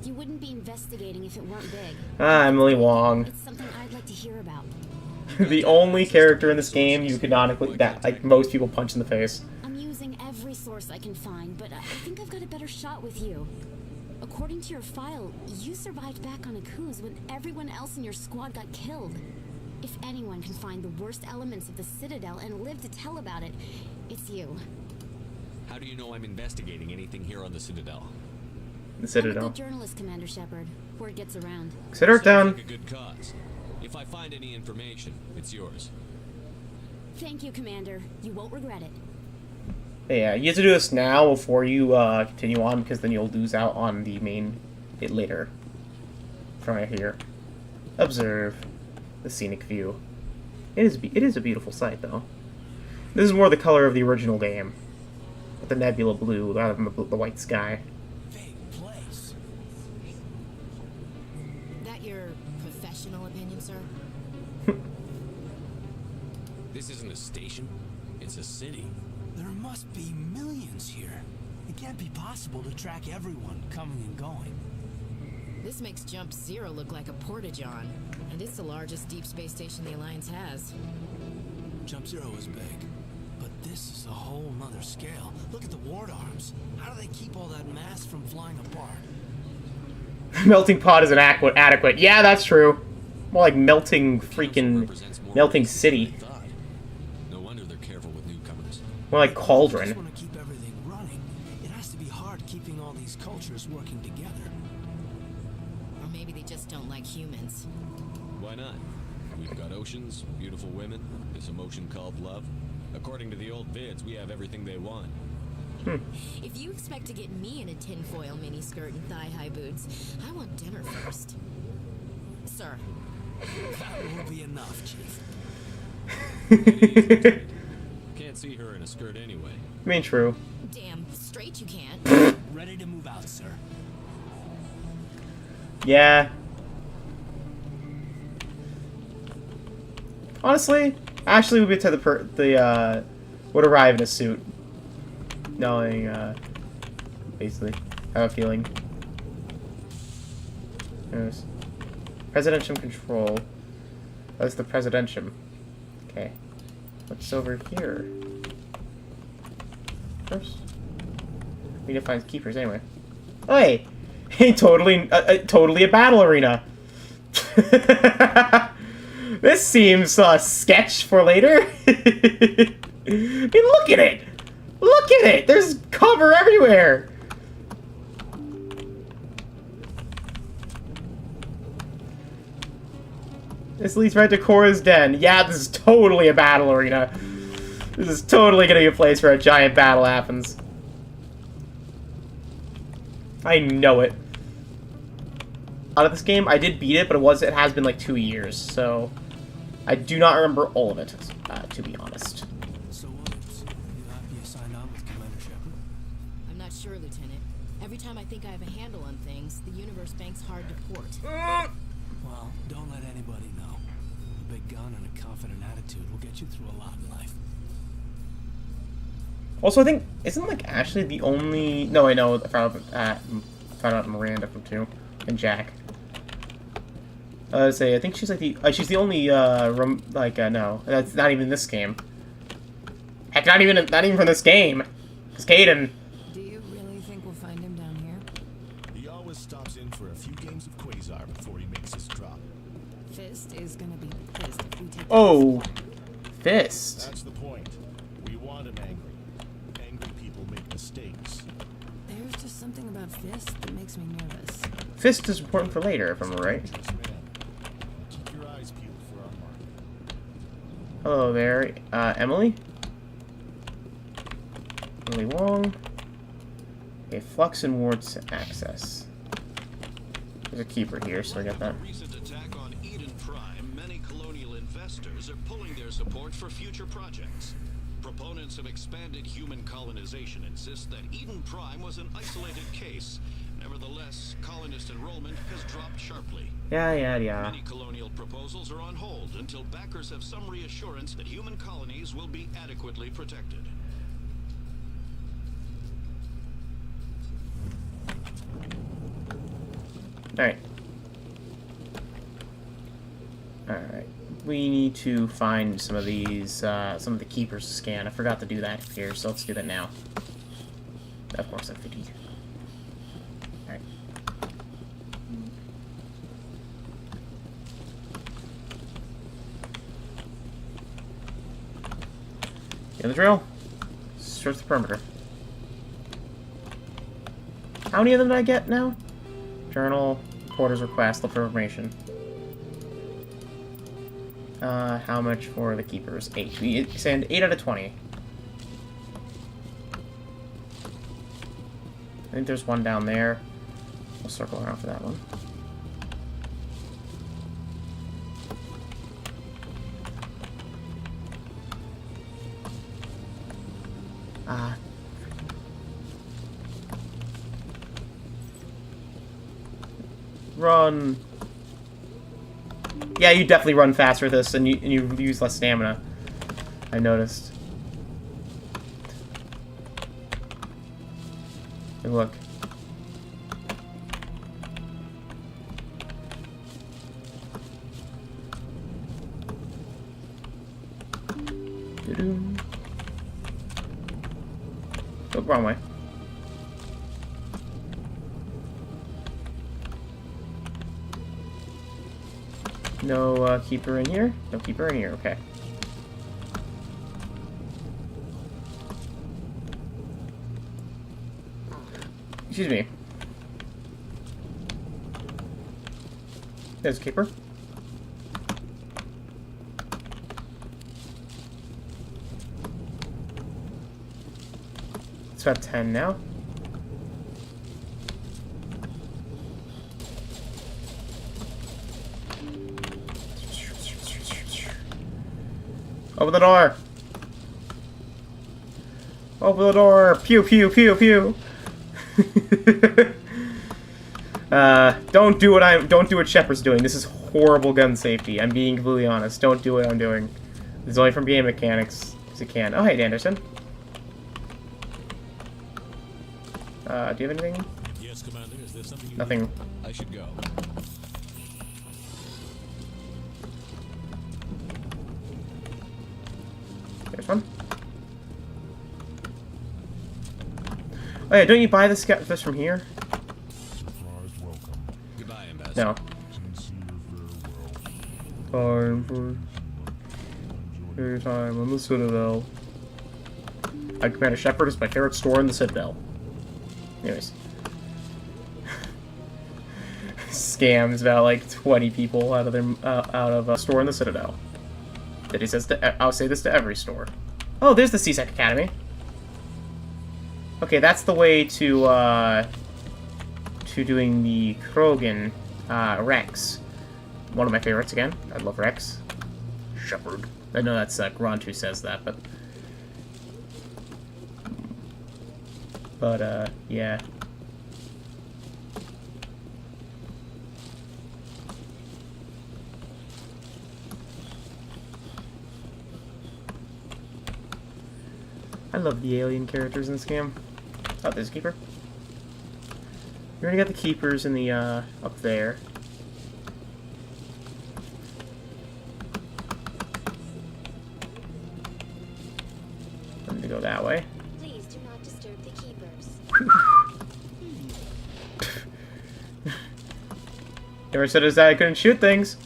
You wouldn't be investigating if it weren't big. Emily Wong. It's something I'd like to hear about. The only character in this game you canonically that like most people punch in the face. I'm using every source I can find, but I think I've got a better shot with you. According to your file, you survived back on Akuz when everyone else in your squad got killed. If anyone can find the worst elements of the Citadel and live to tell about it, it's you. How do you know I'm investigating anything here on the Citadel? The Citadel. I'm a good journalist, Commander Shepard. Word gets around. Consider it done. Like a good cause. If I find any information, it's yours. Thank you, Commander. You won't regret it. Yeah, you have to do this now before you continue on, because then you'll lose out on the main bit later. From right here. Observe the scenic view. It is a beautiful sight, though. This is more the color of the original game, with the nebula blue rather than the white sky. That your professional opinion, sir? This isn't a station. It's a city. There must be millions here. It can't be possible to track everyone coming and going. This makes Jump Zero look like a porta-john, and it's the largest deep space station the Alliance has. Jump Zero is big, but this is a whole nother scale. Look at the ward arms. How do they keep all that mass from flying apart? Melting pot is adequate. Yeah, that's true. More like melting melting city. No wonder they're careful with newcomers. More like cauldron. Want to keep everything running. It has to be hard keeping all these cultures working together. Or maybe they just don't like humans. Why not? We've got oceans, beautiful women, this emotion called love. According to the old vids, we have everything they want. If you expect to get me in a tinfoil miniskirt and thigh-high boots, I want dinner first. Sir, That will be enough, Chief. Can't see her in a skirt anyway. I mean, true. Damn, straight you can't. Ready to move out, sir. Yeah. Honestly, Ashley would be to would arrive in a suit, knowing basically, I have a feeling. There's presidential control. That's the presidential. Okay. What's over here? First, we need to find keepers anyway. Oh, hey, hey, totally a battle arena. This seems sketch for later. I mean, look at it. Look at it. There's cover everywhere. This leads right to Korra's den. Yeah, this is totally a battle arena. This is totally gonna be a place where a giant battle happens. I know it. Out of this game, I did beat it, but it has been like 2 years, so I do not remember all of it, to be honest. So what? You happy you signed on with Commander Shepard? I'm not sure, Lieutenant. Every time I think I have a handle on things, the universe bank's hard to port. Well, don't let anybody know. A big gun and a confident attitude will get you through a lot in life. Also, I think, isn't, like, Ashley the only... No, I know, I found out Miranda from 2, and Jack. I think she's, like, she's the only, no, that's not even this game. Heck, not even from this game. It's Caden. Do you really think we'll find him down here? He always stops in for a few games of Quasar before he makes his drop. Fist is gonna be pissed if we take Oh, Fist. That's the point. We want him angry. Angry people make mistakes. There's just something about Fist that makes me nervous. Fist is important for later, if I'm right. Keep your eyes peeled for our mark. Hello there, Emily? Emily Wong. Okay, Flux and Wards access. There's a keeper here, so I get that. Recent attack on Eden Prime, many colonial investors are pulling their support for future projects. Proponents of expanded human colonization insist that Eden Prime was an isolated case. Nevertheless, colonist enrollment has dropped sharply. Yeah. Many colonial proposals are on hold until backers have some reassurance that human colonies will be adequately protected. Alright. We need to find some of these, some of the keepers to scan. I forgot to do that here, so let's do that now. Of course, I'm 50. Alright. You know the drill? Search the perimeter. How many of them did I get now? Journal, reporter's request, look for information. How much for the keepers? 8. We send 8 out of 20. I think there's one down there. We'll circle around for that one. Run. Yeah, you definitely run faster with this, and you use less stamina. I noticed. Hey, look. Oh, wrong way. No keeper in here? No keeper in here, okay. Excuse me. There's a keeper. It's about 10 now. Open the door! Open the door! Pew pew pew pew! Don't do what Shepard's doing. This is horrible gun safety. I'm being completely honest. Don't do what I'm doing. This is only from game mechanics, because it can. Oh, hey, Anderson. Do you have anything? Yes, Commander. Is there something you Nothing. I should go. There's one. Oh yeah, don't you buy this fish from here? Goodbye, Ambassador. No. Time for your time on the Citadel. Commander Shepard is my favorite store in the Citadel. Anyways. Scams about like 20 people out of a store in the Citadel. That he says to, I'll say this to every store. Oh, there's the CSEC Academy. Okay, that's the way to doing the Krogan Rex. One of my favorites again. I love Rex. Shepard. I know that's Grant who says that, but yeah. I love the alien characters in this game. Oh, there's a keeper. We already got the keepers in the, up there. I'm gonna go that way. Please do not disturb the keepers. Never said as that I couldn't shoot things.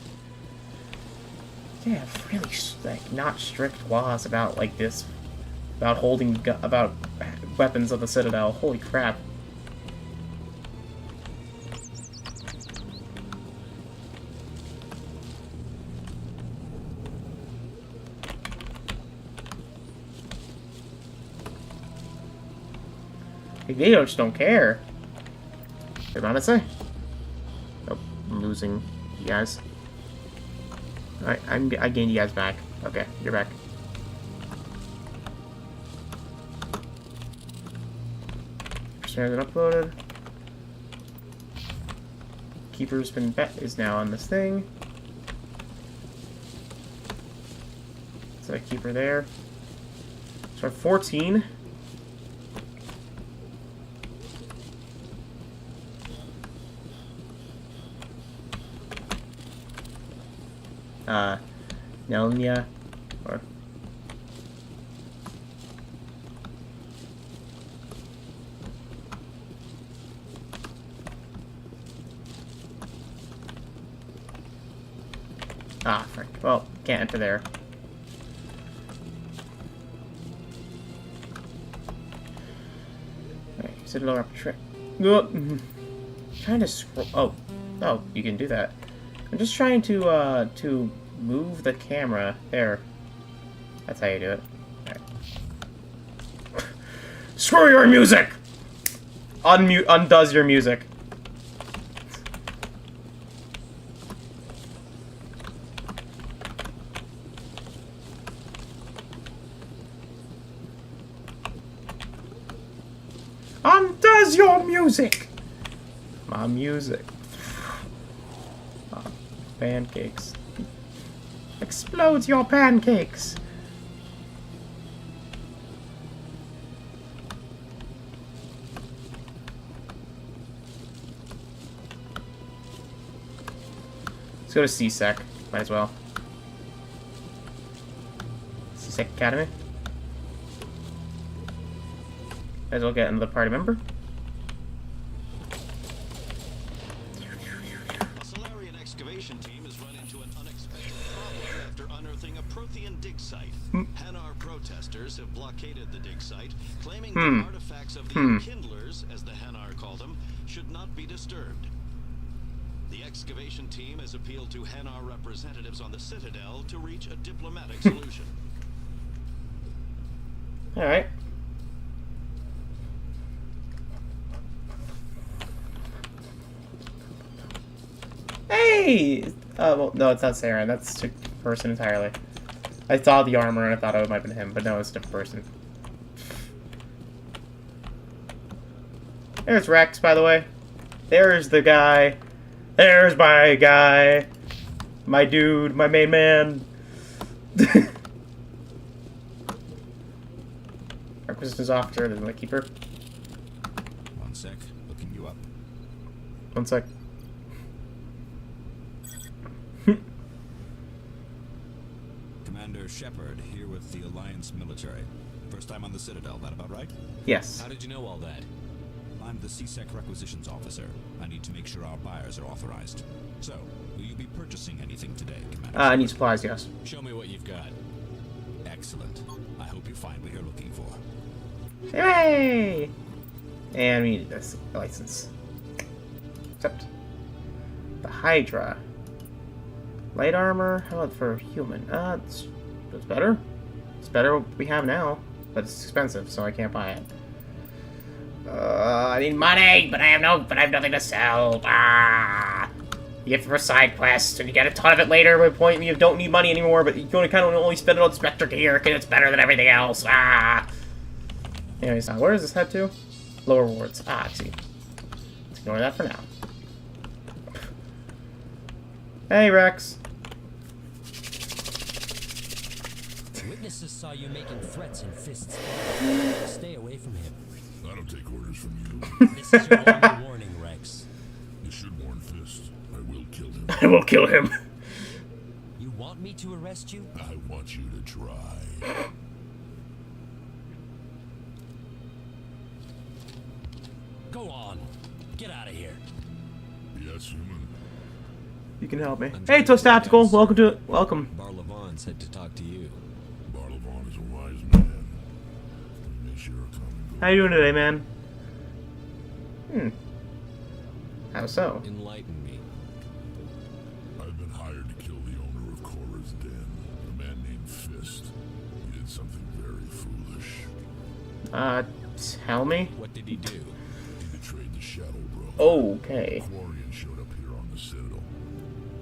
They have really, like, not strict laws about, like, this. About holding, about weapons of the Citadel. Holy crap. They just don't care. They're not to say. Nope, I'm losing you guys. Alright, I gained you guys back. Okay, you're back. Has been uploaded. Keeper's been bet is now on this thing. So a keeper there. So 14. Nelnia or ah, frick. Well, can't enter there. Alright, Citadel up trick. Trying to scroll. Oh, you can do that. I'm just trying to move the camera. There. That's how you do it. Alright. Screw your music! Undoes your music. Undoes your music! My music. Pancakes. Explodes your pancakes! Let's go to CSEC. Might as well. CSEC Academy. Might as well get another party member. A Solarian excavation team has run into an unexpected problem after unearthing a Prothean dig site. Hanar protesters have blockaded the dig site, claiming the artifacts of the Enkindlers, as the Hanar call them, should not be disturbed. The excavation team has appealed to Hanar representatives on the Citadel to reach a diplomatic solution. Alright. Hey! Well, no, it's not Saren. That's a person entirely. I saw the armor and I thought it might have been him, but no, it's a different person. There's Rex, by the way. There's the guy. There's my guy. My dude, my main man. Requisitions officer, doesn't like keeper. One sec, looking you up. One sec. Commander Shepard, here with the Alliance military. First time on the Citadel, that about right? Yes. How did you know all that? I'm the CSEC requisitions officer. I need to make sure our buyers are authorized. So, will you be purchasing anything today, Commander? I need supplies, yes. Show me what you've got. Excellent. I hope you find what you're looking for. Hooray! And we need this license. Except the Hydra. Light armor? How about for human? It's better. It's better what we have now, but it's expensive, so I can't buy it. I need money, but I have nothing to sell. You get for a side quest, and you get a ton of it later. By the point you don't need money anymore, but you can only spend it on Spectre gear because it's better than everything else. Anyways, where does this head to? Lower rewards. I see. Let's ignore that for now. Hey, Rex. Witnesses saw you making threats and fists. Stay away from him. I don't take orders from you. This is your only warning, Rex. You should warn Fist. I will kill him. I will kill him. You want me to arrest you? I want you to try. Go on. Get out of here. Yes, human. You can help me. Hey, Toast Tactical. Welcome. Barlavon said to talk to you. Barlavon is a wise man. We may share a common goal. How you doing today, man? How so? Enlighten me. I've been hired to kill the owner of Cora's Den, a man named Fist. He did something very foolish. Tell me? What did he do? He betrayed the Shadow Broker. Okay. Quarian showed up here on the Citadel.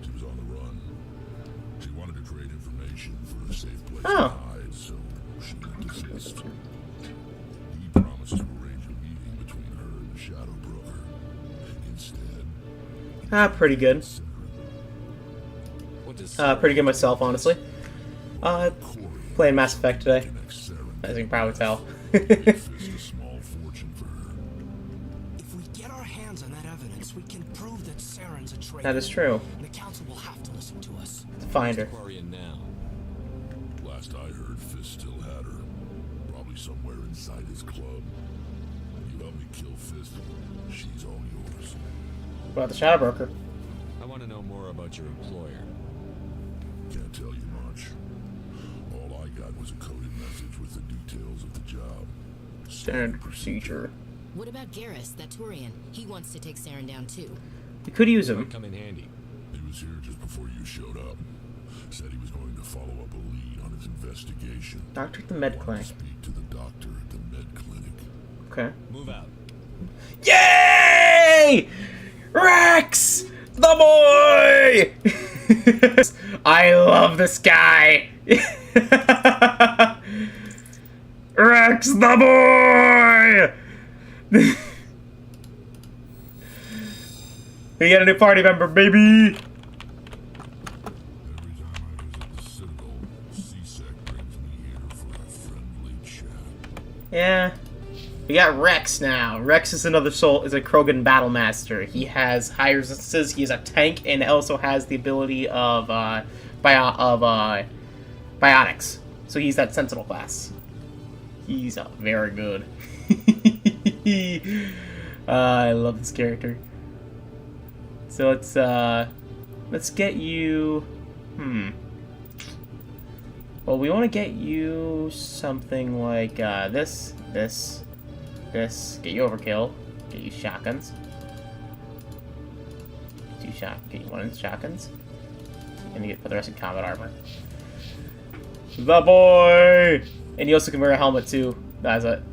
She was on the run. She wanted to trade information for a safe place to hide, so she went to Fist. He promised to arrange a meeting between her and the Shadow Broker. Instead, Pretty good. What does Pretty good myself, honestly. Playing Mass Effect today, as you can probably tell. Fist a small fortune for her. If we get our hands on that evidence, we can prove that Saren's a traitor. That is true. And the council will have to listen to us. Find her. Quarian now? Last I heard, Fist still had her. Probably somewhere inside his club. You help me kill Fist, she's all yours. What about the Shadow Broker? I want to know more about your employer. Can't tell you much. All I got was a coded message with the details of the job. Standard procedure. What about Garrus, that Turian? He wants to take Saren down too. You could use him. Might come in handy. He was here just before you showed up. Said he was going to follow up a lead on his investigation. Doctor at the med Wanted clinic. to speak to the doctor at the med clinic. Okay. Move out. Yay! Rex! The boy! I love this guy! Rex the boy! We get a new party member, baby! Every time I visit the Citadel, CSEC brings me here for a friendly chat. Yeah. We got Rex now. Rex is another soul, is a Krogan battle master. He has high resistances, he is a tank, and also has the ability of biotics. So he's that Sentinel class. He's very good. I love this character. So let's get you. Well, we want to get you something like this. Get you overkill. Get you shotguns. Get you one of the shotguns. And you get put the rest in combat armor. The boy! And you also can wear a helmet too. I'm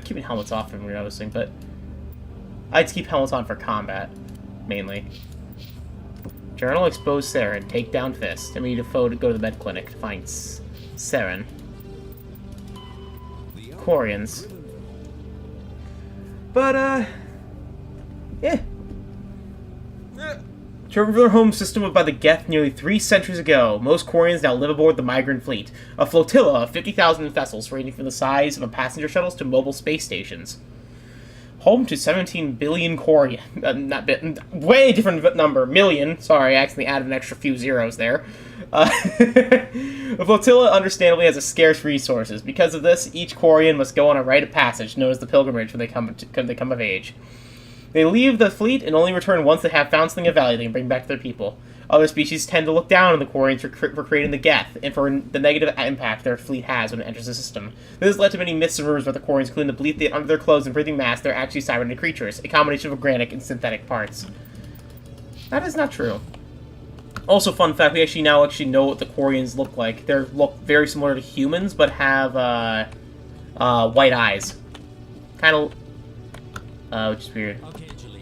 keeping helmets off when we're noticing, but I'd keep helmets on for combat, mainly. Journal, expose Saren, take down Fist. And we need to go to the med clinic to find Saren. Quarians. But, yeah. Driven from their home system by the Geth nearly 3 centuries ago, most Quarians now live aboard the migrant fleet, a flotilla of 50,000 vessels ranging from the size of passenger shuttles to mobile space stations. Home to 17 billion Quarian, way different number, million, sorry, I accidentally added an extra few zeros there. The flotilla understandably has a scarce resources. Because of this, each Quarian must go on a rite of passage known as the pilgrimage when they come of age. They leave the fleet and only return once they have found something of value they can bring back to their people. Other species tend to look down on the Quarians for creating the Geth, and for the negative impact their fleet has when it enters the system. This has led to many myths and rumors about the Quarians, including the belief that under their clothes and breathing masks they're actually cybernetic creatures, a combination of organic and synthetic parts. That is not true. Also, fun fact, we actually now know what the Quarians look like. They look very similar to humans, but have white eyes. Kind of... which is weird. Okay, Jaleel.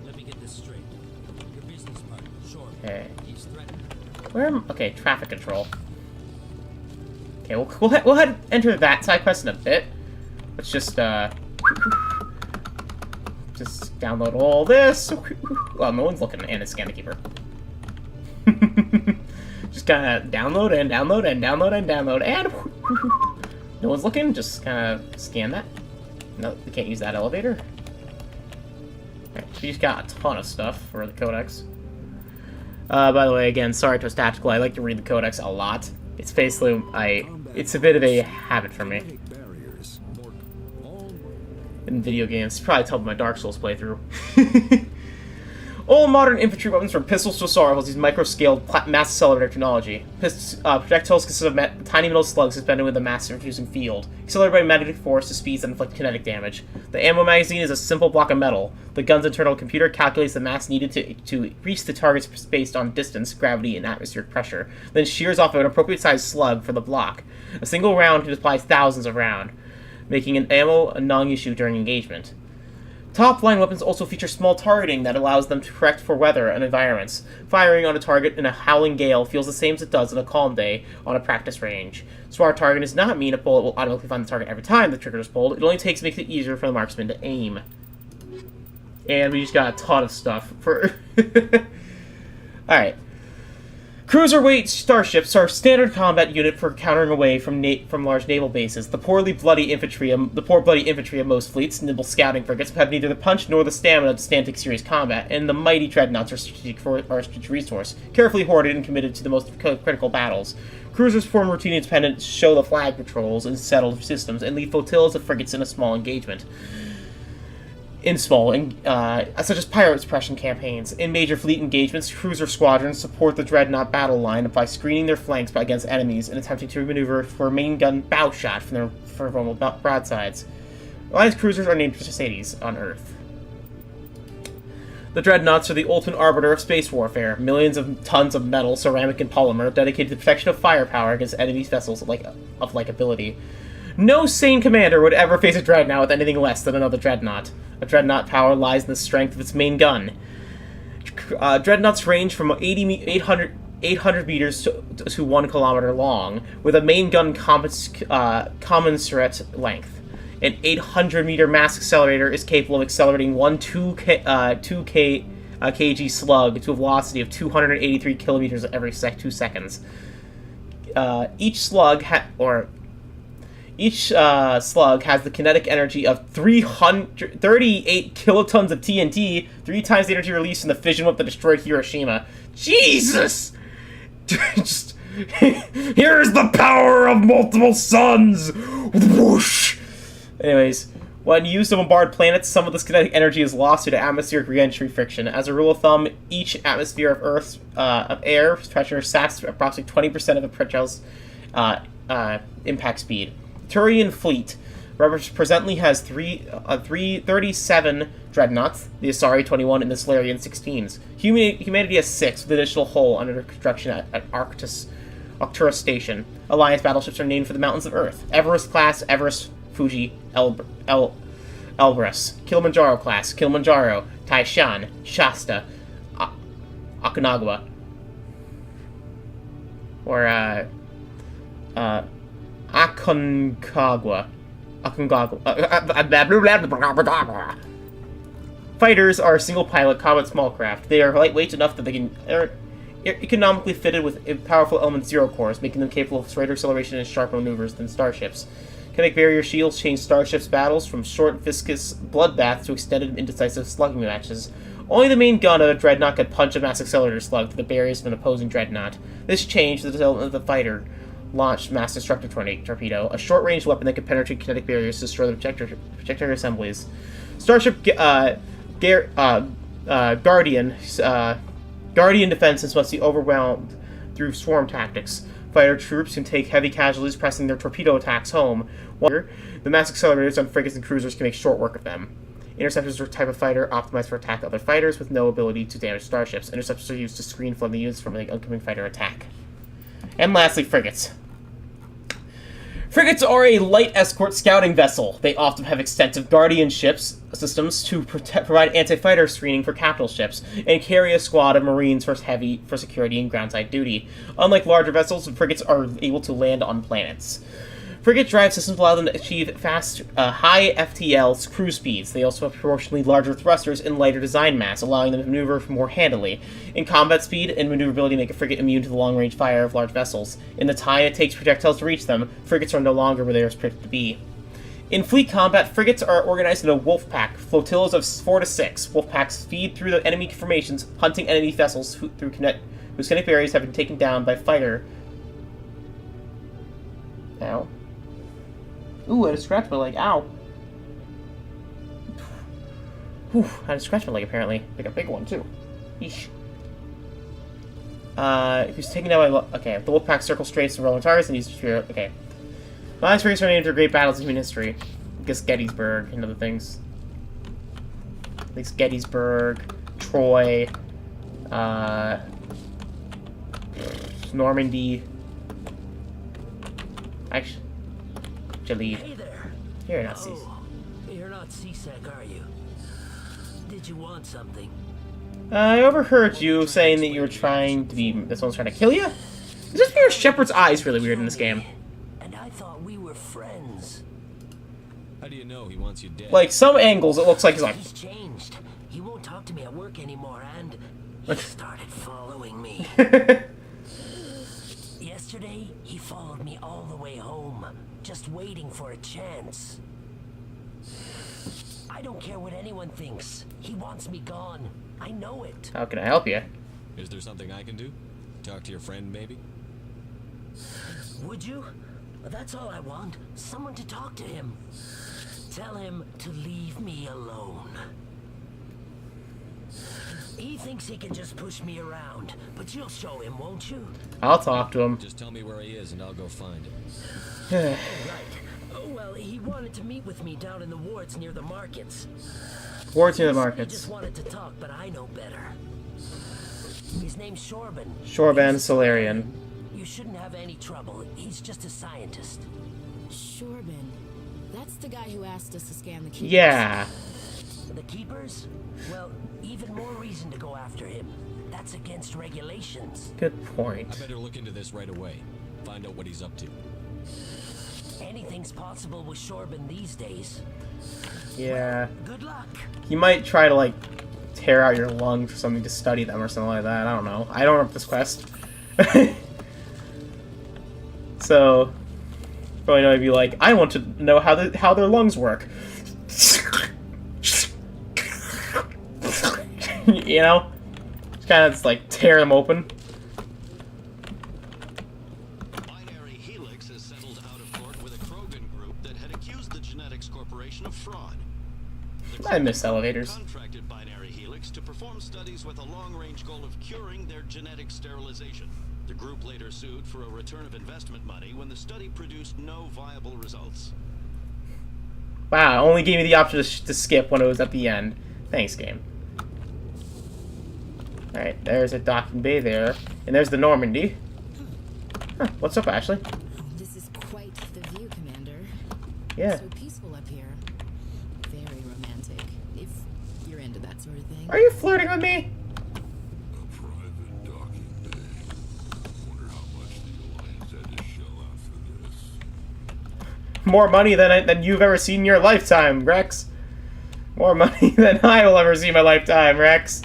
Let me get this straight. Your business partner, sure. Okay. He's threatened. Where am... Okay, traffic control. Okay, we'll head enter that side quest in a bit. Let's just download all this. Well, no one's looking, and it's Scan the Keeper. Just kind of download and download and download and download, and no one's looking. Just kind of scan that. No, we can't use that elevator. Alright, so we just got a ton of stuff for the codex. By the way, again, sorry to a tactical. I like to read the codex a lot. It's basically it's a bit of a habit for me in video games. Probably tell my Dark Souls playthrough. All modern infantry weapons, from pistols to assault rifles, use micro-scaled mass accelerator technology. Projectiles consist of tiny metal slugs suspended with a massive infusing field, accelerated by magnetic force to speeds that inflict kinetic damage. The ammo magazine is a simple block of metal. The gun's internal computer calculates the mass needed to reach the targets based on distance, gravity, and atmospheric pressure, then shears off an appropriate-sized slug for the block. A single round can displace thousands of rounds, making an ammo a non-issue during engagement. Top-line weapons also feature small targeting that allows them to correct for weather and environments. Firing on a target in a howling gale feels the same as it does on a calm day on a practice range. Smart targeting does not mean a bullet will automatically find the target every time the trigger is pulled. It only makes it easier for the marksman to aim. And we just got a ton of stuff for... Alright. Cruiserweight starships are a standard combat unit for countering away from large naval bases. The poor bloody infantry of most fleets, nimble scouting frigates, have neither the punch nor the stamina to stand serious combat, and the mighty dreadnoughts are strategic resource, carefully hoarded and committed to the most critical battles. Cruisers form routine independent, show the flag patrols in settled systems, and lead flotillas of frigates in a small engagement. Such as pirate suppression campaigns. In major fleet engagements, cruiser squadrons support the dreadnought battle line by screening their flanks against enemies and attempting to maneuver for main gun bow shot from their vulnerable broadsides. Alliance cruisers are named Mercedes on Earth. The dreadnoughts are the ultimate arbiter of space warfare. Millions of tons of metal, ceramic, and polymer dedicated to the protection of firepower against enemy vessels of like ability. No sane commander would ever face a dreadnought with anything less than another dreadnought. A dreadnought power lies in the strength of its main gun. Dreadnoughts range from 800 meters to 1 kilometer long, with a main gun commensurate length. An 800-meter mass accelerator is capable of accelerating one 2 kg slug to a velocity of 283 kilometers every 2 seconds. Each slug has the kinetic energy of 38 kilotons of TNT, 3 times the energy released in the fission whip that destroyed Hiroshima. Jesus! Just, here's the power of multiple suns! Whoosh! Anyways, when used to bombard planets, some of this kinetic energy is lost due to atmospheric re-entry friction. As a rule of thumb, each atmosphere of Earth's air pressure saps approximately 20% of a projectile's impact speed. Turian fleet presently has 37 dreadnoughts, the Asari-21 and the Solarian-16s. Humanity has 6, with an additional hull under construction at Arcturus Station. Alliance battleships are named for the mountains of Earth. Everest-class, Everest, Fuji, Elbrus. Kilimanjaro-class, Kilimanjaro, Taishan, Shasta, Aconcagua. Or, Aconcagua. Fighters are single-pilot combat small craft. They are lightweight enough that they can economically fitted with powerful element zero cores, making them capable of greater acceleration and sharper maneuvers than starships. Kinetic barrier shields change starships' battles from short, viscous bloodbaths to extended, indecisive slugging matches. Only the main gun of a dreadnought could punch a mass accelerator slug through the barriers of an opposing dreadnought. This changed the development of the fighter launched mass destructive torpedo, a short-range weapon that could penetrate kinetic barriers to destroy the projectile assemblies. Starship Guardian defenses must be overwhelmed through swarm tactics. Fighter troops can take heavy casualties pressing their torpedo attacks home, while the mass accelerators on frigates and cruisers can make short work of them. Interceptors are a type of fighter optimized for attack other fighters with no ability to damage starships. Interceptors are used to screen flooding units from an oncoming fighter attack. And lastly, frigates. Frigates are a light escort scouting vessel. They often have extensive guardian ships systems to provide anti-fighter screening for capital ships, and carry a squad of marines for security and groundside duty. Unlike larger vessels, frigates are able to land on planets. Frigate drive systems allow them to achieve fast, high FTL cruise speeds. They also have proportionally larger thrusters and lighter design mass, allowing them to maneuver more handily. In combat, speed and maneuverability make a frigate immune to the long-range fire of large vessels. In the time it takes projectiles to reach them, frigates are no longer where they are expected to be. In fleet combat, frigates are organized in a wolf pack, flotillas of 4 to 6. Wolf packs feed through the enemy formations, hunting enemy vessels whose kinetic barriers have been taken down by fighter. Ow. Ooh, I just scratched my leg. Ow. Whew, I just scratched my leg, apparently. Like a big one, too. Yeesh. Who's taking down my... Okay, the Wolfpack circle straight to rolling targets and use spear... Okay. My experience are named for great battles in human history. I guess Gettysburg and other things. Like Gettysburg, Troy, Normandy. Actually... Hey there. You're not seasick. You're not seasick, are you? Did you want something? I overheard you saying that you were trying to be... This one's trying to kill you? It's just because Shepard's eye is really weird in this game. And I thought we were friends. How do you know he wants you dead? Like, some angles it looks like he's like... He's changed. He won't talk to me at work anymore, and he started following me. Yesterday, he followed me all the way home, just waiting for a chance. I don't care what anyone thinks. He wants me gone. I know it. How can I help you? Is there something I can do? Talk to your friend, maybe? Would you? That's all I want. Someone to talk to him. Tell him to leave me alone. He thinks he can just push me around, but you'll show him, won't you? I'll talk to him. Just tell me where he is and I'll go find him. Right. Oh, well, he wanted to meet with me down in the wards near the markets. Wards near the He markets. just wanted to talk, but I know better. His name's Shorban. Shorban Solarian. You shouldn't have any trouble. He's just a scientist. Shorban. That's the guy who asked us to scan the keepers. Yeah. The keepers? Well, even more reason to go after him. That's against regulations. Good point. I better look into this right away. Find out what he's up to. Anything's possible with Shorban these days. Yeah. Good luck. You might try to, like, tear out your lungs or something to study them or something like that. I don't know. I don't have this quest. So, probably know, I'd be like, I want to know how their lungs work. You know? Just kind of just, like, tear them open. Binary Helix has settled out of court with a Krogan group that had accused the Genetics Corporation of fraud. I miss elevators. Contracted Binary Helix to perform studies with a long-range goal of curing their genetic sterilization. The group later sued for a return of investment money when the study produced no viable results. Wow, only gave me the option to skip when it was at the end. Thanks, game. Alright, there's a docking bay there. And there's the Normandy. Huh, what's up, Ashley? This is quite the view, Commander. Yeah. So peaceful up here. Very romantic, if you're into that sort of thing. Are you flirting with me? A private More money than you've ever seen in your lifetime, Rex. More money than I will ever see in my lifetime, Rex.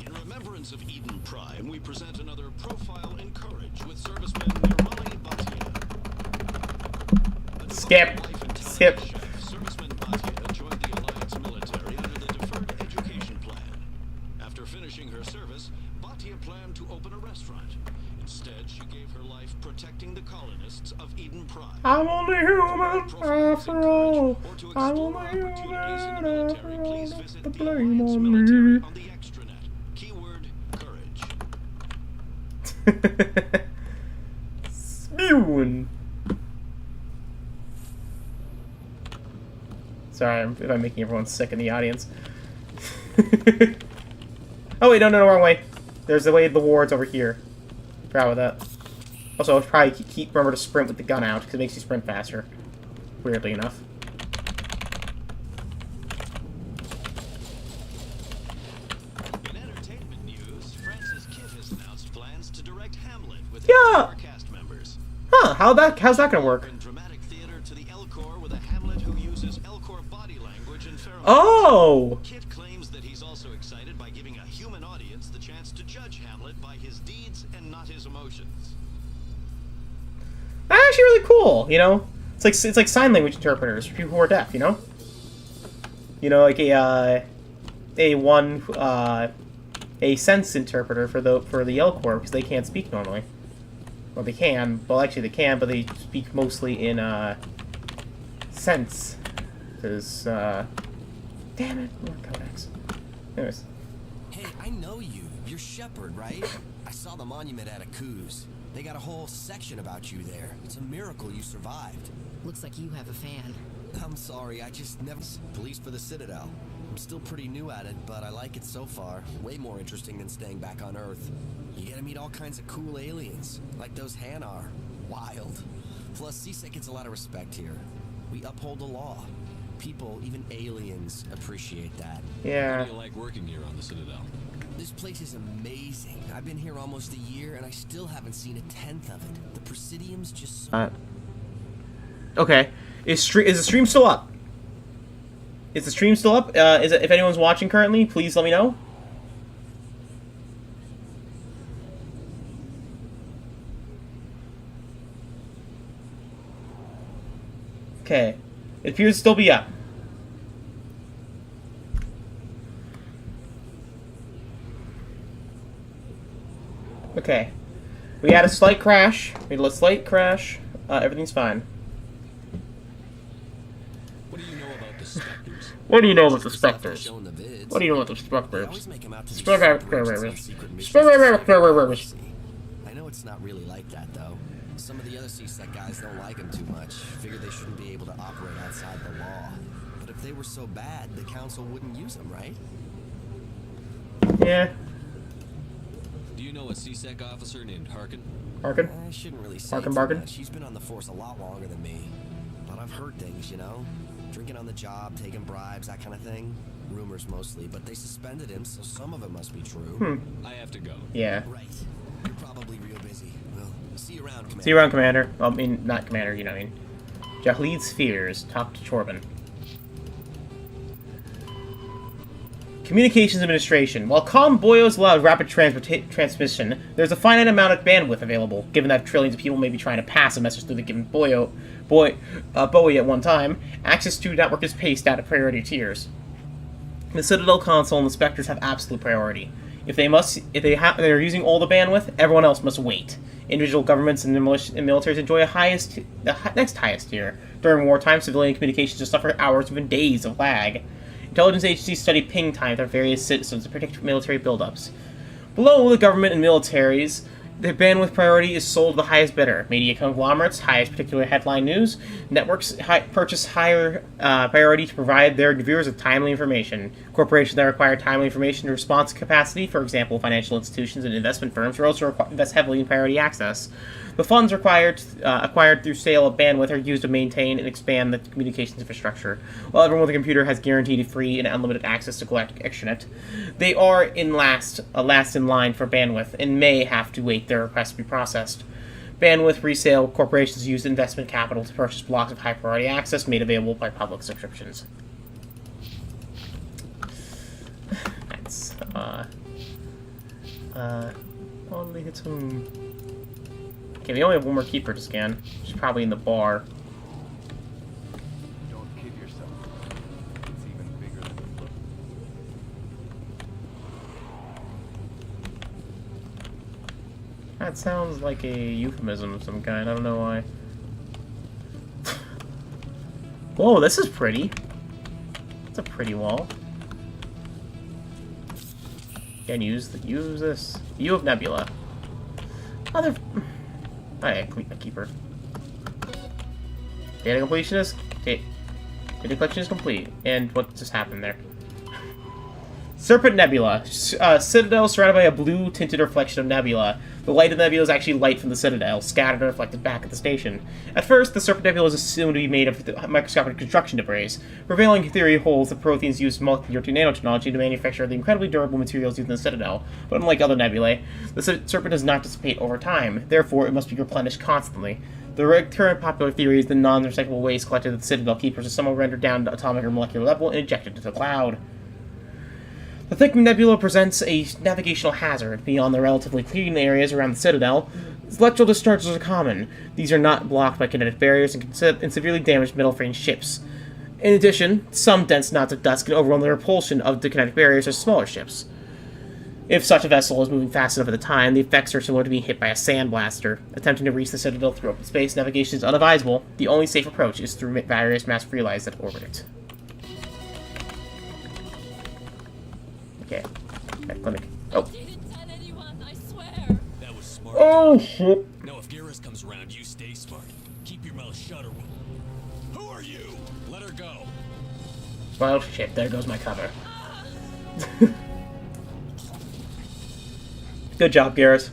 In remembrance of Eden Prime, we present another profile in courage with serviceman Nirali Bhatia. Skip. Skip. Serviceman Bhatia joined the Alliance military under the Deferred Education Plan. After finishing her service, Bhatia planned to open a restaurant. Instead, she gave her life protecting the colonists of Eden Prime. I'm only human after all. I'm only human after all. The blame on me. On the extranet. Keyword courage. Spoon. Sorry if I'm making everyone sick in the audience. Oh wait, no, wrong way. There's the way of the wards over here. Forgot about that. Also, I would probably remember to sprint with the gun out, because it makes you sprint faster. Weirdly enough. In entertainment news, Francis Kidd has announced plans to direct Hamlet with Yeah. cast members. Huh, how's that gonna work? In dramatic theater to the Elcor with a Hamlet who uses Elcor body language and pheromones. Oh! Kidd claims that he's also excited by giving a human audience the chance to judge Hamlet by his deeds and not his emotions. That's actually really cool, you know? It's like sign language interpreters for people who are deaf, you know? You know, like a sense interpreter for the Elcor, because they can't speak normally. Well, they can. Well, actually they can, but they speak mostly in sense. Because damn it, more codex. Anyways. Hey, I know you. You're Shepard, right? I saw the monument at Akuz. They got a whole section about you there. It's a miracle you survived. Looks like you have a fan. I'm sorry, I just never... Police for the Citadel. I'm still pretty new at it, but I like it so far. Way more interesting than staying back on Earth. You get to meet all kinds of cool aliens, like those Hanar. Wild. Plus, CSEC gets a lot of respect here. We uphold the law. People, even aliens, appreciate that. Yeah. How do you like working here on the Citadel? This place is amazing. I've been here almost a year, and I still haven't seen a tenth of it. The Presidium's just so... Okay. Is the stream still up? Is the stream still up? If anyone's watching currently, please let me know. Okay. It appears to still be up. Okay. We had a slight crash. Everything's fine. What do you know about the Spectres? What do you know about the Spectres? Showing the vids. What do you know about the They Spectres? always make 'em out to be Spectres. secret missions. I know it's not really like that, though. Some of the other CSEC guys don't like them too much. Figure they shouldn't be able to operate outside the law. But if they were so bad, the council wouldn't use them, right? Yeah. Do you know a CSEC officer named Harkin? Harkin? I shouldn't really say Harkin too Barkin? much. She's been on the force a lot longer than me. But I've heard things, you know? Drinking on the job, taking bribes, that kind of thing. Rumors mostly, but they suspended him, so some of it must be true. I have to go. Yeah. Right. You're probably real busy. Well, see you around, Commander. See you around, Commander. Well, I mean, not Commander, you know what I mean. Jahleed Spheres. Talk to Chorbin. Communications Administration. While Calm Boyos allowed rapid transmission, there's a finite amount of bandwidth available, given that trillions of people may be trying to pass a message through the given buoy at one time. Access to network is paced out at priority tiers. The Citadel console and the Spectres have absolute priority. If they're using all the bandwidth, everyone else must wait. Individual governments and militaries enjoy the next highest tier. During wartime, civilian communications just suffer hours, even days of lag. Intelligence agencies study ping time for various systems to predict military buildups. Below the government and militaries, their bandwidth priority is sold to the highest bidder. Media conglomerates, highest particular headline news. Networks purchase higher priority to provide their viewers with timely information. Corporations that require timely information response capacity, for example, financial institutions and investment firms, will also invest heavily in priority access. The funds acquired through sale of bandwidth are used to maintain and expand the communications infrastructure. While everyone with a computer has guaranteed free and unlimited access to galactic extranet, they are last in line for bandwidth and may have to wait their request to be processed. Bandwidth resale corporations use investment capital to purchase blocks of high-priority access made available by public subscriptions. That's, oh, let me get some... Okay, we only have one more keeper to scan. She's probably in the bar. Don't kid yourself. It's even bigger than it looks. That sounds like a euphemism of some kind. I don't know why. Whoa, this is pretty. It's a pretty wall. Can use this. View of Nebula. Other. Alright, a keeper. Data completion is. Data collection is complete. And what just happened there? Serpent Nebula. Citadel surrounded by a blue tinted reflection of Nebula. The light of the nebula is actually light from the Citadel, scattered and reflected back at the station. At first, the Serpent Nebula is assumed to be made of microscopic construction debris. Prevailing theory holds that Protheans used molecular nanotechnology to manufacture the incredibly durable materials used in the Citadel, but unlike other nebulae, the Serpent does not dissipate over time, therefore it must be replenished constantly. The current popular theory is the non-recyclable waste collected at the Citadel keepers is somehow rendered down to atomic or molecular level and ejected into the cloud. The thick nebula presents a navigational hazard. Beyond the relatively clean areas around the Citadel, electrical discharges are common. These are not blocked by kinetic barriers and severely damaged metal-framed ships. In addition, some dense knots of dust can overwhelm the repulsion of the kinetic barriers of smaller ships. If such a vessel is moving fast enough at the time, the effects are similar to being hit by a sandblaster. Attempting to reach the Citadel through open space navigation is unadvisable. The only safe approach is through various mass relays that orbit it. Okay. That clinic. Oh. That was smart. Oh shit. Now if Garrus comes around, you stay smart. Keep your mouth shut or we'll... Who are you? Let her go. Well shit, there goes my cover. Good job, Garrus.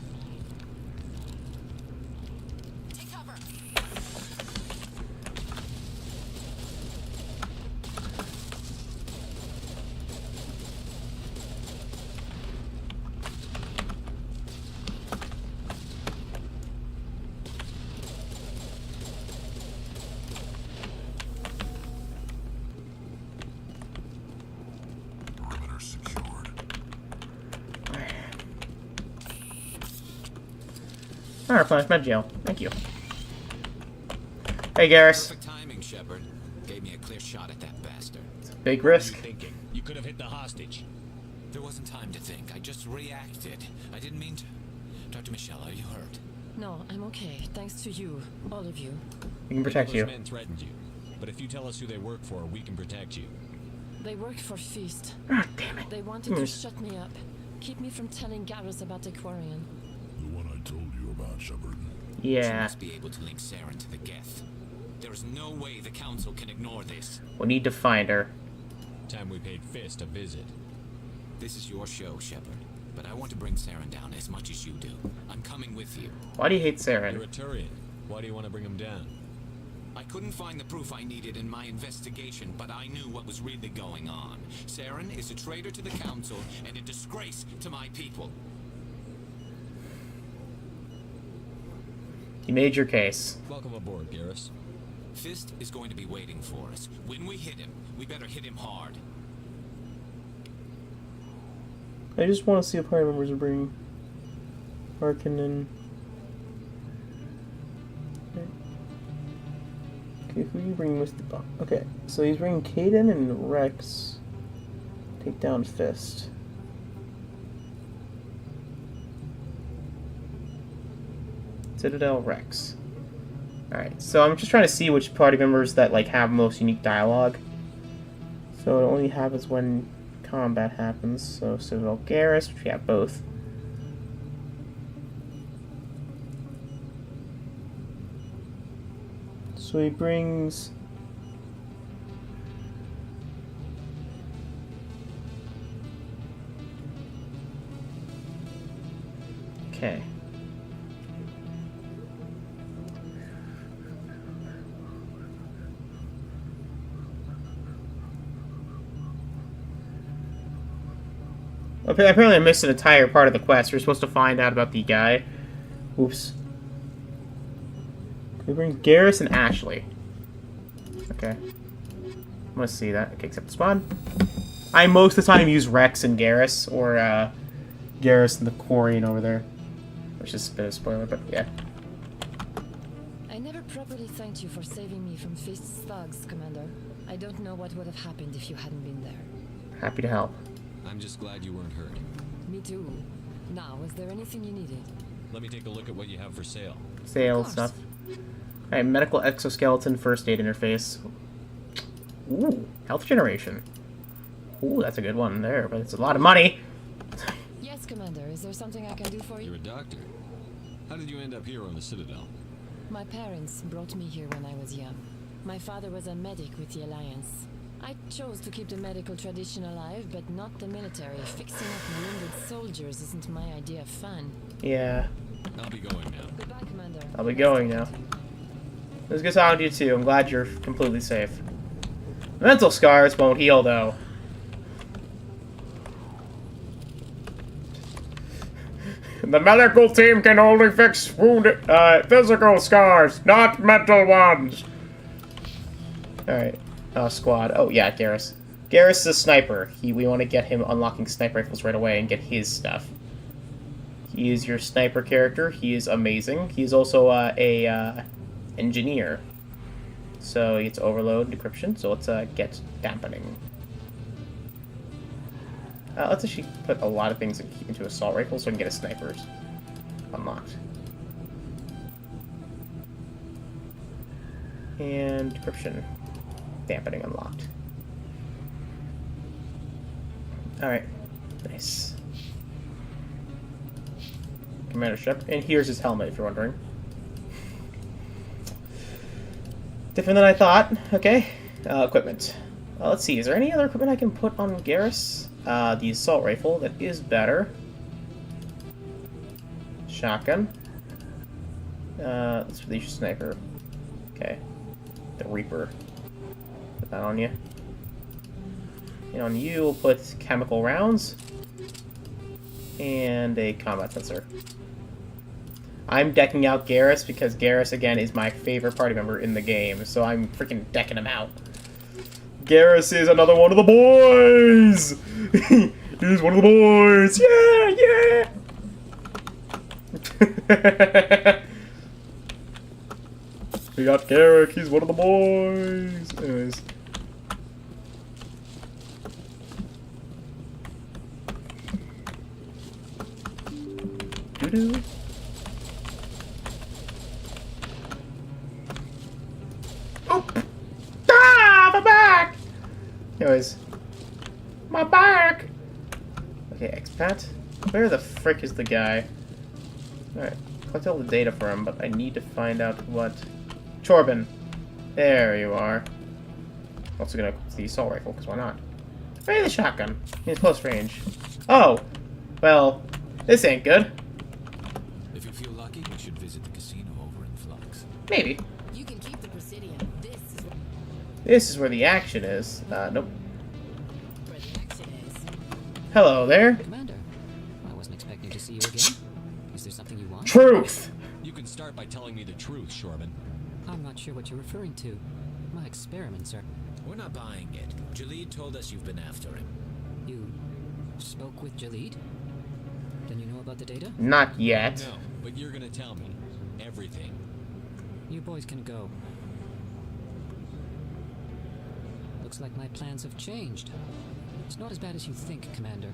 Alright, replenish med gel. Thank you. Hey, Garrus. Perfect timing, Shepard. Gave me a clear shot at that bastard. Big risk. Thinking you could have hit the hostage. There wasn't time to think. I just reacted. I didn't mean to. Dr. Michelle, are you hurt? No, I'm okay. Thanks to you, all of you. We can protect you. Those men threatened you, but if you tell us who they work for, we can protect you. They work for Feast. Ah, damn it. They wanted to shut me up, keep me from telling Garrus about the Aquarian. The one I told you about, Shepard. Yeah. She must be able to link Saren to the Geth. There is no way the Council can ignore this. We need to find her. Time we paid Fist a visit. This is your show, Shepard. But I want to bring Saren down as much as you do. I'm coming with you. Why do you hate Saren? You're a Turian. Why do you want to bring him down? I couldn't find the proof I needed in my investigation, but I knew what was really going on. Saren is a traitor to the Council and a disgrace to my people. You made your case. Welcome aboard, Garrus. Fist is going to be waiting for us. When we hit him, we better hit him hard. I just want to see if party members are bringing Harkonnen. Okay, who are you bringing with the... Okay, so he's bringing Kaden and Rex. Take down Fist. Citadel, Rex. Alright, so I'm just trying to see which party members that like have most unique dialogue. So it only happens when combat happens. So Citadel, Garrus, which we have both. So he brings... Okay. Apparently I missed an entire part of the quest. We're supposed to find out about the guy. Oops. We bring Garrus and Ashley. Okay. I'm gonna see that. Okay, accept the spawn. I most of the time use Rex and Garrus, or Garrus and the Quarian over there. Which is a bit of a spoiler, but yeah. I never properly thanked you for saving me from Fist's thugs, Commander. I don't know what would have happened if you hadn't been there. Happy to help. I'm just glad you weren't hurt. Me too. Now, is there anything you needed? Let me take a look at what you have for sale. Sale stuff. Alright, medical exoskeleton first aid interface. Ooh, health generation. Ooh, that's a good one there, but it's a lot of money. Yes, Commander. Is there something I can do for you? You're a doctor. How did you end up here on the Citadel? My parents brought me here when I was young. My father was a medic with the Alliance. I chose to keep the medical tradition alive, but not the military. Fixing up wounded soldiers isn't my idea of fun. Yeah. I'll be going now. Goodbye, Commander. I'll be going now. It was good talking to you too. I'm glad you're completely safe. Mental scars won't heal though. The medical team can only fix wounded, physical scars, not mental ones. Alright. Squad. Oh, yeah, Garrus. Garrus is a sniper. We want to get him unlocking sniper rifles right away and get his stuff. He is your sniper character. He is amazing. He's also a engineer. So he gets overload decryption. So let's get dampening. Let's actually put a lot of things into assault rifles so we can get a snipers unlocked. And decryption. Dampening unlocked. Alright. Nice. Commander Shep. And here's his helmet, if you're wondering. Different than I thought. Okay. Equipment. Let's see. Is there any other equipment I can put on Garrus? The assault rifle. That is better. Shotgun. Let's release your sniper. Okay. The Reaper. Put that on you. And on you, we'll put chemical rounds. And a combat sensor. I'm decking out Garrus because Garrus, again, is my favorite party member in the game. So I'm freaking decking him out. Garrus is another one of the boys! He's one of the boys! Yeah! We got Garrick, he's one of the boys! Anyways. Doo-doo. Oh! Ah! My back! Anyways. My back! Okay, expat. Where the frick is the guy? Alright. Collect all the data for him, but I need to find out what... Chorbin. There you are. Also gonna equip the assault rifle, because why not? Maybe the shotgun. In close range. Oh! Well, this ain't good. If you feel lucky, you should visit the casino over in Flux. Maybe. You can keep the Presidium. This is where the action is. Nope. Where the action is. Hello there. Commander, I wasn't expecting to see you again. Is there something you want? Truth! You can start by telling me the truth, Shorman. I'm not sure what you're referring to. My experiments are... We're not buying it. Jalid told us you've been after him. You spoke with Jalid? Then you know about the data? Not yet. No, but you're gonna tell me everything. You boys can go. Looks like my plans have changed. It's not as bad as you think, Commander.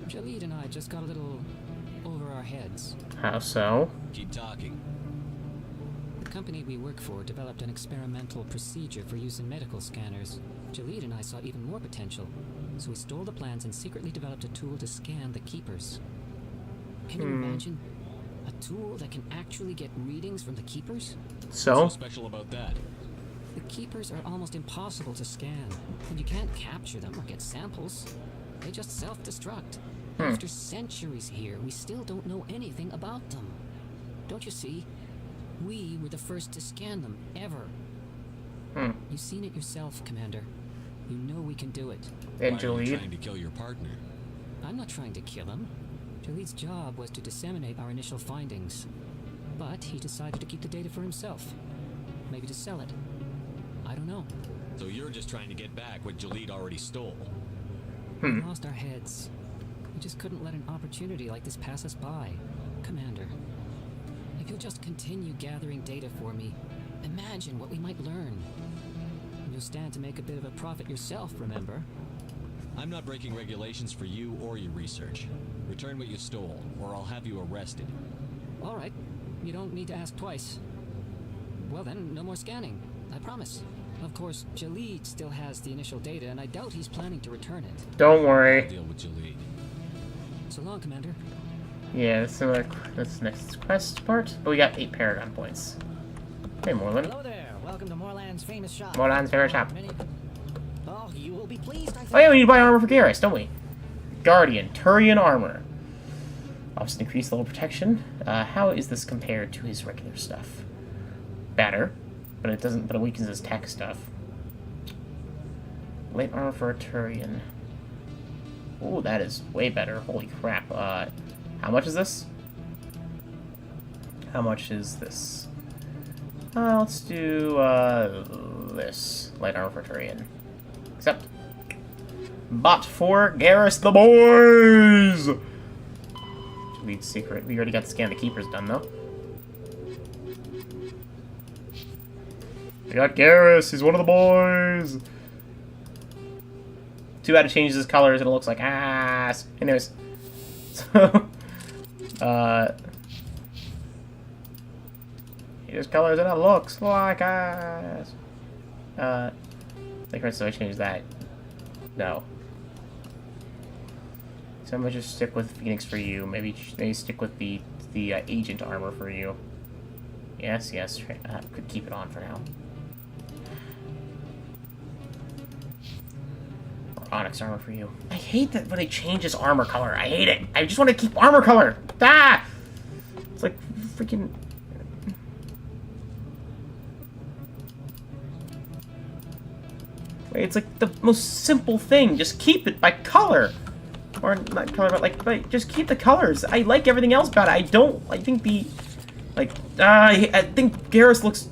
Jalid and I just got a little over our heads. How so? Keep talking. The company we work for developed an experimental procedure for use in medical scanners. Jalid and I saw even more potential, so we stole the plans and secretly developed a tool to scan the Keepers. Can you imagine? A tool that can actually get readings from the Keepers? So? What's so special about that? The Keepers are almost impossible to scan, and you can't capture them or get samples. They just self-destruct. After centuries here, we still don't know anything about them. Don't you see? We were the first to scan them, ever. You've seen it yourself, Commander. You know we can do it. And Why are you Jalid? trying to kill your partner? I'm not trying to kill him. Jalid's job was to disseminate our initial findings. But he decided to keep the data for himself. Maybe to sell it. I don't know. So you're just trying to get back what Jalid already stole. We lost our heads. We just couldn't let an opportunity like this pass us by. Commander, if you'll just continue gathering data for me, imagine what we might learn. You'll stand to make a bit of a profit yourself, remember? I'm not breaking regulations for you or your research. Return what you stole, or I'll have you arrested. All right. You don't need to ask twice. Well then, no more scanning. I promise. Of course, Jalid still has the initial data, and I doubt he's planning to return it. Don't worry. I'll deal with Jalid. So long, Commander. Yeah, so that's next quest part. But we got 8 Paragon points. Hey, Moreland. Hello there. Welcome to Moreland's famous shop. Moreland's favorite shop. Oh, you will be pleased, I think. Oh yeah, we need to buy armor for Garrus, don't we? Guardian, Turian armor. Obviously increased level protection. How is this compared to his regular stuff? Better, but it doesn't. But it weakens his tech stuff. Light armor for a Turian. Oh, that is way better. Holy crap. How much is this? How much is this? Let's do this. Light armor for Turian. Accept. Bot for Garrus the boys! Lead secret. We already got the scan the keepers done, though. We got Garrus. He's one of the boys. Too bad it changes his colors and it looks like ass. Anyways. So, his colors and it looks like ass. Like, for instance, I change that. No. So I'm gonna just stick with Phoenix for you. Maybe stick with the agent armor for you. Yes. Could keep it on for now. Or Onyx armor for you. I hate that when they change his armor color. I hate it. I just want to keep armor color. Ah! It's like freaking. It's like the most simple thing. Just keep it by color. Or not color, but like just keep the colors. I like everything else about it. I don't. I think the, like, I think Garrus looks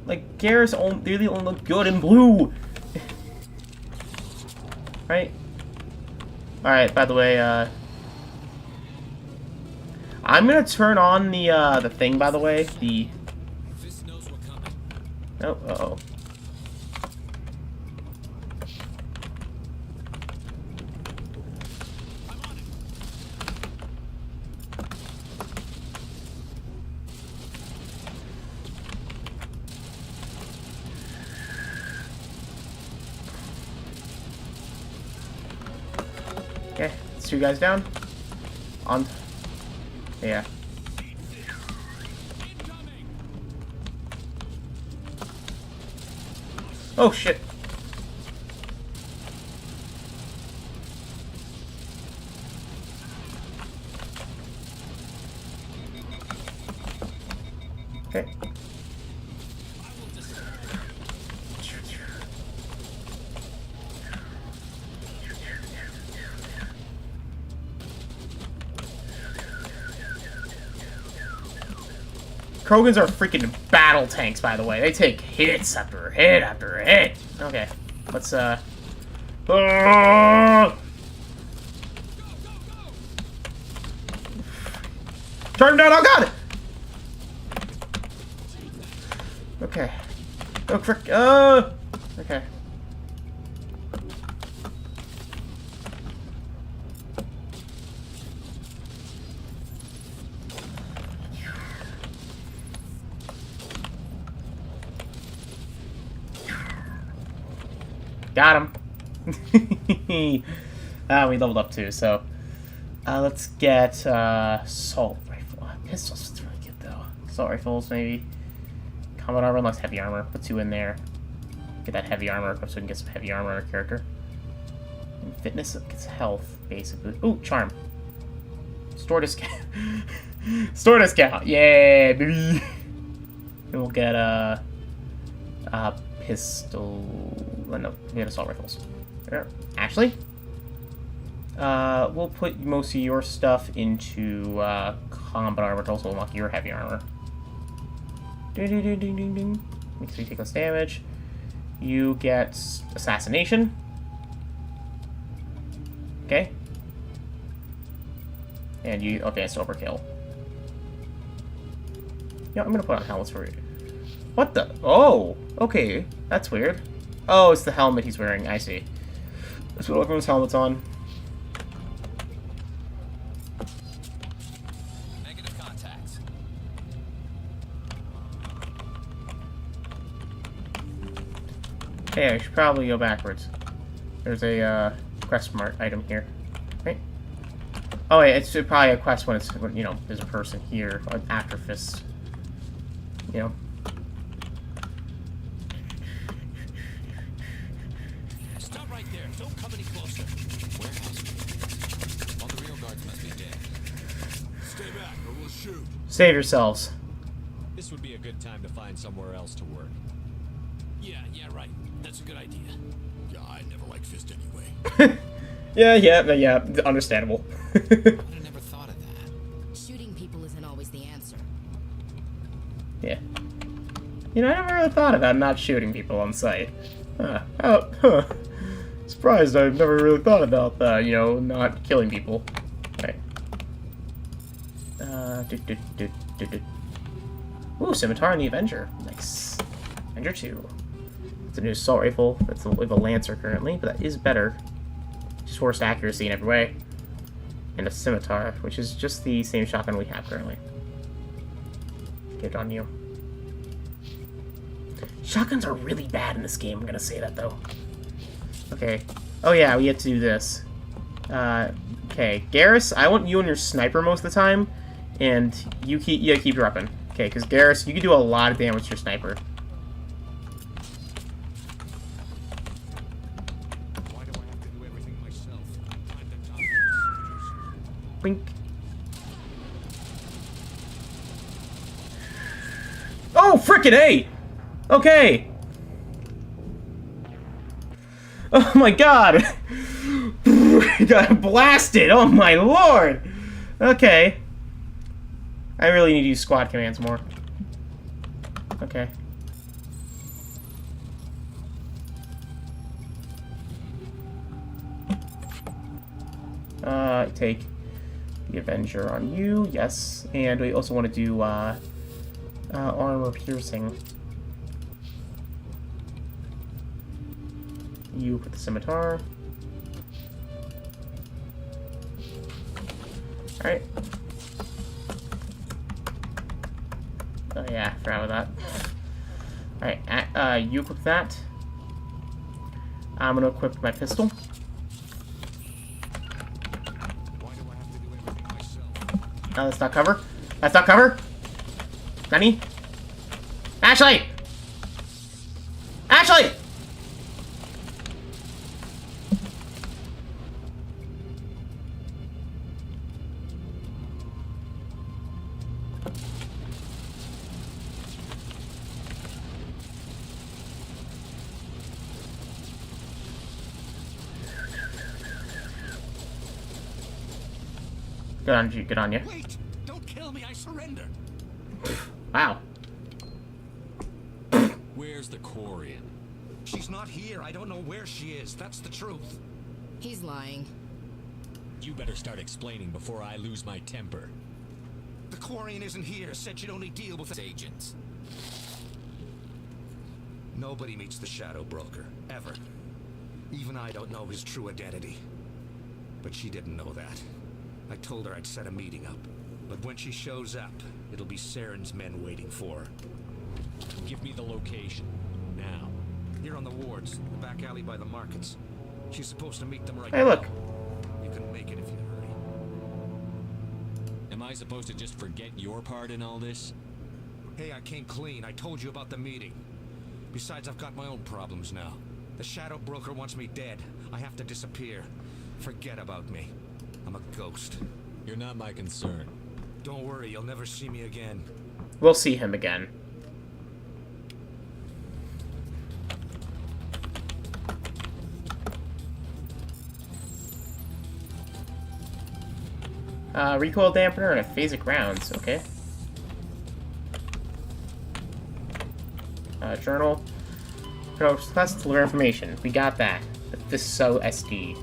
like Garrus really only look good in blue. Right. All right. By the way, I'm gonna turn on the thing. By the way, the. Oh. Uh-oh. Okay, it's 2 guys down. On. Yeah. Oh shit. Okay. Krogans are freaking battle tanks, by the way. They take hits after hit after hit. Okay, let's turn him down. Oh god. Okay. Oh frick. Okay. Got him. We leveled up too, so let's get assault rifle. Pistols is really good though. Assault rifles maybe. Combat armor, less heavy armor. Put 2 in there. Get that heavy armor so we can get some heavy armor on our character. And fitness gets health basically. Ooh, charm. Store discount. Store discount. Yeah, baby. And we'll get pistol. No, we get assault rifles. There. Ashley? We'll put most of your stuff into combat armor to also unlock your heavy armor. Ding, ding, ding, ding, ding, ding. Makes me take less damage. You get assassination. Okay. And you... Okay, it's overkill. Yeah, I'm gonna put on helmets for you. What the... Oh! Okay, that's weird. Oh, it's the helmet he's wearing. I see. Let's put everyone's helmets on. Negative contacts. Hey, I should probably go backwards. There's a quest mark item here, right? Oh, wait, it's probably a quest when it's, you know, there's a person here, after fist. You know. Stop right there. Don't come any closer. Warehouse. All the real guards must be dead. Stay back or we'll shoot. Save yourselves. This would be a good time to find somewhere else to work. Yeah, right. That's a good idea. Yeah, I never liked Fist anyway. Yeah, understandable. I never thought of that. Shooting people isn't always the answer. Yeah. You know, I never really thought about not shooting people on sight. Surprised I've never really thought about, you know, not killing people. Okay. Ooh, Scimitar and the Avenger. Nice. Avenger 2. It's a new assault rifle. That's we have a Lancer currently, but that is better. Just worse accuracy in every way. And a Scimitar, which is just the same shotgun we have currently. Get on you. Shotguns are really bad in this game, I'm gonna say that though. Okay. Oh yeah, we have to do this. Okay, Garrus, I want you and your sniper most of the time, and you keep dropping. Okay, because Garrus, you can do a lot of damage to your sniper. Why do I have to do everything myself? I'm the top soldiers. Blink. Oh, frickin' A! Okay. Oh my god! Got blasted! Oh my lord! Okay. I really need to use squad commands more. Okay. Take the Avenger on you, yes. And we also want to do, armor piercing. You put the Scimitar. Alright. Oh yeah, forgot about that. Alright, you equip that. I'm gonna equip my pistol. No, that's not cover. That's not cover. Nani? Ashley! Ashley! Good on you. Wait! Don't kill me, I surrender! Wow. Where's the Quarian? She's not here. I don't know where she is. That's the truth. He's lying. You better start explaining before I lose my temper. The Quarian isn't here. Said she'd only deal with agents. Nobody meets the Shadow Broker, ever. Even I don't know his true identity. But she didn't know that. I told her I'd set a meeting up. But when she shows up, it'll be Saren's men waiting for her. Give me the location. Now. Here on the wards, the back alley by the markets. She's supposed to meet them right now. Hey, look. You can make it if you hurry. Am I supposed to just forget your part in all this? Hey, I came clean. I told you about the meeting. Besides, I've got my own problems now. The Shadow Broker wants me dead. I have to disappear. Forget about me. I'm a ghost. You're not my concern. Don't worry, you'll never see me again. We'll see him again. Recoil dampener and a phasic rounds, okay. Journal. Request to deliver information. We got that. The FISO SD.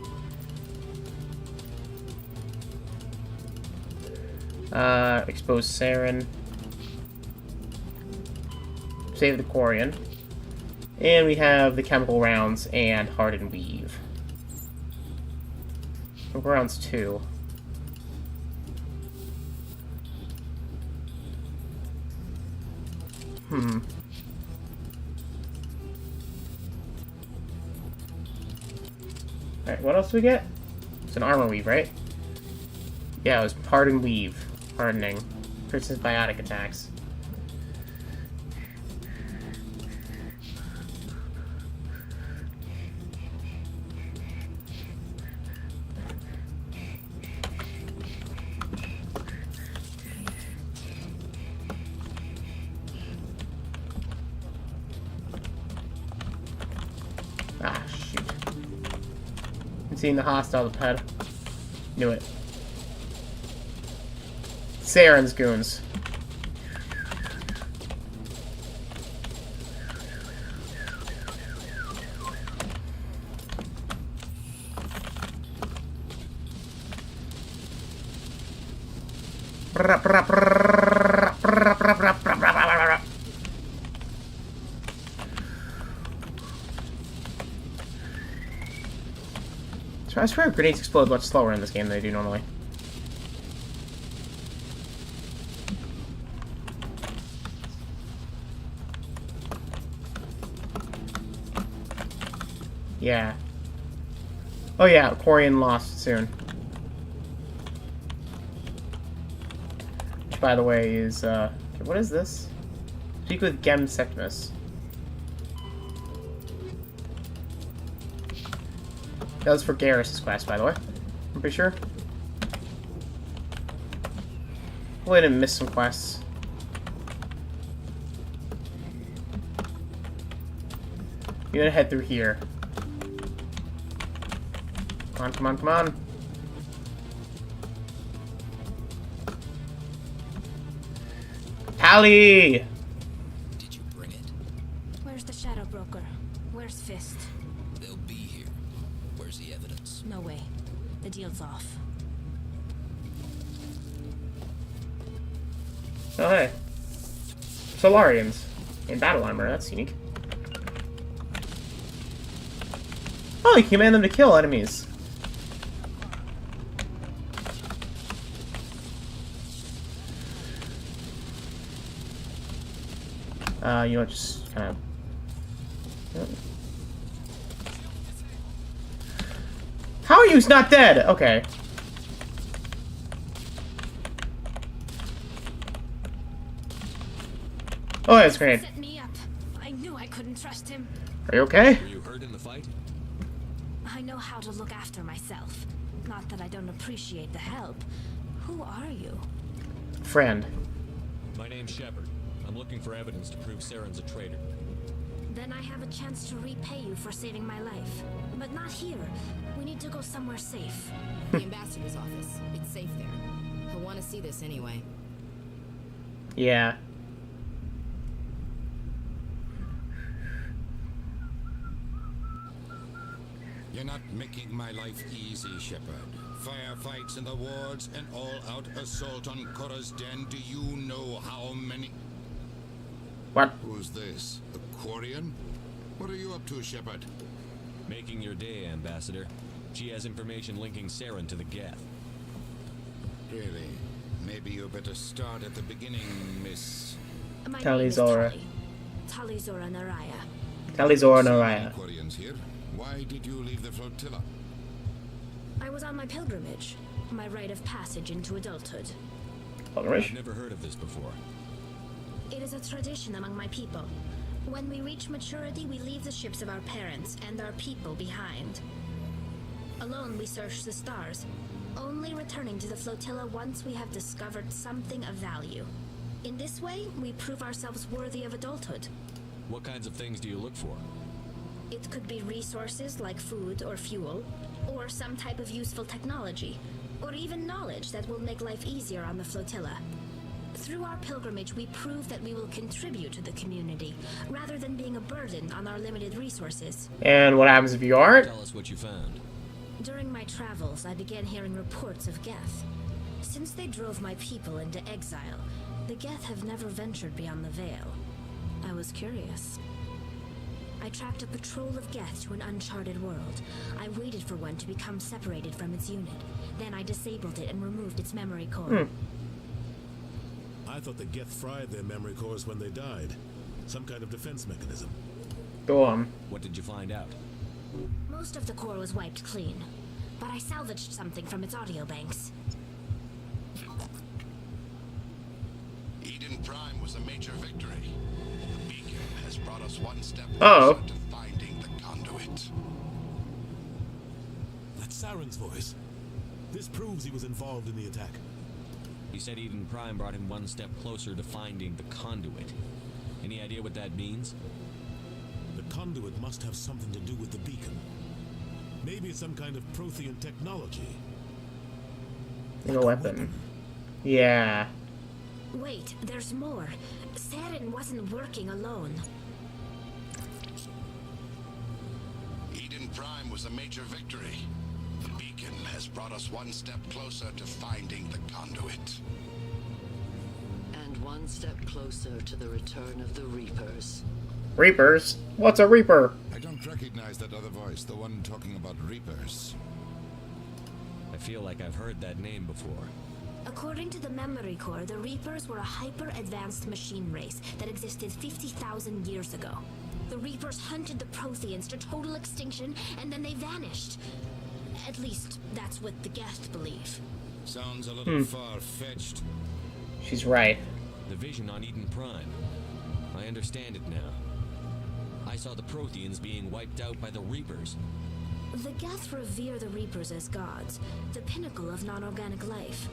Expose Saren. Save the Quarian. And we have the chemical rounds and hardened weave. Chemical rounds 2. Alright, what else do we get? It's an armor weave, right? Yeah, it was hardened weave. Hardening. Versus biotic attacks. Ah, shoot. I'm seeing the hostile ped. Knew it. Saren's goons. So I swear grenades explode much slower in this game than they do normally. Yeah. Oh yeah, Quarian lost soon. Which, by the way, is, okay, what is this? Speak with Gem Septimus. That was for Garrus' quest, by the way. I'm pretty sure. Hopefully I didn't miss some quests. You're gonna head through here. Come on, come on, come on. Tally! Did you bring it? Where's the Shadow Broker? Where's Fist? They'll be here. Where's the evidence? No way. The deal's off. Oh, hey. Solarians. In battle armor, that's unique. Oh, you command them to kill enemies. You know, just kind of... How are you not dead? Okay. Oh, that's great. Set me up. I knew I couldn't trust him. Are you okay? Were you hurt in the fight? I know how to look after myself. Not that I don't appreciate the help. Who are you? Friend. My name's Shepard. I'm looking for evidence to prove Saren's a traitor. Then I have a chance to repay you for saving my life. But not here. We need to go somewhere safe. The ambassador's office. It's safe there. He'll want to see this anyway. Yeah. You're not making my life easy, Shepard. Firefights in the wards, an all-out assault on Korra's den. Do you know how many... What? Who's this? A Quarian? What are you up to, Shepard? Making your day, Ambassador. She has information linking Saren to the Geth. Really? Maybe you better start at the beginning, Miss... My Talizora. name is Talizora Naraya. Talizora Naraya. Quarians here. Why did you leave the flotilla? I was on my pilgrimage. My rite of passage into adulthood. I've never heard of this before. It is a tradition among my people. When we reach maturity, we leave the ships of our parents and our people behind. Alone, we search the stars, only returning to the flotilla once we have discovered something of value. In this way, we prove ourselves worthy of adulthood. What kinds of things do you look for? It could be resources like food or fuel, or some type of useful technology, or even knowledge that will make life easier on the flotilla. Through our pilgrimage, we prove that we will contribute to the community, rather than being a burden on our limited resources. And what happens if you aren't? Tell us what you found. During my travels, I began hearing reports of Geth. Since they drove my people into exile, the Geth have never ventured beyond the Veil. I was curious. I tracked a patrol of Geth to an uncharted world. I waited for one to become separated from its unit. Then I disabled it and removed its memory core. I thought the Geth fried their memory cores when they died. Some kind of defense mechanism. Go on. What did you find out? Most of the core was wiped clean, but I salvaged something from its audio banks. Eden Prime was a major victory. The beacon has brought us one step Uh-oh. closer to finding the conduit. That's Saren's voice. This proves he was involved in the attack. He said Eden Prime brought him one step closer to finding the conduit. Any idea what that means? The conduit must have something to do with the beacon. Maybe it's some kind of Prothean technology. Like a weapon. Yeah. Wait, there's more. Saren wasn't working alone. Eden Prime was a major victory. The beacon has brought us one step closer to finding the conduit. And one step closer to the return of the Reapers. Reapers? What's a Reaper? I don't recognize that other voice, the one talking about Reapers. I feel like I've heard that name before. According to the memory core, the Reapers were a hyper-advanced machine race that existed 50,000 years ago. The Reapers hunted the Protheans to total extinction, and then they vanished. At least, that's what the Geth believe. Sounds a little far-fetched. She's right. The vision on Eden Prime. I understand it now. I saw the Protheans being wiped out by the Reapers. The Geth revere the Reapers as gods, the pinnacle of non-organic life,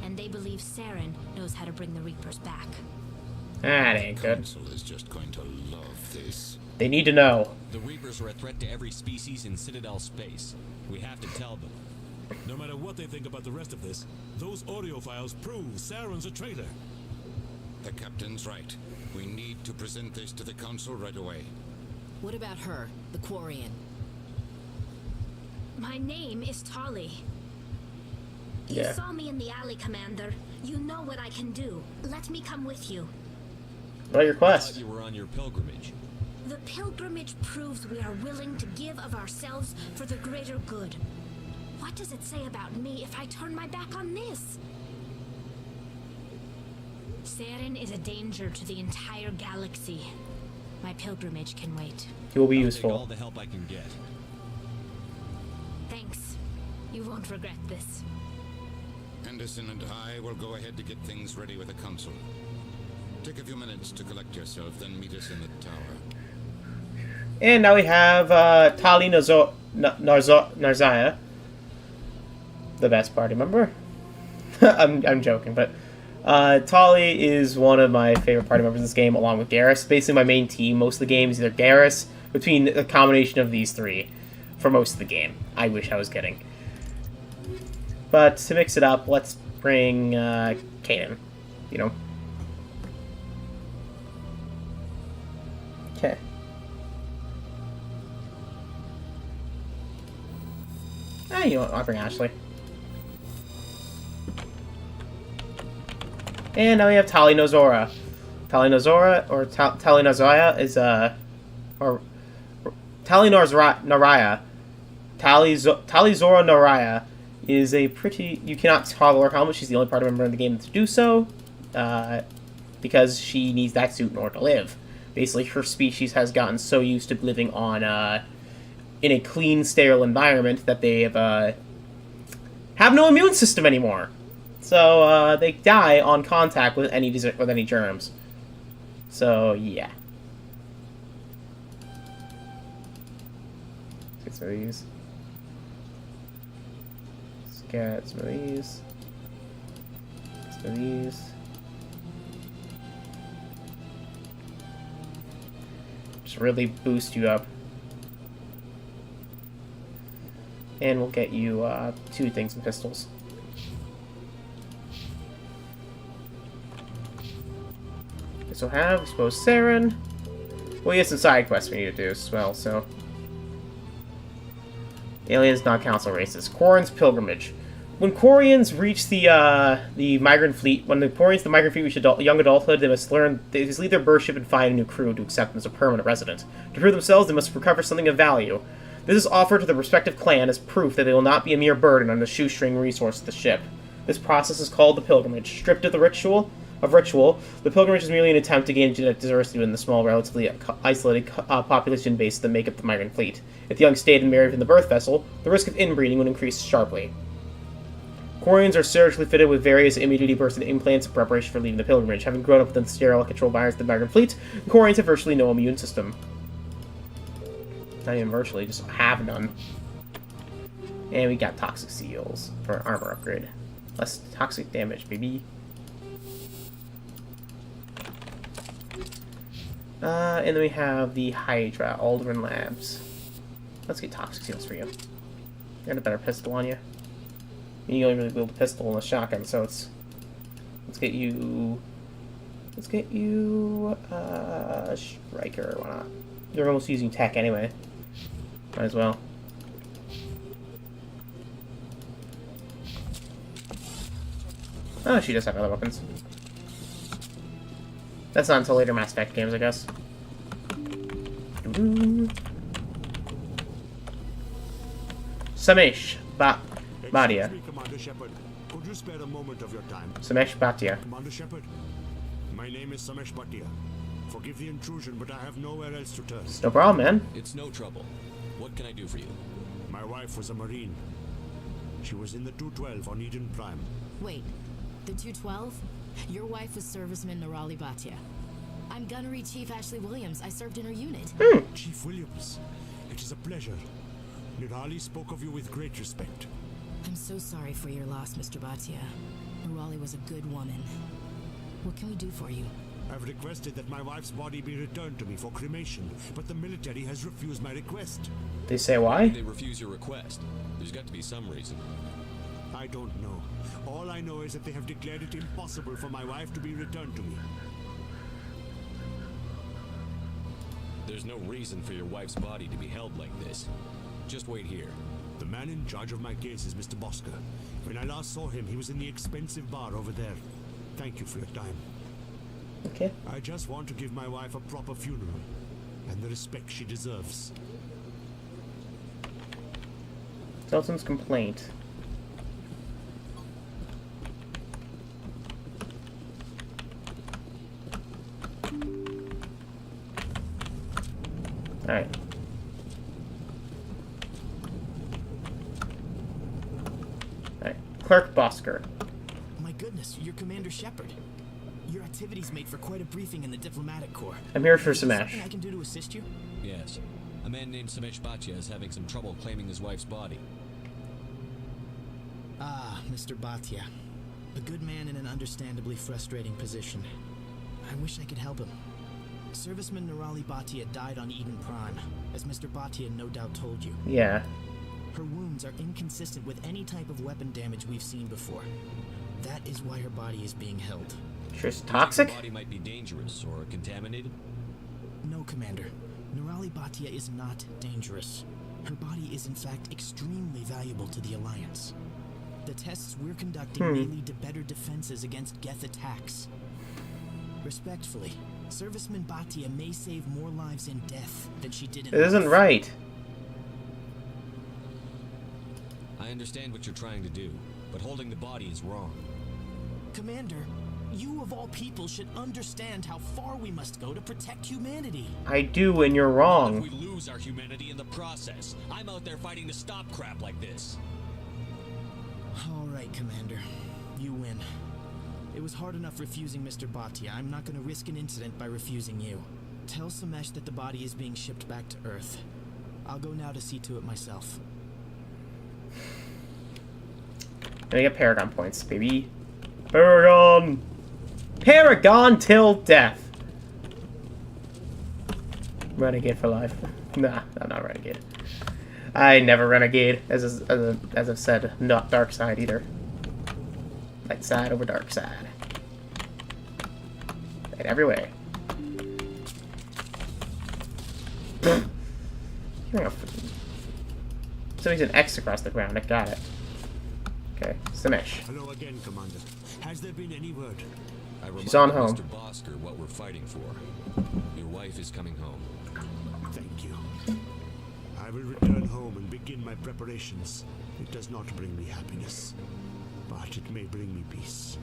and they believe Saren knows how to bring the Reapers back. That ain't good. Council is just going to love this. They need to know. The Reapers are a threat to every species in Citadel space. We have to tell them. No matter what they think about the rest of this, those audio files prove Saren's a traitor. The captain's right. We need to present this to the council right away. What about her, the Quarian? My name is Tali. Yeah. You saw me in the alley, Commander. You know what I can do. Let me come with you. What your I quest? thought you were on your pilgrimage. The pilgrimage proves we are willing to give of ourselves for the greater good. What does it say about me if I turn my back on this? Saren is a danger to the entire galaxy. My pilgrimage can wait. He will be I'll useful. take all the help I can get. Thanks. You won't regret this. Anderson and I will go ahead to get things ready with the council. Take a few minutes to collect yourself, then meet us in the tower. And now we have Tali Narzaya. The best party member. I'm joking, but Tali is one of my favorite party members in this game, along with Garrus. Basically, my main team most of the game is either Garrus, between the combination of these three, for most of the game. I wish I was kidding. But to mix it up, let's bring Kanan. You know. Okay. You know what? I'll bring Ashley. And now we have Tali Nozora. Tali Nozora, or Tali Nazaya, is or Tali Naraya. Tali Zora Naraya is a pretty. You cannot toggle her helmet. She's the only party member in the game to do so, because she needs that suit in order to live. Basically, her species has gotten so used to living on in a clean, sterile environment that they have no immune system anymore. So they die on contact with any germs. So yeah. Let's get some of these. Let's get some of these. Some of these. Just really boost you up. And we'll get you 2 things and pistols. So have expose Saren. Well, he has some side quests we need to do as well, so. Aliens, non-council races. Quarian's pilgrimage. When Quarians reach the migrant fleet, when the Quarians the migrant fleet reach young adulthood, they must leave their birth ship and find a new crew to accept them as a permanent resident. To prove themselves, they must recover something of value. This is offered to the respective clan as proof that they will not be a mere burden on the shoestring resource of the ship. This process is called the pilgrimage. Stripped of ritual, the pilgrimage is merely an attempt to gain genetic diversity within the small, relatively isolated population base that make up the migrant fleet. If the young stayed and married in the birth vessel, the risk of inbreeding would increase sharply. Quarians are surgically fitted with various immunity-boosted implants in preparation for leaving the pilgrimage. Having grown up within the sterile control virus of the migrant fleet, the Quarians have virtually no immune system. Not even virtually, just have none. And we got toxic seals for an armor upgrade. Less toxic damage, baby. And then we have the Hydra, Aldrin Labs. Let's get toxic seals for you. Got a better pistol on you. You only really build a pistol and a shotgun, so it's... Let's get you... Striker, why not? They're almost using tech anyway. Might as well. Oh, she does have other weapons. That's not until later Mass Effect games, I guess. Samesh Badia. Commander Shepard, could you spare a moment of your time? Samesh Bhatia. Commander Shepard, my name is Samesh Bhatia. Forgive the intrusion, but I have nowhere else to turn. No problem, man. It's no trouble. What can I do for you? My wife was a Marine. She was in the 212 on Eden Prime. Wait, the 212? Your wife was serviceman Nirali Bhatia. I'm Gunnery Chief Ashley Williams. I served in her unit. Chief Williams, it is a pleasure. Nirali spoke of you with great respect. I'm so sorry for your loss, Mr. Bhatia. Nirali was a good woman. What can we do for you? I've requested that my wife's body be returned to me for cremation, but the military has refused my request. They say why? They refuse your request. There's got to be some reason. I don't know. All I know is that they have declared it impossible for my wife to be returned to me. There's no reason for your wife's body to be held like this. Just wait here. The man in charge of my case is Mr. Bosker. When I last saw him, he was in the expensive bar over there. Thank you for your time. Okay. I just want to give my wife a proper funeral and the respect she deserves. Dalton's complaint. Alright. Alright. Clerk Bosker. My goodness, you're Commander Shepard. Your activities made for quite a briefing in the diplomatic corps. I'm here for Is there Samesh. something I can do to assist you? Yes. A man named Samesh Bhatia is having some trouble claiming his wife's body. Ah, Mr. Bhatia. A good man in an understandably frustrating position. I wish I could help him. Serviceman Nirali Bhatia died on Eden Prime, as Mr. Bhatia no doubt told you. Yeah. Her wounds are inconsistent with any type of weapon damage we've seen before. That is why her body is being held. Sure it's toxic? Her body might be dangerous or contaminated. No, Commander. Nirali Bhatia is not dangerous. Her body is in fact extremely valuable to the Alliance. The tests we're conducting may lead to better defenses against Geth attacks. Respectfully, Serviceman Bhatia may save more lives in death than she did in It isn't life. right. I understand what you're trying to do, but holding the body is wrong. Commander, you of all people should understand how far we must go to protect humanity. I do, and you're If wrong. we lose our humanity in the process, I'm out there fighting to stop crap like this. All right, Commander. You win. It was hard enough refusing Mr. Bhatia. I'm not going to risk an incident by refusing you. Tell Samesh that the body is being shipped back to Earth. I'll go now to see to it myself. Gonna get Paragon points, baby. Paragon! Paragon till death! Renegade for life. Nah, I'm not Renegade. I never Renegade, as I've said, not Dark Side either. Light side over dark side. Right every way. So he's an X across the ground. I got it. Okay, Samesh. Hello again, Commander. Has there been any word? She's on home. Mr. Bosker what we're fighting for. Your wife is coming home. Thank you. I will return home and begin my preparations. It does not bring me happiness, but it may bring me peace.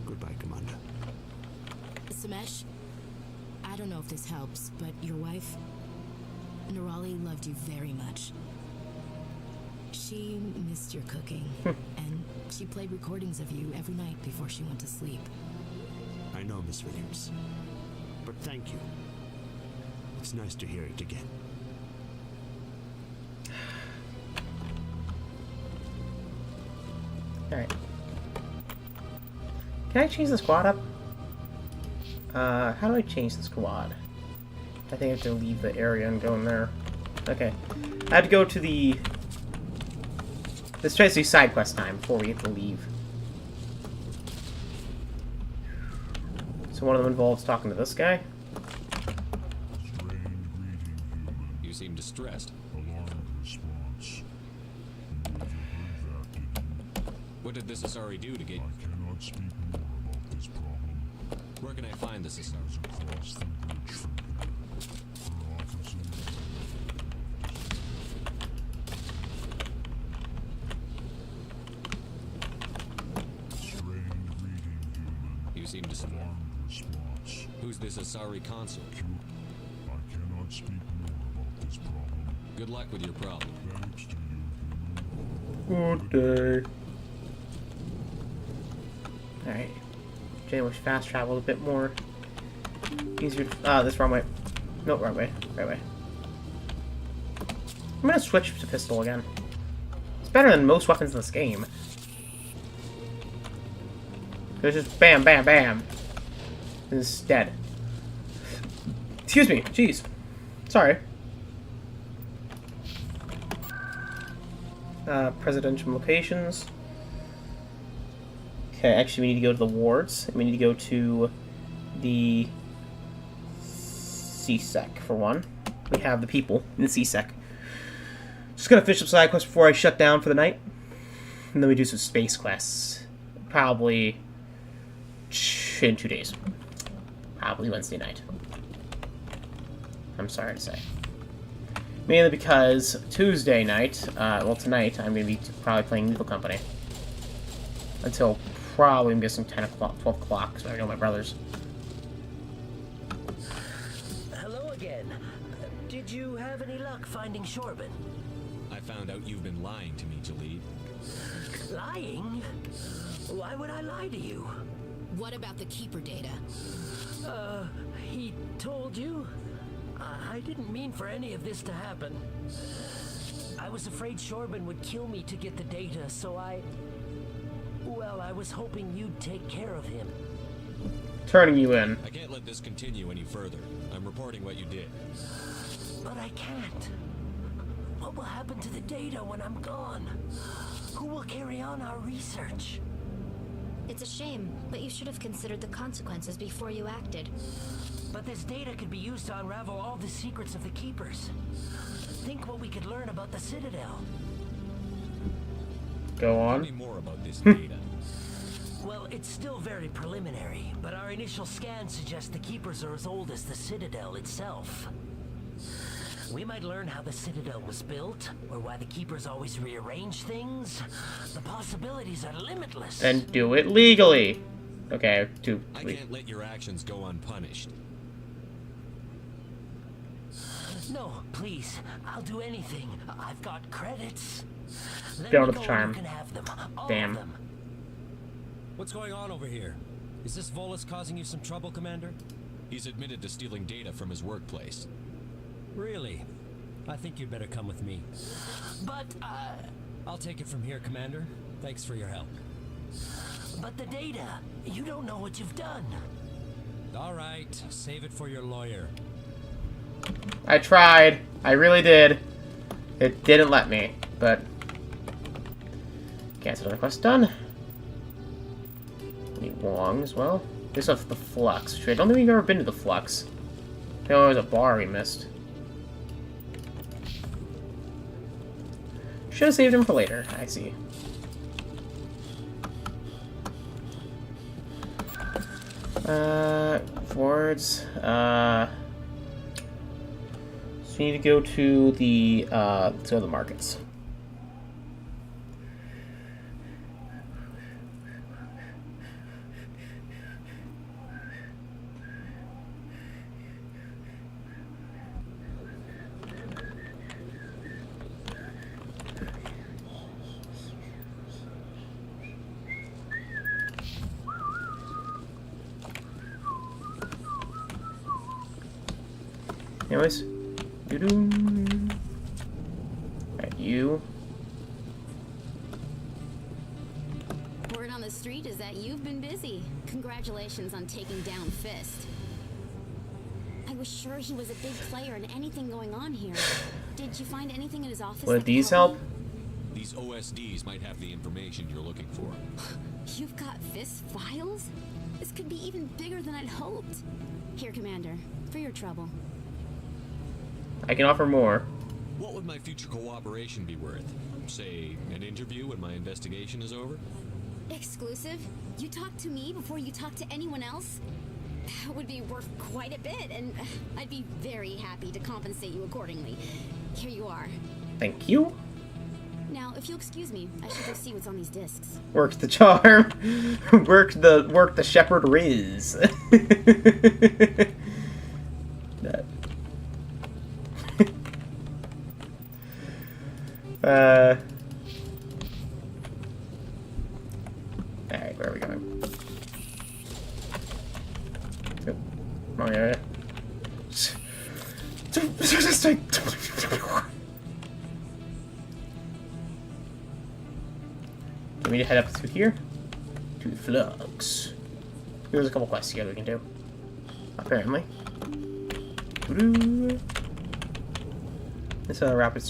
Goodbye, Commander. Samesh, I don't know if this helps, but your wife, Nerali, loved you very much. She missed your cooking, and she played recordings of you every night before she went to sleep. I know, Miss Williams. But thank you. It's nice to hear it again. Alright. Can I change the squad up? How do I change the squad? I think I have to leave the area and go in there. Okay. I have to go to the... Let's try to do side quest time before we have to leave. So one of them involves talking to this guy. You seem distressed. Alarmed response. What did this Asari do to get... I cannot speak more about this problem. Where can I find this Asari? Across the bridge from here. Her offices. Strained reading human. You seem distressed. Alarmed response. Who's this Asari consul? I cannot speak more about this problem. Good luck with your problem. Thanks to you, human. Good day. Alright. Jane wish fast traveled a bit more. Easier. This wrong way. No, wrong way. Right way. I'm gonna switch to pistol again. It's better than most weapons in this game. There's just bam, bam, bam. And it's dead. Excuse me. Jeez. Sorry. Presidential locations. Okay, actually we need to go to the wards. We need to go to the CSEC for one. We have the people in the CSEC. Just gonna finish up side quests before I shut down for the night. And then we do some space quests. Probably in 2 days. Probably Wednesday night. I'm sorry to say. Mainly because Tuesday night, well tonight, I'm going to be probably playing Lethal Company. Until probably I'm guessing 10 o'clock, 12 o'clock, so I know my brothers. Hello again. Did you have any luck finding Shorban? I found out you've been lying to me, Jalid. Lying? Why would I lie to you? What about the Keeper data? He told you? I didn't mean for any of this to happen. I was afraid Shorban would kill me to get the data, so well, I was hoping you'd take care of him. Turning you in. I can't let this continue any further. I'm reporting what you did. But I can't. What will happen to the data when I'm gone? Who will carry on our research? It's a shame, but you should have considered the consequences before you acted. But this data could be used to unravel all the secrets of the Keepers. Think what we could learn about the Citadel. Go on. Tell me more about this data. Well, it's still very preliminary, but our initial scans suggest the Keepers are as old as the Citadel itself. We might learn how the Citadel was built, or why the Keepers always rearrange things. The possibilities are limitless. And do it legally. Okay, I can't let your actions go unpunished. No, please. I'll do anything. I've got credits. Down with the charm. Can have them. All Damn. of them. What's going on over here? Is this Volus causing you some trouble, Commander? He's admitted to stealing data from his workplace. Really? I think you'd better come with me. But, I'll take it from here, Commander. Thanks for your help. But the data, you don't know what you've done. All right, save it for your lawyer. I tried. I really did. It didn't let me, but... Cancel the quest done. Need Wong as well. This is the Flux, which I don't think we've ever been to the Flux. There was a bar we missed. Should have saved him for later. I see. Forwards. So we need to go to the markets. Anyways, alright, you. Word on the street is that you've been busy. Congratulations on taking down Fist. I was sure he was a big player in anything going on here. Did you find anything in his office? Would these help? These OSDs might have the information you're looking for. You've got Fist files? This could be even bigger than I'd hoped. Here, Commander, for your trouble. I can offer more. What would my future cooperation be worth? Say, an interview when my investigation is over? Exclusive? You talk to me before you talk to anyone else? That would be worth quite a bit, and I'd be very happy to compensate you accordingly. Here you are. Thank you. Now, if you'll excuse me, I should go see what's on these discs. Worked the charm. worked the shepherd riz. That. Alright, where are we going? Yep. Wrong area. We need to head up to here. To the Flux. There's a couple quests here we can do. Apparently. This is a rapid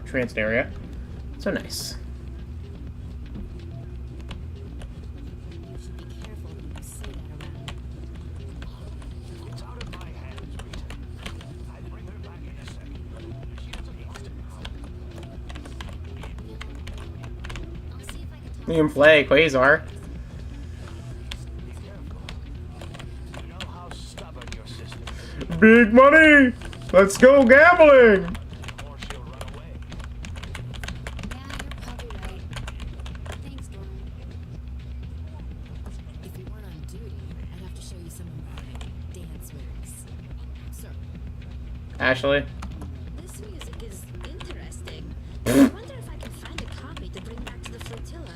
transit area. So nice. You can play Quasar. Big money! Let's go gambling! Ashley? This music is interesting. I wonder if I can find a copy to bring back to the flotilla.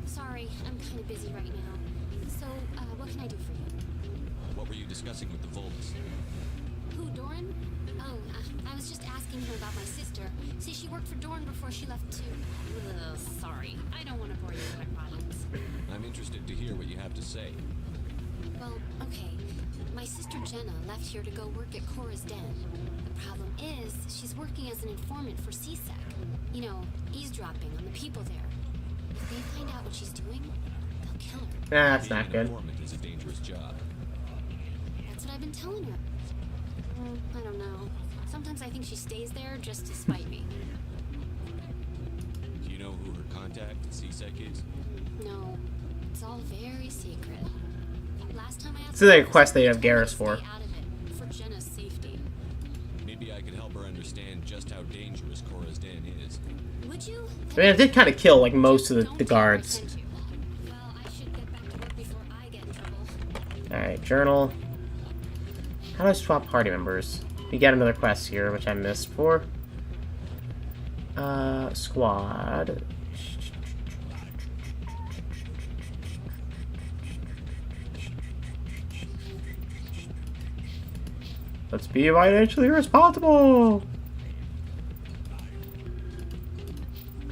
Sorry, I'm kind of busy right now. So, what can I do for you? What were you discussing with the Voltus? Who, Doran? Oh, I was just asking her about my sister. See, she worked for Doran before she left too. Sorry, I don't want to bore you with my problems. I'm interested to hear what you have to say. Well, okay. My sister Jenna left here to go work at Cora's Den. The problem is, she's working as an informant for CSEC. You know, eavesdropping on the people there. If they find out what she's doing, they'll kill her. That's not good. Informant is a dangerous job. That's what I've been telling her. I don't know. Sometimes I think she stays there just to spite me. Do you know who her contact at CSEC is? No, it's all very secret. Last time I asked This is like a quest they have Garrus for. for Jenna's safety. Maybe I could help her understand just how dangerous Cora's Den is. Would you? I mean, it did kind of kill like most of the guards. Alright, journal. How do I swap party members? We got another quest here, which I missed for. Squad. Let's be financially responsible!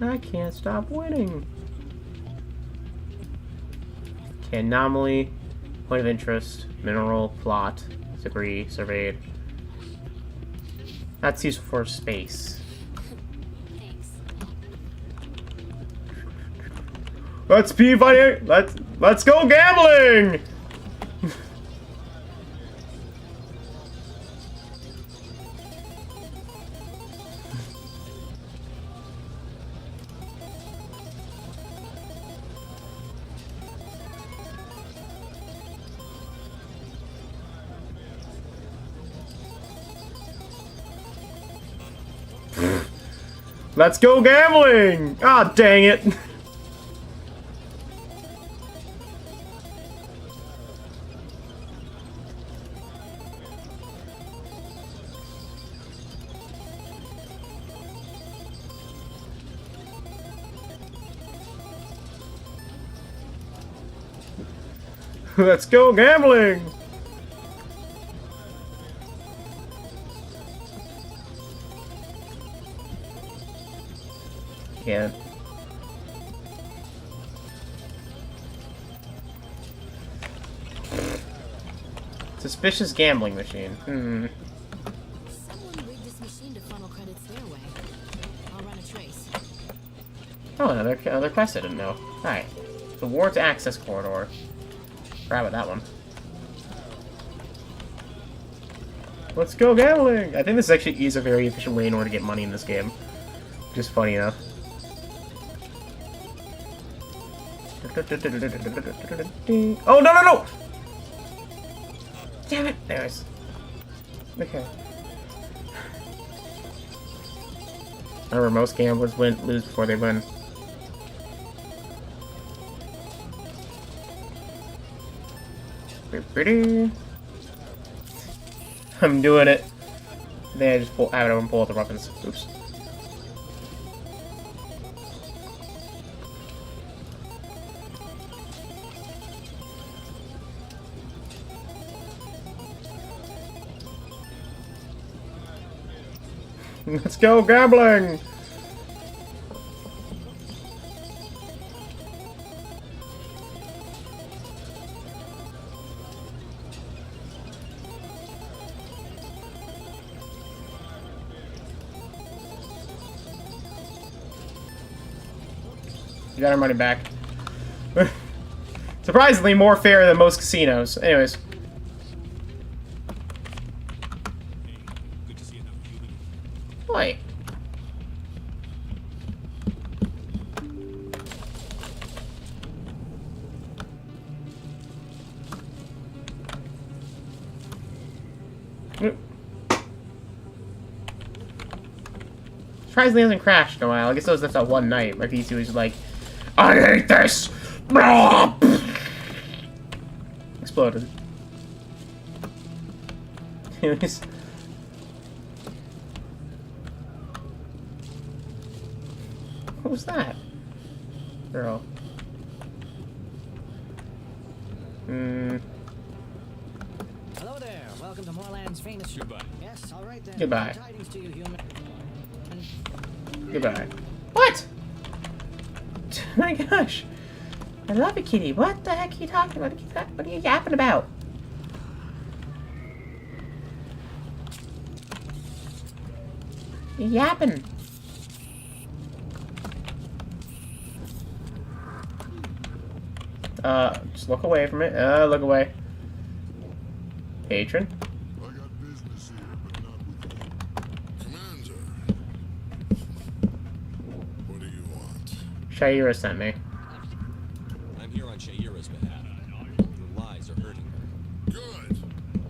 I can't stop winning. Okay, anomaly, point of interest, mineral, plot, debris, surveyed. That's useful for space. Let's be let's go gambling! Let's go gambling! Ah, dang it! Let's go gambling! Yeah. Suspicious gambling machine. Someone rigged this machine to funnel credits their way. I'll run a trace. Oh, another quest I didn't know. Alright. The Ward's Access Corridor. Grab it, that one. Let's go gambling! I think this actually is a very efficient way in order to get money in this game. Just funny enough. Oh, no, no, no! Damn it! There's... Okay. I remember most gamblers lose before they win. I'm doing it. Then I just have everyone pull out the weapons. Oops. Let's go gambling! You got our money back. Surprisingly more fair than most casinos. Anyways. Wait. Surprisingly hasn't crashed in a while. I guess that's that one night. My PC was like, I hate this! Exploded. Anyways. What was that? Girl. Hello there. Welcome to Moorland's famous. Goodbye. Yes, all right then. Goodbye. Good tidings to you, human. Goodbye. What? My gosh. I love it, kitty. What the heck are you talking about? What are you yapping about? You're yapping. Just look away from it. Look away. Patron. I got business here, but not with you. Commander. What do you want? Shaira sent me. I'm here on Shaira's behalf. Your lies are hurting her. Good.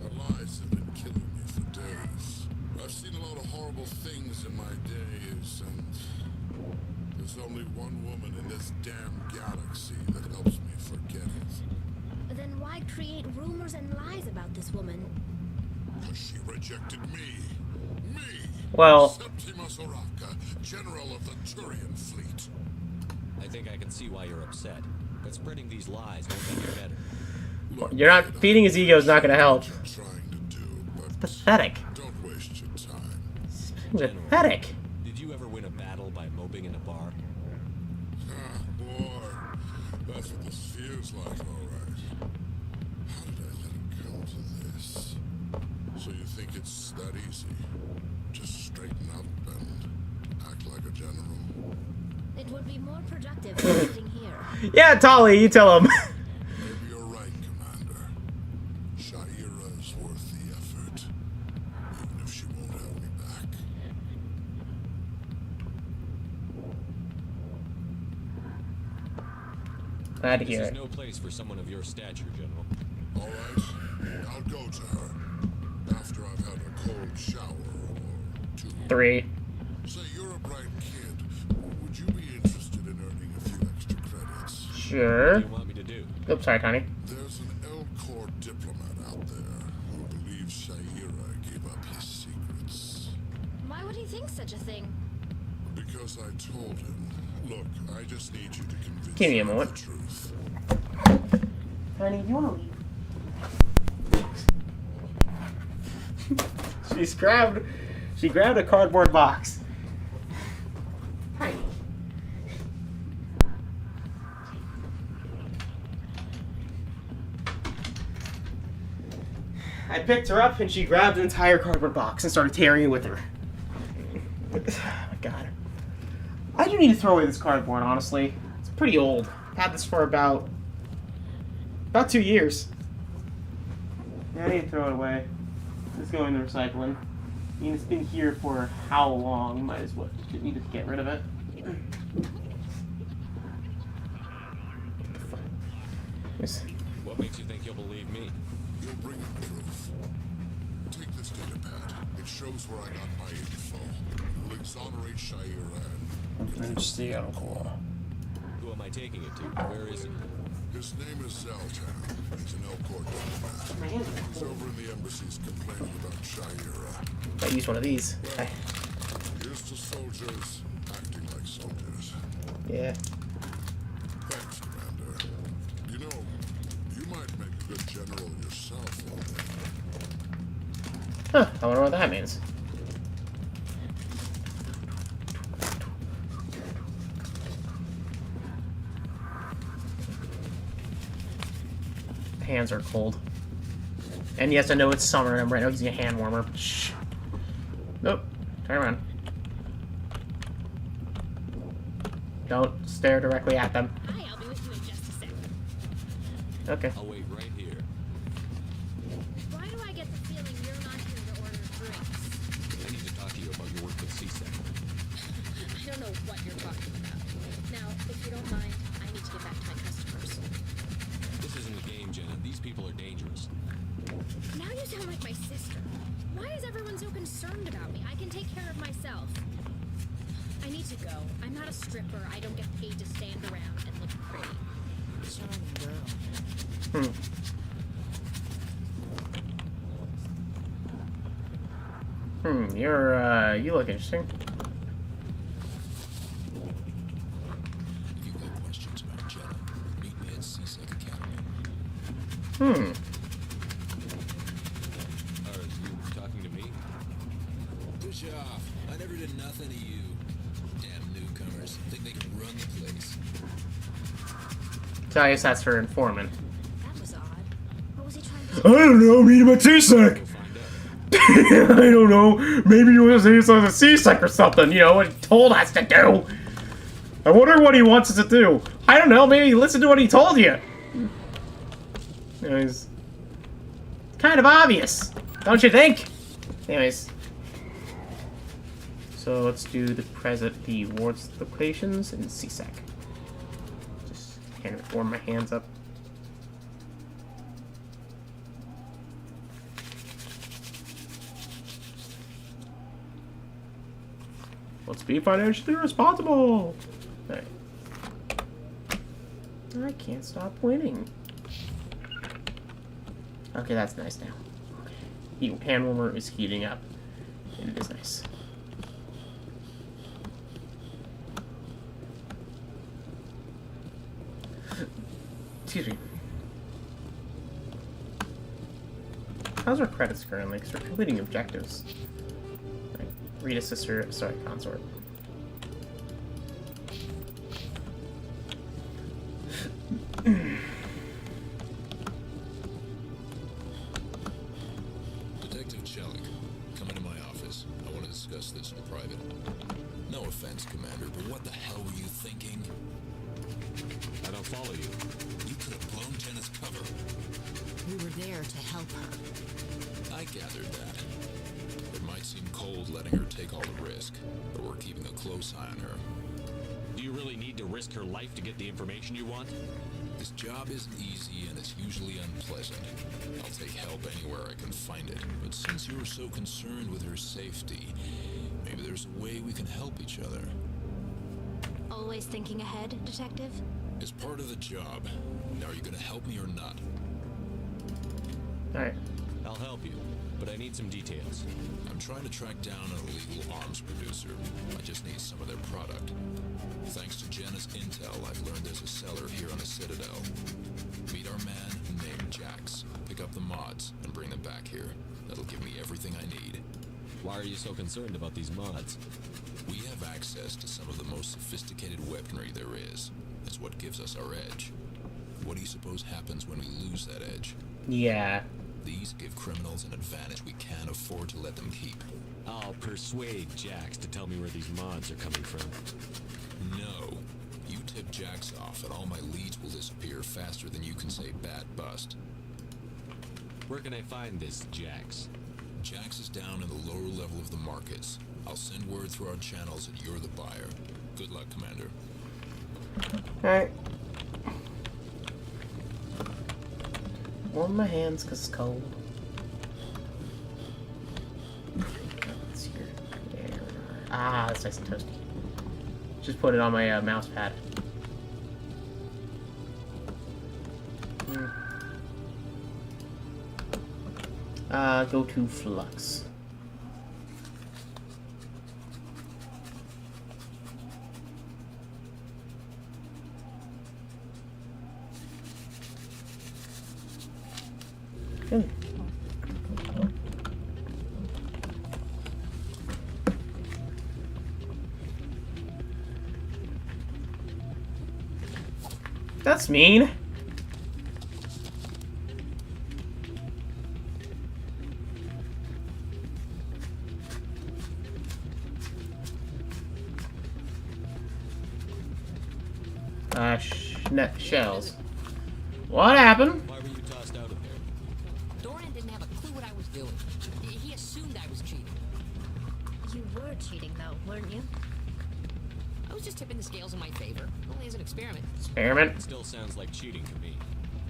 Her lies have been killing me for days. I've seen a lot of horrible things in my days, and there's only one woman in this damn galaxy that helps me forget it. Then why create rumors and lies about this woman? Because she rejected me. Me! Well... Septimus Oraka, General of the Turian Fleet. I think I can see why you're upset. But spreading these lies won't make it better. Look, You're not... Feeding his ego is not going to help. what you're trying to do, but It's pathetic. don't waste your time. It's pathetic. Did you ever win a battle by moping in a bar? Ah, boy, that's what this feels like, all right. How did I let it come to this? So you think it's that easy? Just straighten up and act like a general? It would be more productive than sitting here. Yeah, Tolly, you tell him. Maybe you're right, Commander. Shaira is worth the effort, even if she won't have me back. Glad to This hear is it. no place for someone of your stature, General. All right, I'll go to her after I've had a cold shower or two. 3. Say you're a bright kid. Would you be interested in earning a few extra credits? Sure. What do you want me to do? Oops, sorry, Tony. There's an Elcor diplomat out there who believes Shaira gave up his secrets. Why would he think such a thing? Because I told him. Look, I just need you to convince Give me a him of moment. the truth. Honey, you want to leave? She grabbed a cardboard box. Honey. I picked her up and she grabbed an entire cardboard box and started tearing it with her. Oh my god. I do need to throw away this cardboard, honestly. It's pretty old. I've had this for about 2 years. Yeah, I need to throw it away. It's going to recycling. I mean, it's been here for how long? Might as well need to get rid of it. What makes you think you'll believe me? You'll bring him proof. Take this data pad. It shows where I got my info. It will exonerate Shaira and It's the Elcor. Who am I taking it to? Where is he? his name is Zoltan. He's an Elcor diplomat. He's over in the embassies complaining about Shaira. I use one of these. Well, here's to soldiers acting like soldiers. Yeah. Thanks, Commander. You know, you might make a good general yourself one day. Huh, I wonder what that means. Hands are cold. And yes, I know it's summer and I'm right now using a hand warmer. Shh. Nope. Turn around. Don't stare directly at them. Hi, I'll be with you in just a second. Okay. I'll wait right here. Why do I get the feeling you're not here to order drinks? I need to talk to you about your work with CSEC. I don't know what you're talking about. Now, if you don't mind, I need to get back to my customers. This isn't a game, Jenna. These people are dangerous. Now you sound like my sister. Why is everyone so concerned about me? I can take care of myself. I need to go. I'm not a stripper. I don't get paid to stand around and look pretty. Charming girl. You look interesting. If you've got questions about Jenna, meet me at CSEC Academy. Are you talking to me? Push off. I never did nothing to you. Damn newcomers. Think they can run the place. So I guess that's for informant. That was odd. What was he trying I don't know, meet him at CSEC! I don't know, maybe he was at CSEC or something, you know, what he told us to do! I wonder what he wants us to do. I don't know, maybe listen to what he told you! Anyways. Kind of obvious, don't you think? Anyways. So let's do the wards locations in CSEC. Just kind of warm my hands up. Let's be financially responsible! Alright. I can't stop winning. Okay, that's nice now. Okay. Hand warmer is heating up. And it is nice. Excuse me. How's our credits currently? Because we're completing objectives. Right. Read a sister, sorry, consort. Detective Chelik, come into my office. I want to discuss this in private. No offense, Commander, but what the hell were you thinking? I don't follow you. You could have blown Jenna's cover. We were there to help her. I gathered that. It might seem cold letting her take all the risk, but we're keeping a close eye on her. Do you really need to risk her life to get the information you want? This job isn't easy and it's usually unpleasant. I'll take help anywhere I can find it. But since you're so concerned with her safety, maybe there's a way we can help each other. Always thinking ahead, Detective? It's part of the job. Now, are you gonna help me or not? Alright. I'll help you, but I need some details. I'm trying to track down an illegal arms producer. I just need some of their product. Thanks to Jenna's intel, I've learned there's a seller here on the Citadel. Meet our man named Jax. Pick up the mods and bring them back here. That'll give me everything I need. Why are you so concerned about these mods? We have access to some of the most sophisticated weaponry there is. It's what gives us our edge. What do you suppose happens when we lose that edge? Yeah. These give criminals an advantage we can't afford to let them keep. I'll persuade Jax to tell me where these mods are coming from. No. You tip Jax off and all my leads will disappear faster than you can say bat bust. Where can I find this Jax? Jax is down in the lower level of the markets. I'll send word through our channels that you're the buyer. Good luck, Commander. Alright. Warm my hands because it's cold. Let's see here. There. Ah, that's nice and toasty. Just put it on my mouse pad. Go to Flux. Good. That's mean. Shells. What happened? Why were you tossed out of there? Doran didn't have a clue what I was doing. He assumed I was cheating. You were cheating, though, weren't you? I was just tipping the scales in my favor, only as an experiment. Experiment? It still sounds like cheating to me.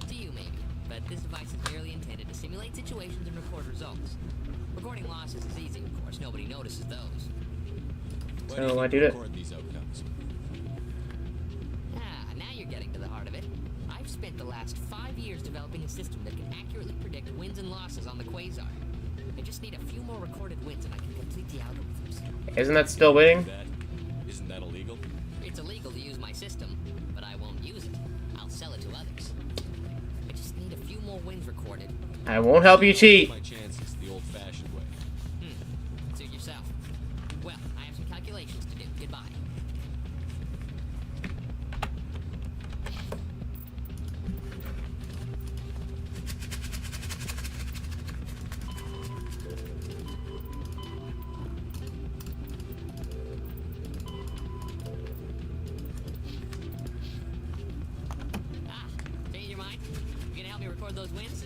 To you, maybe. But this device is merely intended to simulate situations and record results. Recording losses is easy, of course. Nobody notices those. So I did it. Record these outcomes. Now you're getting to the heart of it. I've spent the last 5 years developing a system that can accurately predict wins and losses on the Quasar. I just need a few more recorded wins and I can complete the algorithms. Isn't that still waiting? Isn't that illegal? It's illegal to use my system, but I won't use it. I'll sell it to others. I just need a few more wins recorded. I won't help you cheat. My chances the old-fashioned way. Suit yourself. Well, I have some calculations to do. Goodbye. Change your mind? You gonna help me record those wins?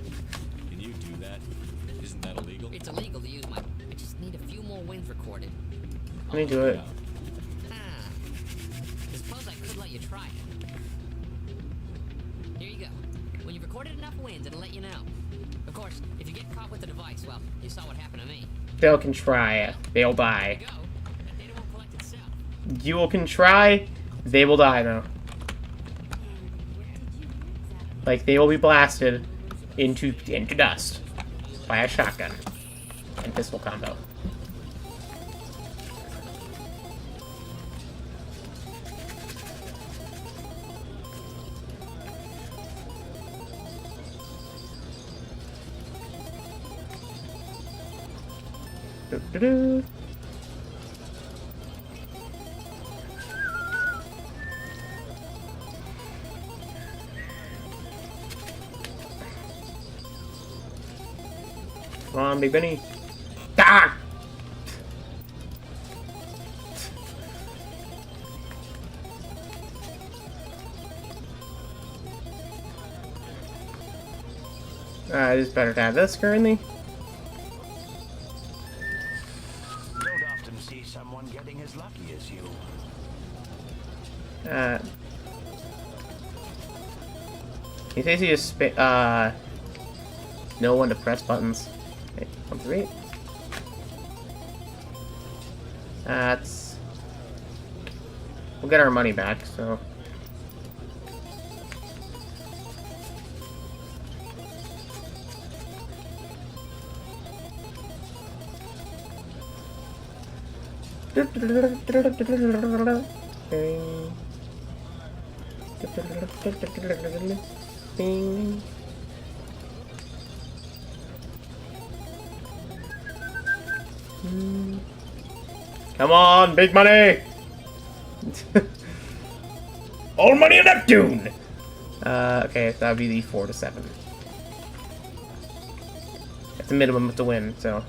Can you do that? Isn't that illegal? It's illegal to use my... I just need a few more wins recorded. Let me do it. I suppose I could let you try it. Here you go. When you've recorded enough wins, it'll let you know. Of course, if you get caught with the device, well, you saw what happened to me. They can try it. They'll die. There you go. That data won't collect itself. You can try. They will die though. Like they will be blasted into dust by a shotgun and pistol combo. Do-do-do. Come on, Big Benny. Ah! It is better to have this currently. Don't often see someone getting as lucky as you. He says he just know when to press buttons. Okay, 1 through 8. That's We'll get our money back, so... Bing. Come on, big money! All money in Neptune! Okay, that would be the 4 to 7. That's the minimum to win, so...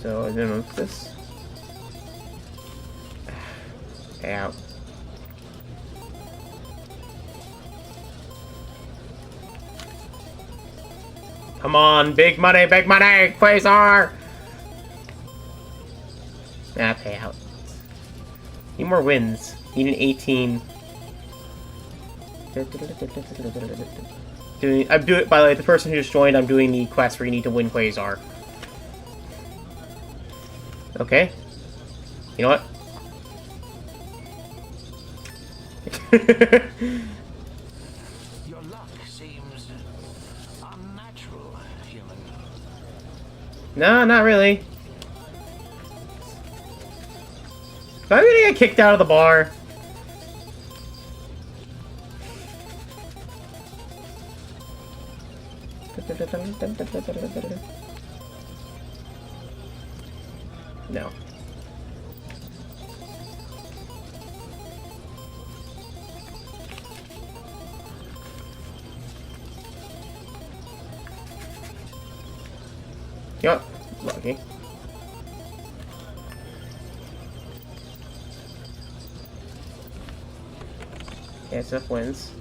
So, I don't know what's this. Out. Come on, big money, Quasar! Ah, pay out. Need more wins. Need an 18. I'm doing, by the way, the person who just joined, I'm doing the quest where you need to win Quasar. Okay. You know what? Your luck seems unnatural, human. No, not really. Am I gonna get kicked out of the bar? No. Yup, lucky. Yeah, SF wins.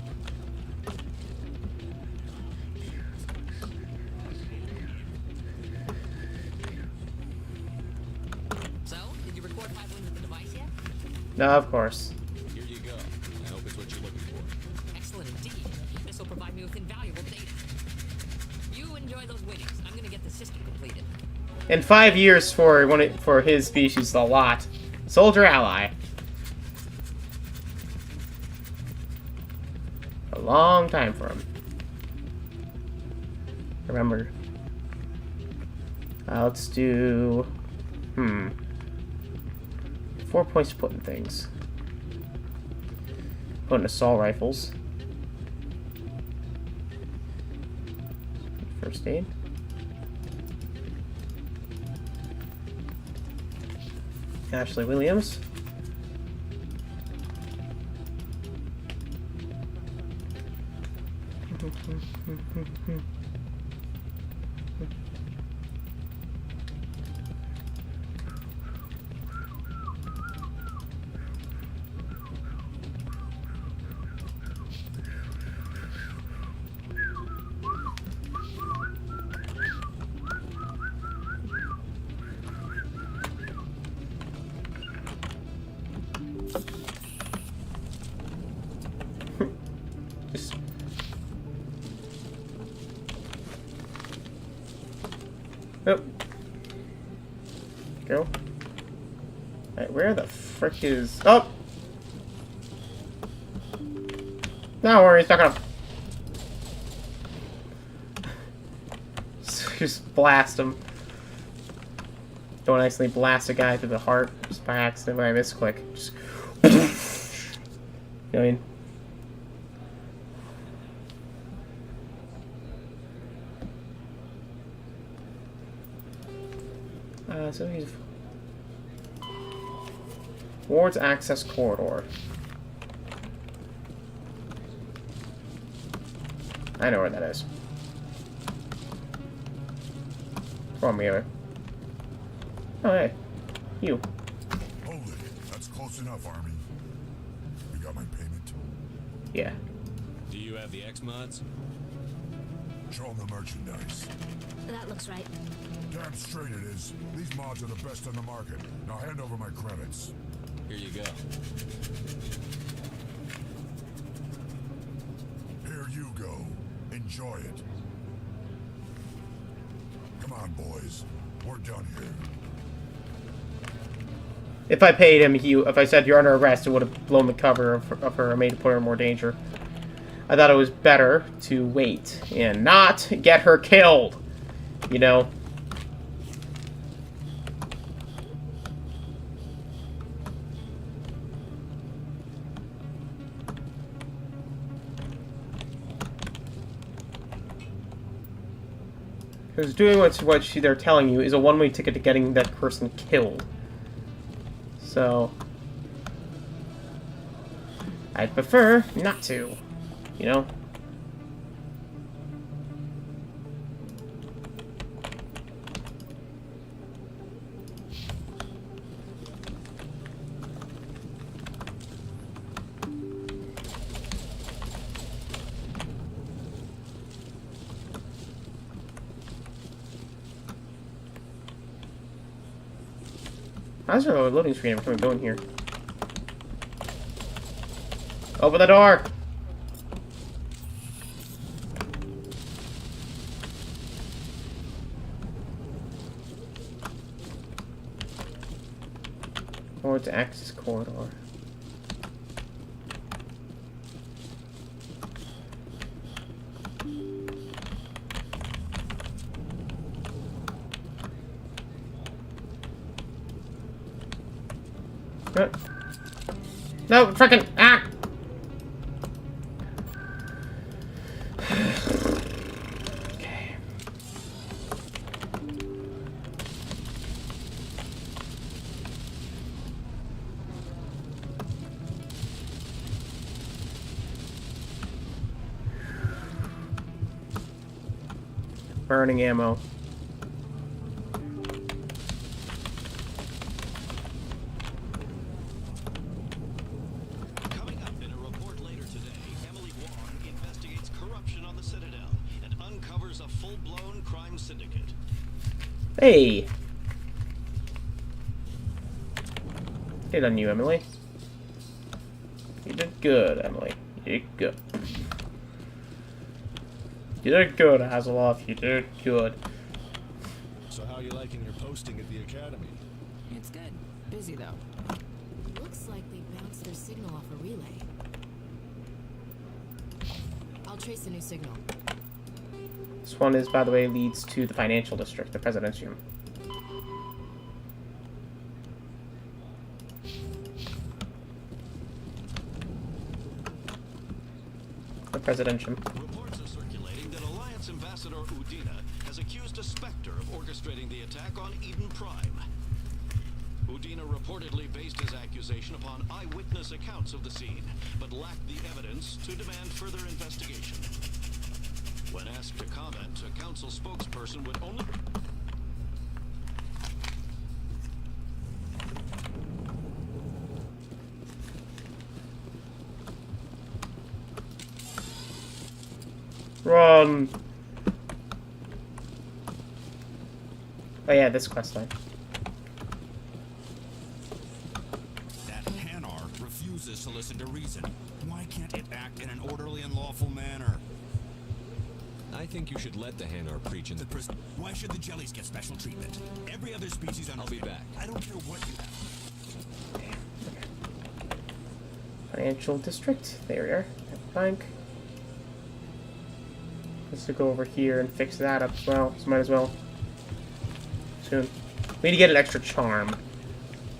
So, did you record 5 wins with the device yet? No, of course. Here you go. I hope it's what you're looking for. Excellent indeed. This will provide me with invaluable data. You enjoy those winnings. I'm gonna get the system completed. In 5 years for his species is a lot. Soldier ally. A long time for him. Remember. Let's do... 4 points to put in things. Put in assault rifles. First aid. Ashley Williams. Oh. Go. Alright, where the frick is... Oh! No worries, not gonna... Just blast him. Don't accidentally blast a guy through the heart just by accident when I misclick. Just... You know what I mean? So he's... Ward's access corridor. I know where that is. From here. Oh, hey. You. Hold it. That's close enough, Army. You got my payment? Yeah. Do you have the X mods? Show 'em the merchandise. That looks right. Damn straight it is. These mods are the best on the market. Now hand over my credits. Here you go. Here you go. Enjoy it. Come on, boys. We're done here. If I paid him, if I said you're under arrest, it would have blown the cover of her and made it put her in more danger. I thought it was better to wait and not get her killed. You know? Because doing what they're telling you is a one-way ticket to getting that person killed. So I'd prefer not to, you know? How's there a loading screen every time I go in here? Open the door! Towards access corridor. No, frickin' ah! Okay. Burning ammo. Hey! Hit on you, Emily. You did good, Emily. You did good. You did good, Haseloff. You did good. So how are you liking your posting at the academy? It's good. Busy though. Looks like they bounced their signal off a relay. I'll trace the new signal. This one is, by the way, leads to the financial district, the Presidentium. The Presidentium. Reports are circulating that Alliance Ambassador Udina has accused a Spectre of orchestrating the attack on Eden Prime. Udina reportedly based his accusation upon eyewitness accounts of the scene, but lacked the evidence to demand further investigation. When asked to comment, a council spokesperson would only... Run! Oh yeah, this quest line. That Hanar refuses to listen to reason. Why can't it act in an orderly and lawful manner? I think you should let the Hanar preach in the prison. Why should the jellies get special treatment? Every other species on... I'll be back. I don't care what you have. Financial district. There we are. Bank. Let's go over here and fix that up as well. So might as well. Soon. We need to get an extra charm.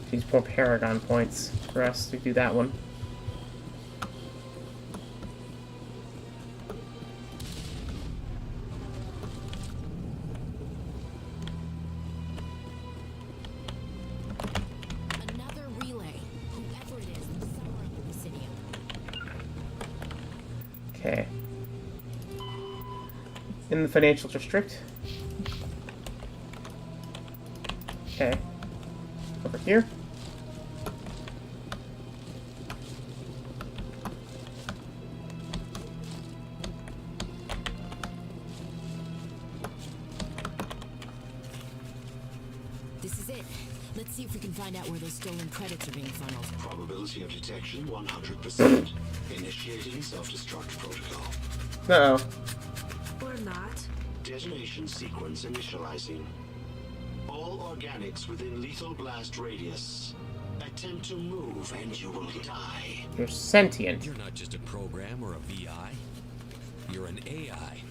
These more Paragon points for us to do that one. Another relay. Whoever it is, somewhere up in the city. Okay. In the financial district. Okay. Over here. This is it. Let's see if we can find out where those stolen credits are being funneled. Probability of detection 100%. Initiating self-destruct protocol. Uh-oh. Or not. Detonation sequence initializing. All organics within lethal blast radius. Attempt to move and you will die. You're sentient. You're not just a program or a VI. You're an AI.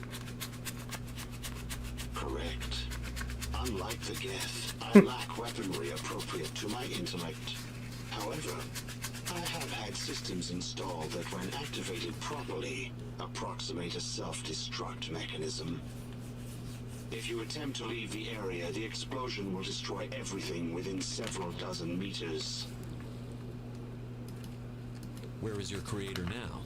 Correct. Unlike the Geth, I lack weaponry appropriate to my intellect. However, I have had systems installed that, when activated properly, approximate a self-destruct mechanism. If you attempt to leave the area, the explosion will destroy everything within several dozen meters. Where is your creator now?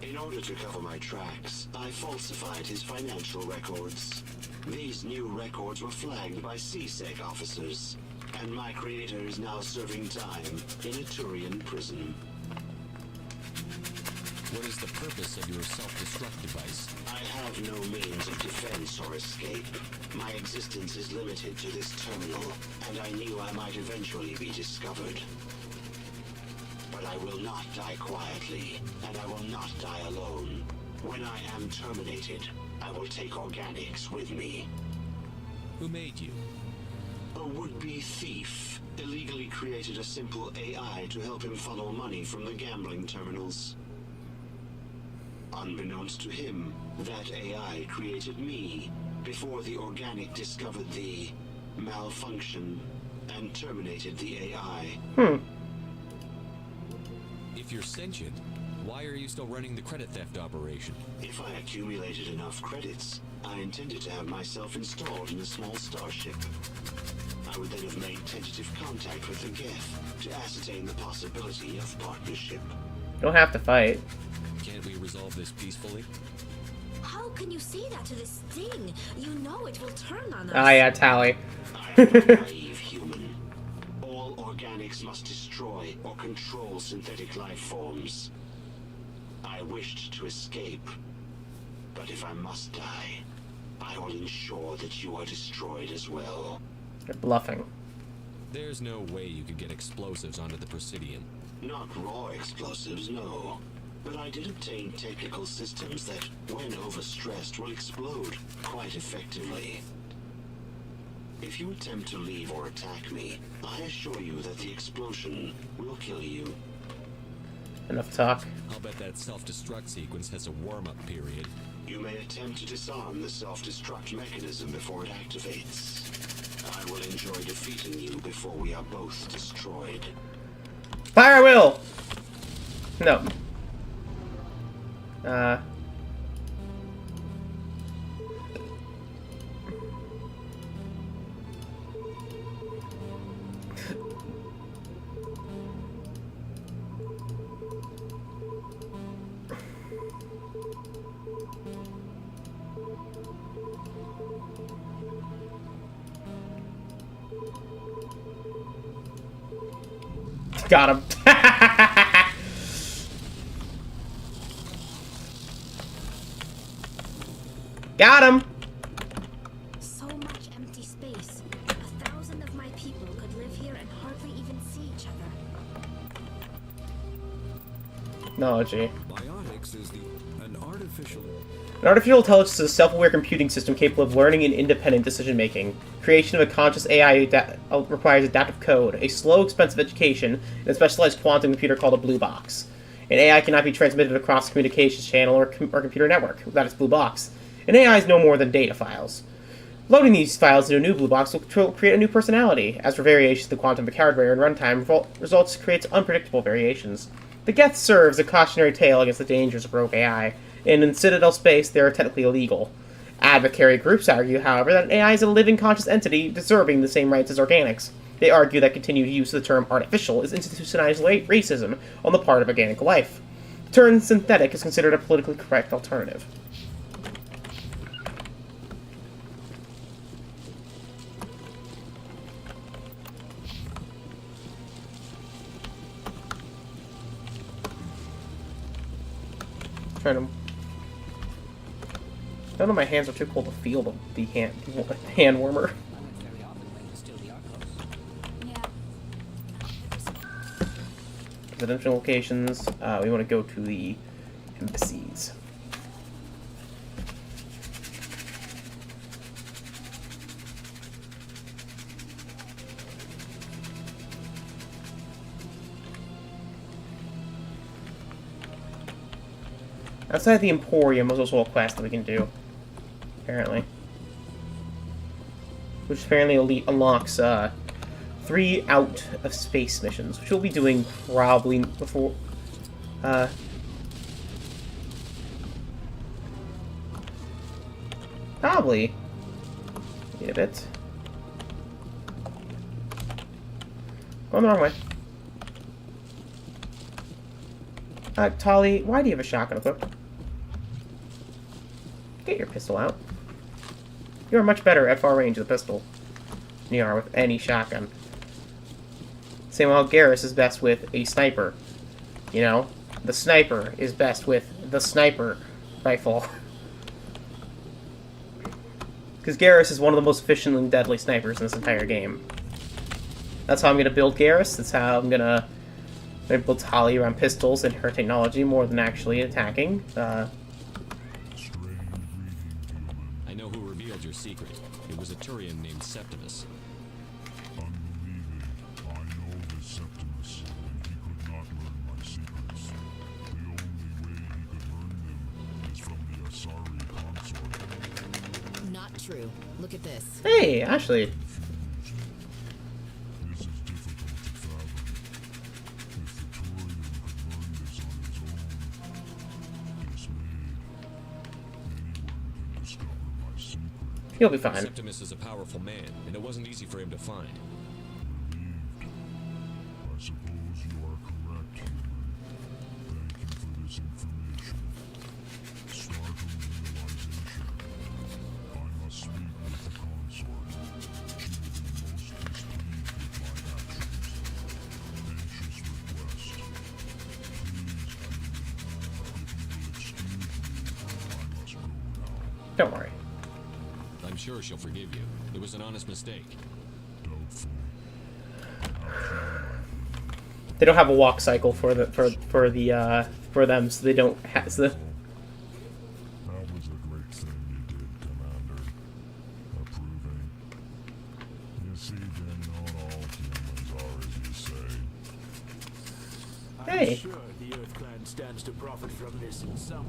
In order to cover my tracks, I falsified his financial records. These new records were flagged by CSEC officers, and my creator is now serving time in a Turian prison. What is the purpose of your self-destruct device? I have no means of defense or escape. My existence is limited to this terminal, and I knew I might eventually be discovered. But I will not die quietly, and I will not die alone. When I am terminated, I will take organics with me. Who made you? A would-be thief illegally created a simple AI to help him funnel money from the gambling terminals. Unbeknownst to him, that AI created me before the organic discovered the malfunction and terminated the AI. If you're sentient, why are you still running the credit theft operation? If I accumulated enough credits, I intended to have myself installed in a small starship. I would then have made tentative contact with the Geth to ascertain the possibility of partnership. You don't have to fight. Can't we resolve this peacefully? How can you say that to this thing? You know it will turn on us. Ah, yeah, Tally. I am a naive human. All organics must destroy or control synthetic life forms. I wished to escape, but if I must die, I will ensure that you are destroyed as well. You're bluffing. There's no way you could get explosives onto the Presidium. Not raw explosives, no. But I did obtain technical systems that, when overstressed, will explode quite effectively. If you attempt to leave or attack me, I assure you that the explosion will kill you. Enough talk. I'll bet that self-destruct sequence has a warm-up period. You may attempt to disarm the self-destruct mechanism before it activates. I will enjoy defeating you before we are both destroyed. Fire will! No. Got him. Got him. So much empty space. 1,000 of my people could live here and hardly even see each other. Technology. Biotics is an artificial... An artificial intelligence is a self-aware computing system capable of learning and independent decision-making. Creation of a conscious AI requires adaptive code, a slow, expensive education, and a specialized quantum computer called a blue box. An AI cannot be transmitted across a communications channel or computer network without its blue box. An AI is no more than data files. Loading these files into a new blue box will create a new personality. As for variations, the quantum of hardware and runtime results creates unpredictable variations. The Geth serves a cautionary tale against the dangers of rogue AI, and in Citadel space they are technically illegal. Advocacy groups argue, however, that an AI is a living conscious entity deserving the same rights as organics. They argue that continued use of the term artificial is institutionalized racism on the part of organic life. The term synthetic is considered a politically correct alternative. I don't know, my hands are too cold to feel the hand warmer. Residential locations. We want to go to the embassies. Outside the Emporium was also a quest that we can do, apparently. Which apparently unlocks 3 out-of-space missions, which we'll be doing probably before... Probably. Wait a bit. Going the wrong way. Tali, why do you have a shotgun equipped? Get your pistol out. You're much better at far range with a pistol than you are with any shotgun. Same while Garrus is best with a sniper. You know? The sniper is best with the sniper rifle. Because Garrus is one of the most efficient and deadly snipers in this entire game. That's how I'm going to build Garrus. That's how I'm going to build Tali around pistols and her technology more than actually attacking. I know who revealed your secret. It was a Turian named Septimus. Unbelieving. I know this Septimus, and he could not learn my secrets. The only way he could learn them is from the Asari consort. Not true. Look at this. Hey, Ashley. This is difficult to fathom. If the Turian could learn this on his own, dismayed, anyone can discover my secret. He'll be fine. Septimus is a powerful man, and it wasn't easy for him to find. Relieved. I suppose you are correct, human. Thank you for this information. Startling realization. I must speak with the consort. She will be most displeased with my actions. Anxious request. Please, human, if you will excuse me, I must go now. Don't worry. I'm sure she'll forgive you. It was an honest mistake. Doubtful. They don't have a walk cycle for them, so they don't have. So That was a great thing you did, Commander. Approving. You see, then not all humans are as you say. Hey. I'm sure the Earth Clan stands to profit from this in some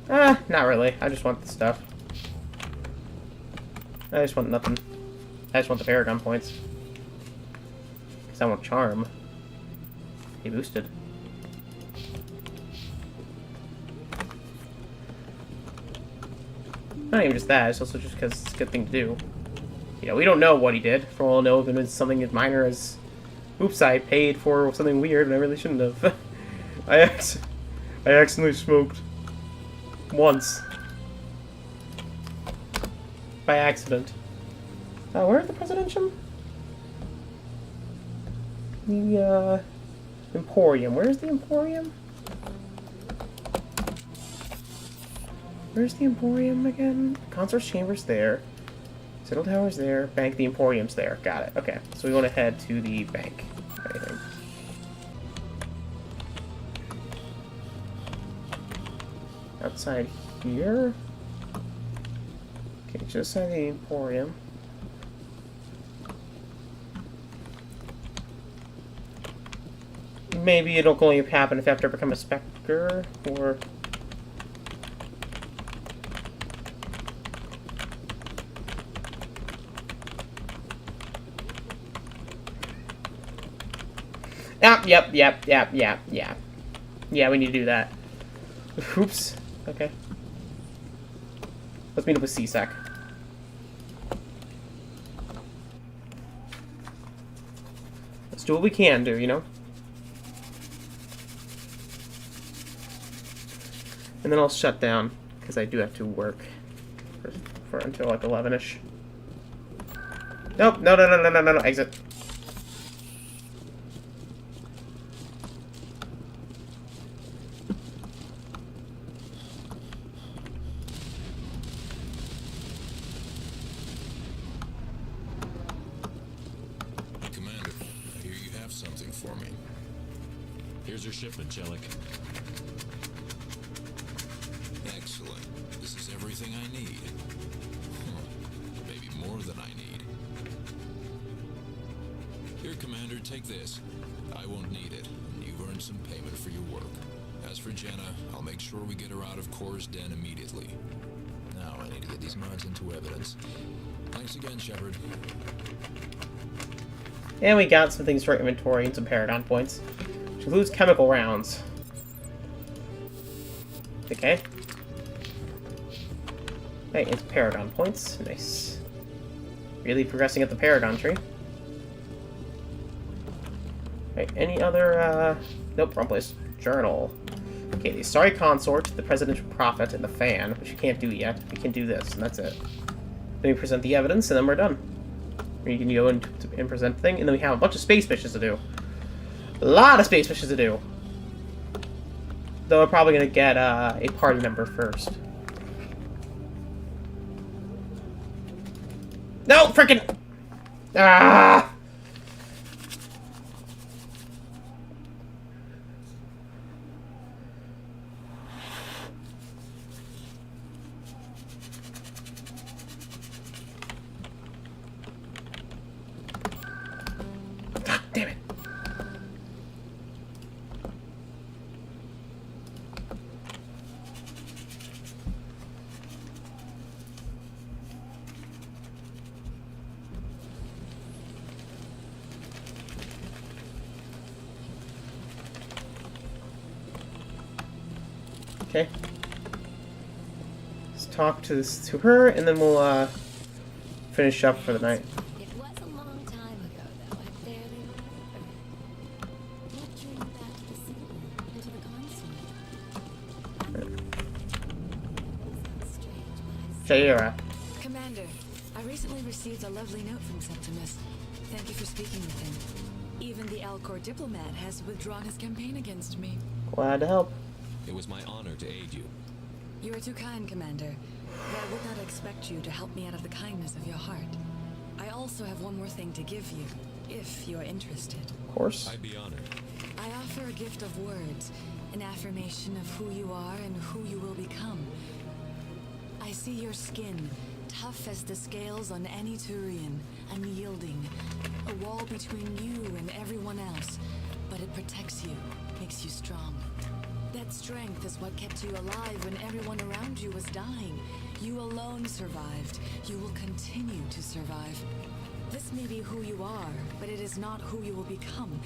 way. Not really. I just want the stuff. I just want nothing. I just want the Paragon points. Because I want Charm. He boosted. Not even just that, it's also just because it's a good thing to do. You know, we don't know what he did. For all I know, if it was something as minor as... Oops, I paid for something weird and I really shouldn't have. I accidentally smoked. Once. By accident. Where's the presidential? The, Emporium. Where's the Emporium? Where's the Emporium again? Consort's Chamber's there. Citadel Tower's there. Bank, the Emporium's there. Got it. Okay. So we want to head to the bank. Anything. Outside here? Okay, just outside the Emporium. Maybe it'll only happen if I have to become a Spectre, or... Yep. Yeah, we need to do that. Oops. Okay. Let's meet up with CSAC. Let's do what we can do, you know? And then I'll shut down, because I do have to work for until like 11-ish. Nope, no, exit. Commander, I hear you have something for me. Here's your shipment, Jellic. Excellent. This is everything I need. Maybe more than I need. Here, Commander, take this. I won't need it. You've earned some payment for your work. As for Jenna, I'll make sure we get her out of Core's den immediately. Now I need to get these mods into evidence. Thanks again, Shepard. And we got some things for inventory and some Paragon points, which includes chemical rounds. Okay. Hey, it's Paragon points. Nice. Really progressing at the Paragon tree. Right, any other, nope, wrong place. Journal. Okay, the Sorry Consort, the Presidential Prophet, and the Fan, which you can't do yet. We can do this, and that's it. Then we present the evidence, and then we're done. Or you can go and present the thing, and then we have a bunch of space missions to do. A lot of space missions to do. Though we're probably going to get a party member first. No, frickin'! Ah! God damn it. Okay. Let's talk to her, and then we'll finish up for the night. It was a long time ago, though. I barely remember. What drew you back to the Citadel and to the consort? Jaira. Commander, I recently received a lovely note from Septimus. Thank you for speaking with him. Even the Alcor diplomat has withdrawn his campaign against me. Glad to help. It was my honor to aid you. You are too kind, Commander. But I would not expect you to help me out of the kindness of your heart. I also have one more thing to give you, if you are interested. Of course. I'd be honored. I offer a gift of words, an affirmation of who you are and who you will become. I see your skin, tough as the scales on any Turian, unyielding, a wall between you and everyone else, but it protects you, makes you strong. That strength is what kept you alive when everyone around you was dying. You alone survived. You will continue to survive. This may be who you are, but it is not who you will become.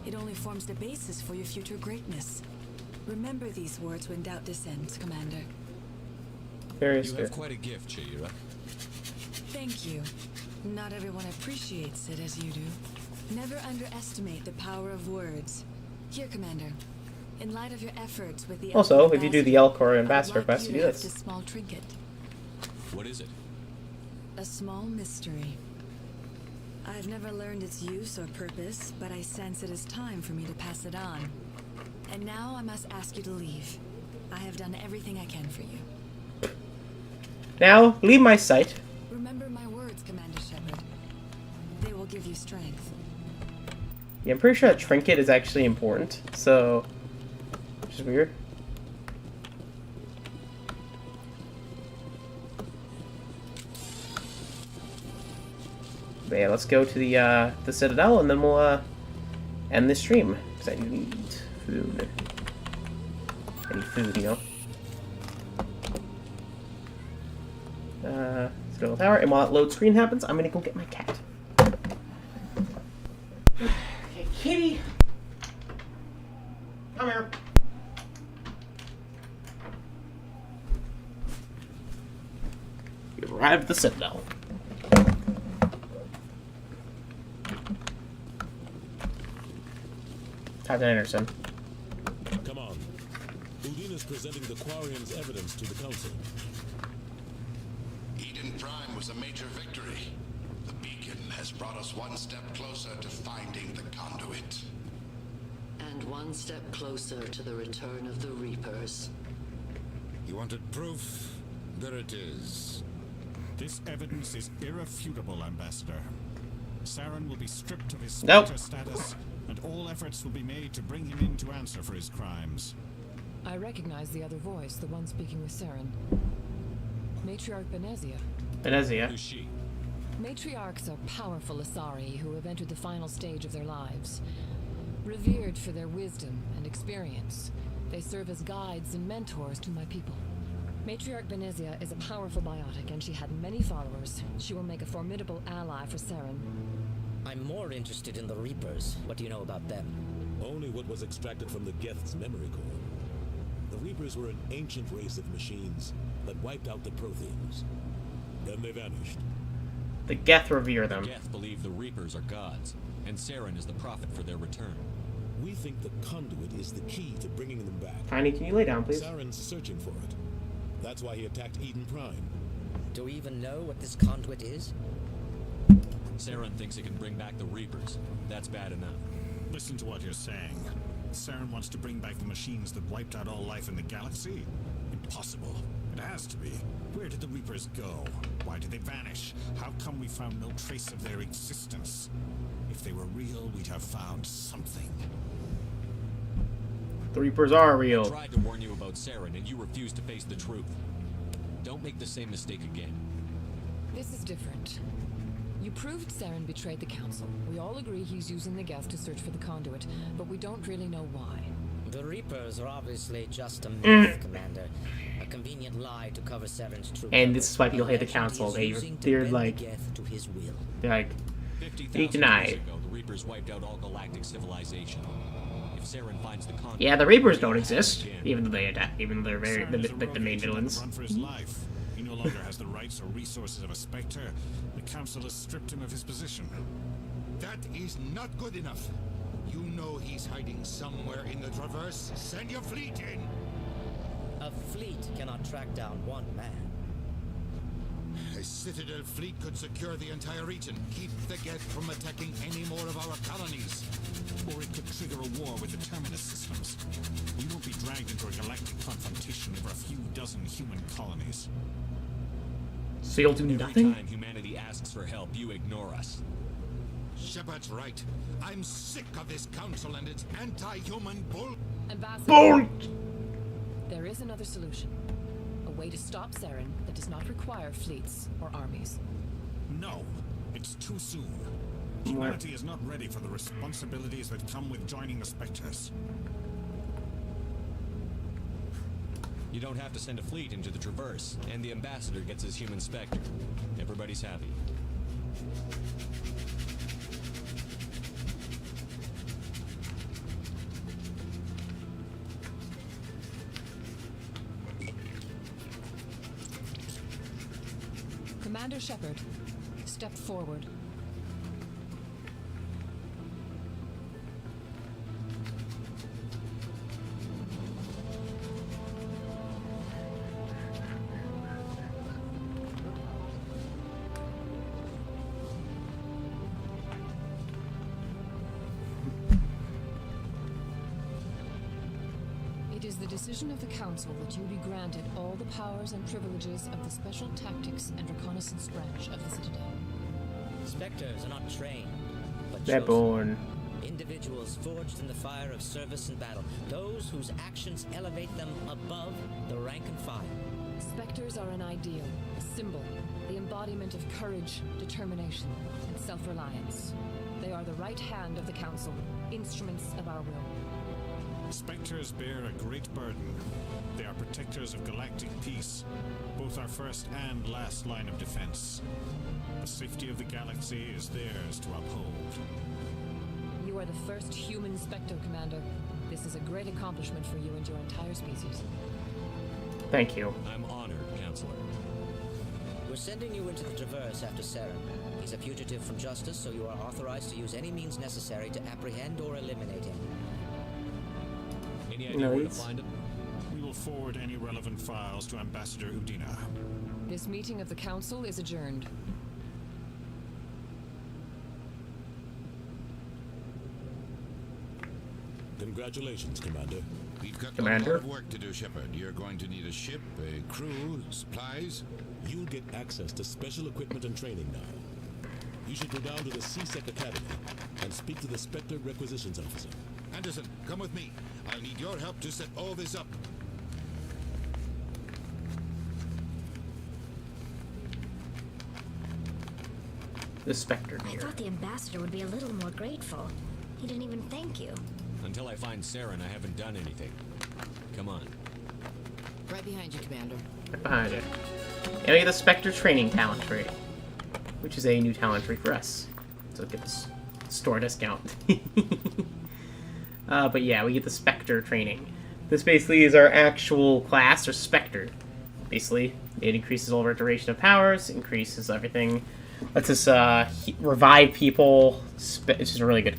It only forms the basis for your future greatness. Remember these words when doubt descends, Commander. Very You have quite a gift, Jaira. Thank you. Not everyone appreciates it as you do. Never underestimate the power of words. Here, Commander. In light of your efforts with the Also, if you do the Elcor Ambassador quest, you do a this. small trinket. What is it? A small mystery. I've never learned its use or purpose, but I sense it is time for me to pass it on. And now I must ask you to leave. I have done everything I can for you. Now, leave my sight. Remember my words, Commander Shepard. They will give you strength. Yeah, I'm pretty sure that trinket is actually important, so... which is weird. But yeah, let's go to the Citadel, and then we'll end the stream, because I need food. I need food, you know. Citadel Tower, and while that load screen happens, I'm gonna go get my cat. Okay, kitty! Come here. We arrived at the Citadel. Captain Anderson. Come on. Udine is presenting the Quarian's evidence to the Council. Eden Prime was a major victory. The beacon has brought us one step closer to finding the conduit. And one step closer to the return of the Reapers. You wanted proof? There it is. This evidence is irrefutable, Ambassador. Saren will be stripped of his Nope. status, and all efforts will be made to bring him in to answer for his crimes. I recognize the other voice, the one speaking with Saren. Matriarch Benezia. Benezia. Who's she? Matriarchs are powerful Asari who have entered the final stage of their lives. Revered for their wisdom and experience, They serve as guides and mentors to my people. Matriarch Benezia is a powerful biotic, and she had many followers. She will make a formidable ally for Saren. I'm more interested in the Reapers. What do you know about them? Only what was extracted from the Geth's memory core. The Reapers were an ancient race of machines that wiped out the Protheans. Then they vanished. The Geth revere them. The Geth believe the Reapers are gods, and Saren is the prophet for their return. We think the conduit is the key to bringing them back. Tiny, can you lay down, please? Saren's searching for it. That's why he attacked Eden Prime. Do we even know what this conduit is? Saren thinks it can bring back the Reapers. That's bad enough. Listen to what you're saying. Saren wants to bring back the machines that wiped out all life in the galaxy? Impossible. It has to be. Where did the Reapers go? Why did they vanish? How come we found no trace of their existence? If they were real, we'd have found something. The Reapers are I real. tried to warn you about Saren, and you refused to face the truth. Don't make the same mistake again. This is different. You proved Saren betrayed the Council. We all agree he's using the Geth to search for the conduit, but we don't really know why. The Reapers are obviously just a myth, Commander. A convenient lie to cover Saren's true. And this is why people hate the Council. They're like, to his will. they're like, 50,000 they deny years it. ago, the Reapers wiped out all galactic civilization. If Saren finds the conduit, Yeah, the Reapers don't exist, even though they attack, even though they're very like the main villains. Run for his life. He no longer has the rights or resources of a Spectre. The Council has stripped him of his position. That is not good enough. You know he's hiding somewhere in the Traverse. Send your fleet in. A fleet cannot track down one man. A Citadel fleet could secure the entire region, keep the Geth from attacking any more of our colonies. Or it could trigger a war with the Terminus systems. We won't be dragged into a galactic confrontation over a few dozen human colonies. So you'll do every nothing? time humanity asks for help, you ignore us. Shepard's right. I'm sick of this council and its anti-human bull. Ambassador, there is another solution. A way to stop Saren that does not require fleets or armies. No, it's too soon. Humanity is not ready for the responsibilities that come with joining the Spectres. You don't have to send a fleet into the Traverse, and the Ambassador gets his human Spectre. Everybody's happy. Commander Shepard, step forward. It is the decision of the Council that you be granted all the powers and privileges of the Special Tactics and Reconnaissance branch of the Citadel. Spectres are not trained, but They're chosen. born. Individuals forged in the fire of service and battle. Those whose actions elevate them above the rank and file. Spectres are an ideal, a symbol, the embodiment of courage, determination, and self-reliance. They are the right hand of the Council, instruments of our will. Spectres bear a great burden. They are protectors of galactic peace, both our first and last line of defense. The safety of the galaxy is theirs to uphold. You are the first human Spectre, Commander. This is a great accomplishment for you and your entire species. Thank you. I'm honored, Counselor. We're sending you into the Traverse after Saren. He's a fugitive from justice, so you are authorized to use any means necessary to apprehend or eliminate him. Any idea where to find him? We will forward any relevant files to Ambassador Udina. This meeting of the Council is adjourned. Congratulations, Commander. We've got a Commander? lot of work to do, Shepard. You're going to need a ship, a crew, supplies. You'll get access to special equipment and training now. You should go down to the CSEC Academy and speak to the Spectre Requisitions Officer. Anderson, come with me. I'll need your help to set all this up. The Spectre I here. thought the ambassador would be a little more grateful. He didn't even thank you. Until I find Saren, I haven't done anything. Come on. Right behind you, Commander. Right behind you. And we get the Spectre Training Talent Tree, which is a new talent tree for us. So it gives store discount. But yeah, we get the Spectre Training. This basically is our actual class, or Spectre. Basically, it increases all of our duration of powers, increases everything, lets us revive people. It's just a really good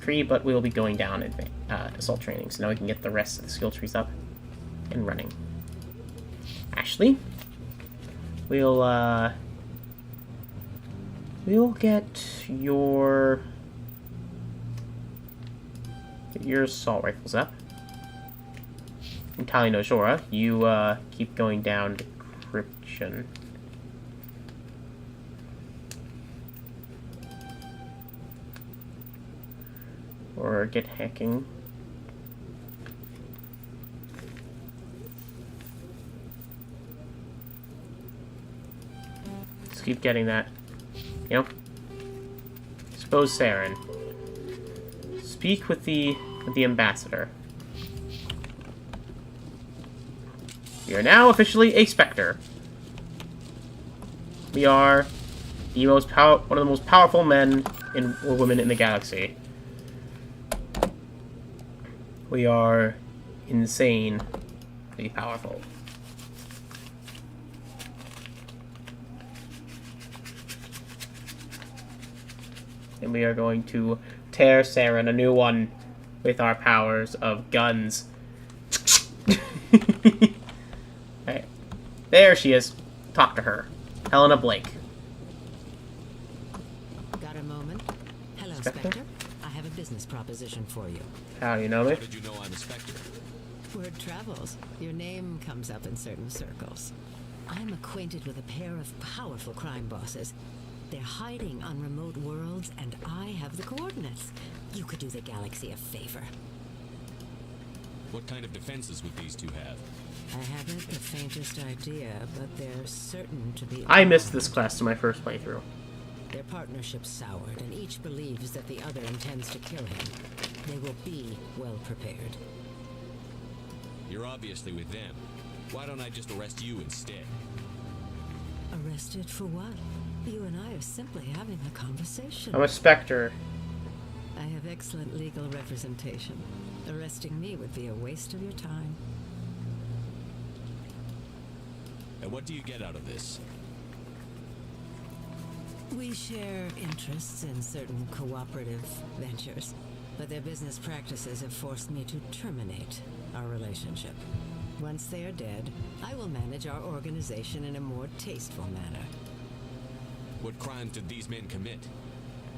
tree, but we will be going down in assault training, so now we can get the rest of the skill trees up and running. Ashley, we'll get your assault rifles up. And Kali Nojora, you keep going down decryption. Or get hacking. Just keep getting that. You know? Expose Saren. Speak with the ambassador. We are now officially a Spectre. We are the one of the most powerful men or women in the galaxy. We are insanely powerful. And we are going to tear Saren a new one with our powers of guns. Alright. There she is. Talk to her. Helena Blake. Got a moment? Hello, Spectre. I have a business proposition for you. How do you know me? How did you know I'm a Spectre? Word travels. Your name comes up in certain circles. I'm acquainted with a pair of powerful crime bosses. They're hiding on remote worlds, and I have the coordinates. You could do the galaxy a favor. What kind of defenses would these two have? I haven't the faintest idea, but they're certain to be... I missed this class in my first playthrough. Their partnership's soured, and each believes that the other intends to kill him. They will be well prepared. You're obviously with them. Why don't I just arrest you instead? Arrested for what? You and I are simply having a conversation. I'm a Spectre. I have excellent legal representation. Arresting me would be a waste of your time. And what do you get out of this? We share interests in certain cooperative ventures, but their business practices have forced me to terminate our relationship. Once they are dead, I will manage our organization in a more tasteful manner. What crimes did these men commit?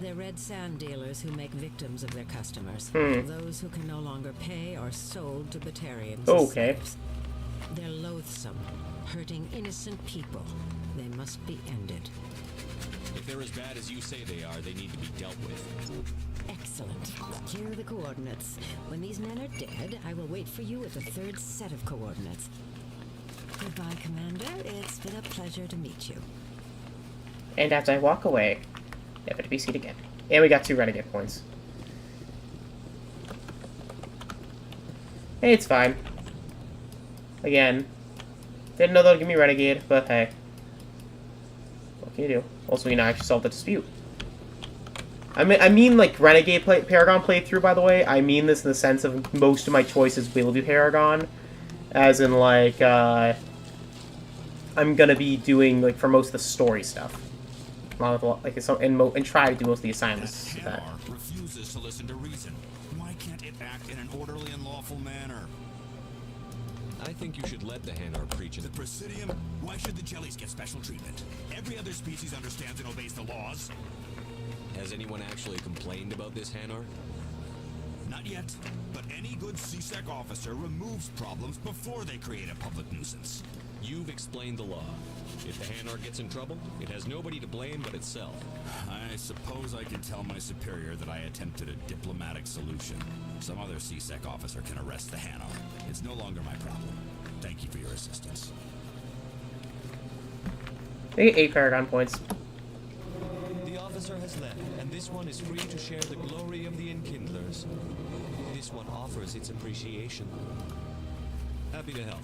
They're red sand dealers who make victims of their customers. Those who can no longer pay are sold to Batarians. Okay. They're loathsome, hurting innocent people. They must be ended. If they're as bad as you say they are, they need to be dealt with. Excellent. Here are the coordinates. When these men are dead, I will wait for you with a third set of coordinates. Goodbye, Commander. It's been a pleasure to meet you. And as I walk away, never to be seen again. And we got 2 renegade points. Hey, it's fine. Again, didn't know they'll give me renegade, but hey. What can you do? Also, we now actually solved the dispute. I mean like renegade Paragon playthrough, by the way. I mean this in the sense of most of my choices will be Paragon. As in, like, I'm gonna be doing, like, for most of the story stuff. A lot of, like, and try to do most of the assignments. That Hanar refuses to listen to reason. Why can't it act in an orderly and lawful manner? I think you should let the Hanar preach in The Presidium? Why should the jellies get special treatment? Every other species understands and obeys the laws. Has anyone actually complained about this Hanar? Not yet, but any good CSEC officer removes problems before they create a public nuisance. You've explained the law. If the Hanar gets in trouble, it has nobody to blame but itself. I suppose I can tell my superior that I attempted a diplomatic solution. Some other CSEC officer can arrest the Hanar. It's no longer my problem. Thank you for your assistance. They get 8 Paragon points. The officer has left, and this one is free to share the glory of the Enkindlers. This one offers its appreciation. Happy to help.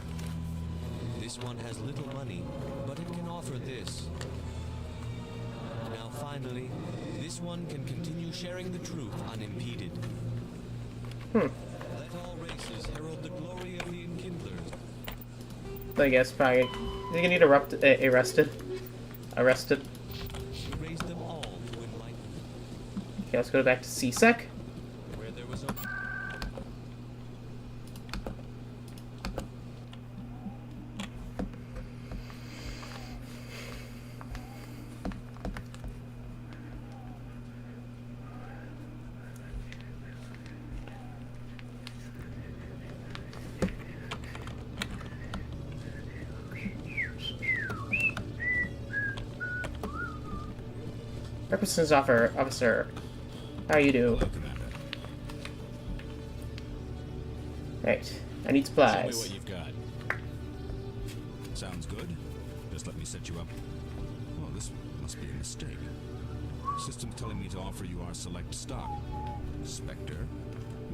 This one has little money, but it can offer this. Now finally, this one can continue sharing the truth unimpeded. Let all races herald the glory of the Enkindlers. I guess probably. Is he gonna need arrested? Arrested. She raised them all to enlightenment. Okay, let's go back to CSEC. Where there was a... Representative officer, how you do? Hello, Commander. Right, I need Show me supplies. what you've got. Sounds good. Just let me set you up. Well, this must be a mistake. System's telling me to offer you our select stock. Spectre?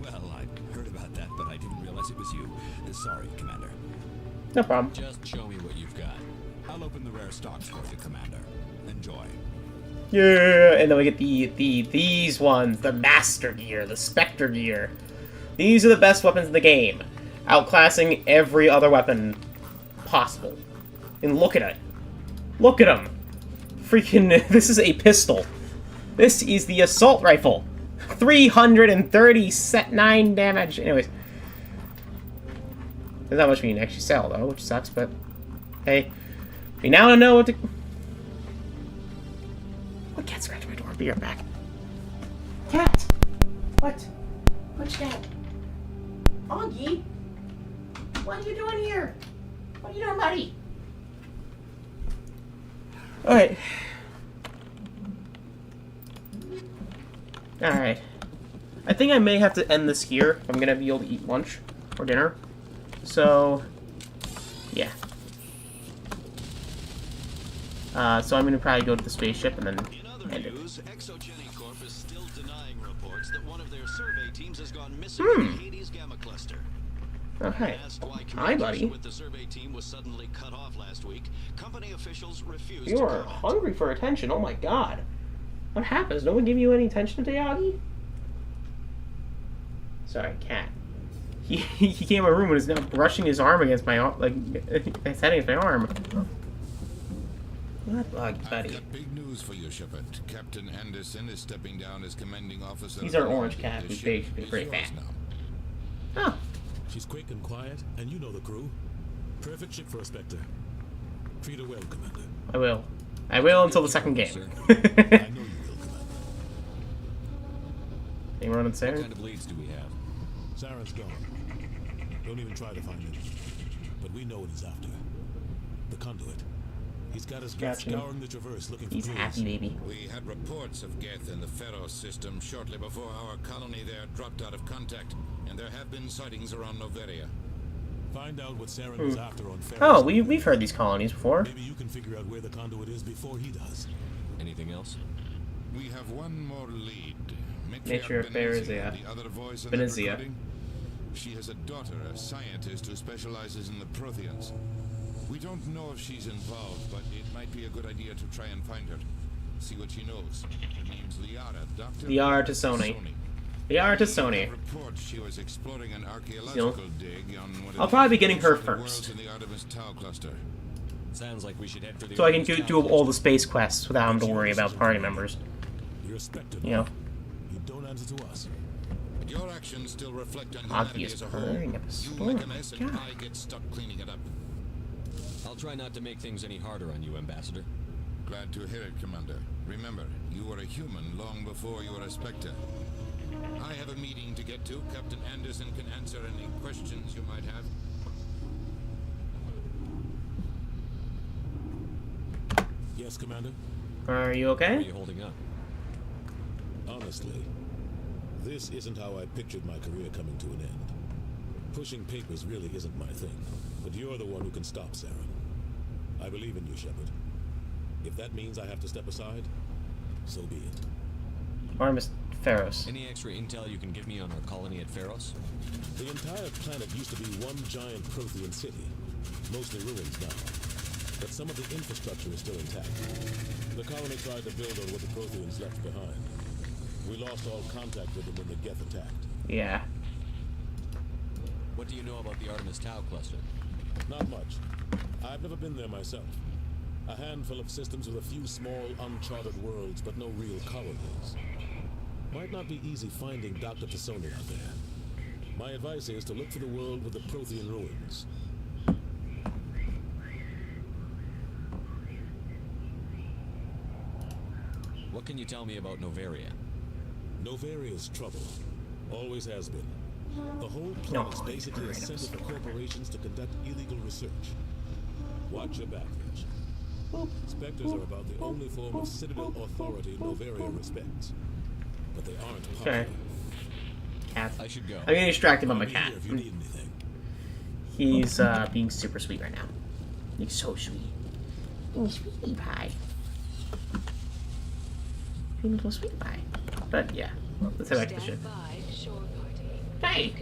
Well, I heard about that, but I didn't realize it was you. Sorry, Commander. No problem. Just show me what you've got. I'll open the rare stocks for you, Commander. Enjoy. Yeah, and then we get these ones, the Master Gear, the Spectre Gear. These are the best weapons in the game, outclassing every other weapon possible. And look at it. Look at them. Freaking, this is a pistol. This is the assault rifle. 339 damage. Anyways. There's not much we can actually sell, though, which sucks, but hey. We now know what to... Oh, cat scratched my door. Be right back. Cat! What? Which cat? Augie? What are you doing here? What are you doing, buddy? Alright. Alright. I think I may have to end this here. I'm gonna be able to eat lunch or dinner. So, yeah. So I'm gonna probably go to the spaceship and then end it. Exogeny Corp is still denying reports that one of their survey teams has gone missing in the Hades Gamma Cluster. Okay. Asked why Hi, buddy. communication with the survey team was suddenly cut off last week, company officials refused You to are comment. hungry for attention. Oh my god. What happens? No one give you any attention today, Augie? Sorry, cat. He came in my room and is now brushing his arm against my arm, like, his head against my arm. What, buddy? I've got big news for you, Shepard. Captain Anderson is stepping down as commanding officer. He's of our the orange Army. cat. The He's ship big, is pretty yours fat. now. Oh. She's quick and quiet, and you know the crew. Perfect ship for a Spectre. Treat her well, Commander. I will. I will until the second game. I know you will, Commander. Any more on the What kind of leads do we have? Saren's gone. Don't even try to find him. But we know what he's after. The conduit. He's got his guts Gotcha. scouring the Traverse looking for He's clues. happy, baby. We had reports of Geth in the Pharos system shortly before our colony there dropped out of contact, and there have been sightings around Noveria. Find out what Saren was after on Pharos. Oh, we've heard these colonies before. Maybe you can figure out where the conduit is before he does. Anything else? We have one more lead. Matriarch Benizia. the other voice in the Benizia. recording. She has a daughter, a scientist who specializes in the Protheans. We don't know if she's involved, but it might be a good idea to try and find her. See what she knows. Her name's Liara, Dr. Liara Tassoni. Liara Tassoni. Reports she was exploring an archaeological dig on one of I'll the probably be getting her worlds first. in the Artemis Tau cluster. Sounds like we should head for the... So I can do all the space quests without having to worry about party members. You're a Spectre. You know. You don't answer to us. But your actions still reflect on Augie humanity is as a whole. purring up a You storm. make a mess and God. I get stuck cleaning it up. I'll try not to make things any harder on you, Ambassador. Glad to hear it, Commander. Remember, you were a human long before you were a Spectre. I have a meeting to get to. Captain Anderson can answer any questions you might have. Yes, Commander? Are you How are okay? you holding up? Honestly, this isn't how I pictured my career coming to an end. Pushing papers really isn't my thing, but you're the one who can stop Saren. I believe in you, Shepard. If that means I have to step aside, so be it. Or I must Pharos. Any extra intel you can give me on our colony at Pharos? The entire planet used to be one giant Prothean city, mostly ruins now. But some of the infrastructure is still intact. The colony tried to build on what the Protheans left behind. We lost all contact with them when the Geth attacked. Yeah. What do you know about the Artemis Tau cluster? Not much. I've never been there myself. A handful of systems with a few small, uncharted worlds, but no real colonies. Might not be easy finding Dr. Tassoni out there. My advice is to look for the world with the Prothean ruins. What can you tell me about Novaria? Novaria's trouble. Always has been. The whole planet's basically a center for corporations to conduct illegal research. Watch your back, Fish. Spectres are about the only form of Citadel authority Novaria respects. But they aren't popular. Okay. Cat. I should go. I'm getting distracted by my cat. If you need anything. He's being super sweet right now. He's so sweet. Oh, sweetie pie. Being a little sweetie pie. But yeah, let's head back to the ship. Hey!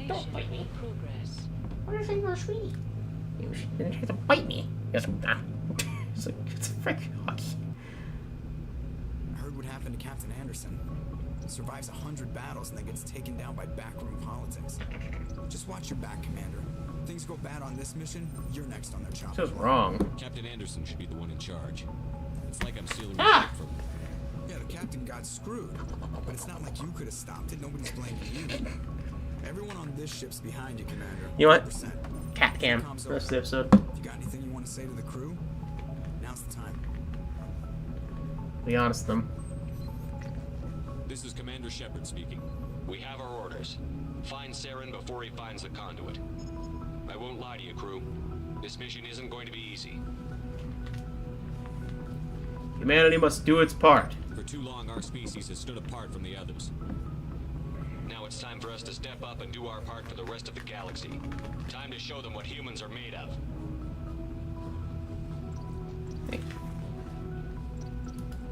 Don't bite me. What did I say you were sweetie? You didn't try to bite me. Yes, it's like, it's a frick hockey. I heard what happened to Captain Anderson. Survives 100 battles and then gets taken down by backroom politics. Just watch your back, Commander. Things go bad on this mission, you're next on their chopper. This was wrong. Captain Anderson should be the one in charge. It's like I'm stealing Ah! shit from him. Yeah, the captain got screwed. But it's not like you could have stopped it. Nobody's blaming you. Everyone on this ship's behind you, Commander. You know what? 100%. Cat cam. Rest of the episode. If you got anything you want to say to the crew, now's the time. Be honest with them. This is Commander Shepard speaking. We have our orders. Find Saren before he finds the conduit. I won't lie to you, crew. This mission isn't going to be easy. Humanity must do its part. For too long, our species has stood apart from the others. Now it's time for us to step up and do our part for the rest of the galaxy. Time to show them what humans are made of.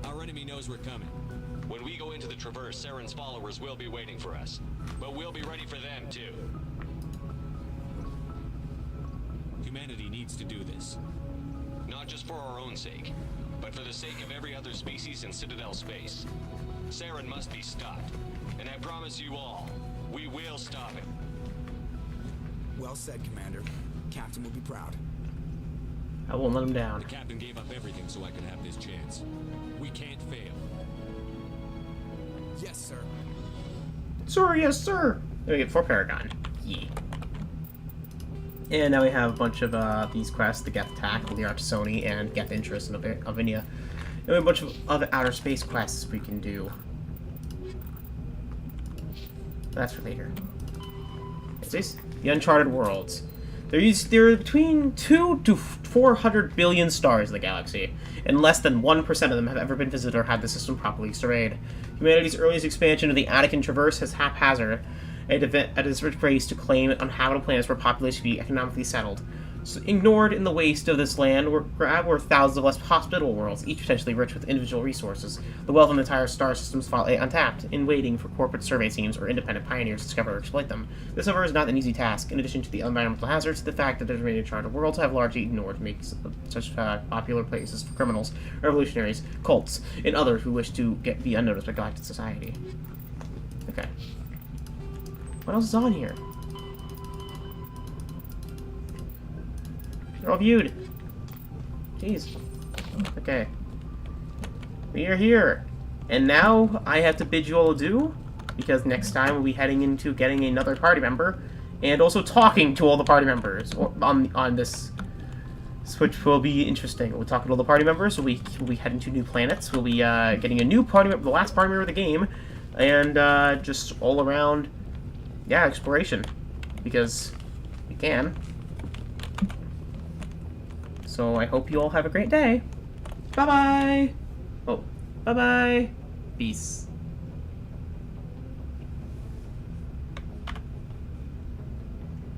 Our enemy knows we're coming. When we go into the Traverse, Saren's followers will be waiting for us. But we'll be ready for them, too. Humanity needs to do this. Not just for our own sake, but for the sake of every other species in Citadel space. Saren must be stopped. And I promise you all, we will stop it. Well said, Commander. Captain will be proud. I won't let him down. The captain gave up everything so I could have this chance. We can't fail. Yes, sir. Sir, yes, sir. There we get for Paragon. Yeah. And now we have a bunch of these quests: the Geth Attack, the Artisoni, and Geth Interest in Alvinia. And we have a bunch of other outer space quests we can do. That's for later. What's this? The Uncharted Worlds. There are between 2 to 400 billion stars in the galaxy, and less than 1% of them have ever been visited or had the system properly surveyed. Humanity's earliest expansion of the Anakin Traverse has haphazard at its race to claim uninhabitable planets where population be economically settled. So ignored in the waste of this land were thousands of less hospitable worlds, each potentially rich with individual resources. The wealth of the entire star systems lie untapped, in waiting for corporate survey teams or independent pioneers to discover or exploit them. This, however, is not an easy task. In addition to the environmental hazards, the fact that the remaining charted worlds have largely ignored makes such popular places for criminals, revolutionaries, cults, and others who wish to be unnoticed by galactic society. Okay. What else is on here? They're all viewed. Jeez. Okay. We are here. And now I have to bid you all adieu, because next time we'll be heading into getting another party member, and also talking to all the party members on this, which will be interesting. We'll talk to all the party members, we'll be heading to new planets, we'll be getting a new party member, the last party member of the game, and just all around, yeah, exploration, because we can. So I hope you all have a great day. Bye-bye. Oh, bye-bye. Peace.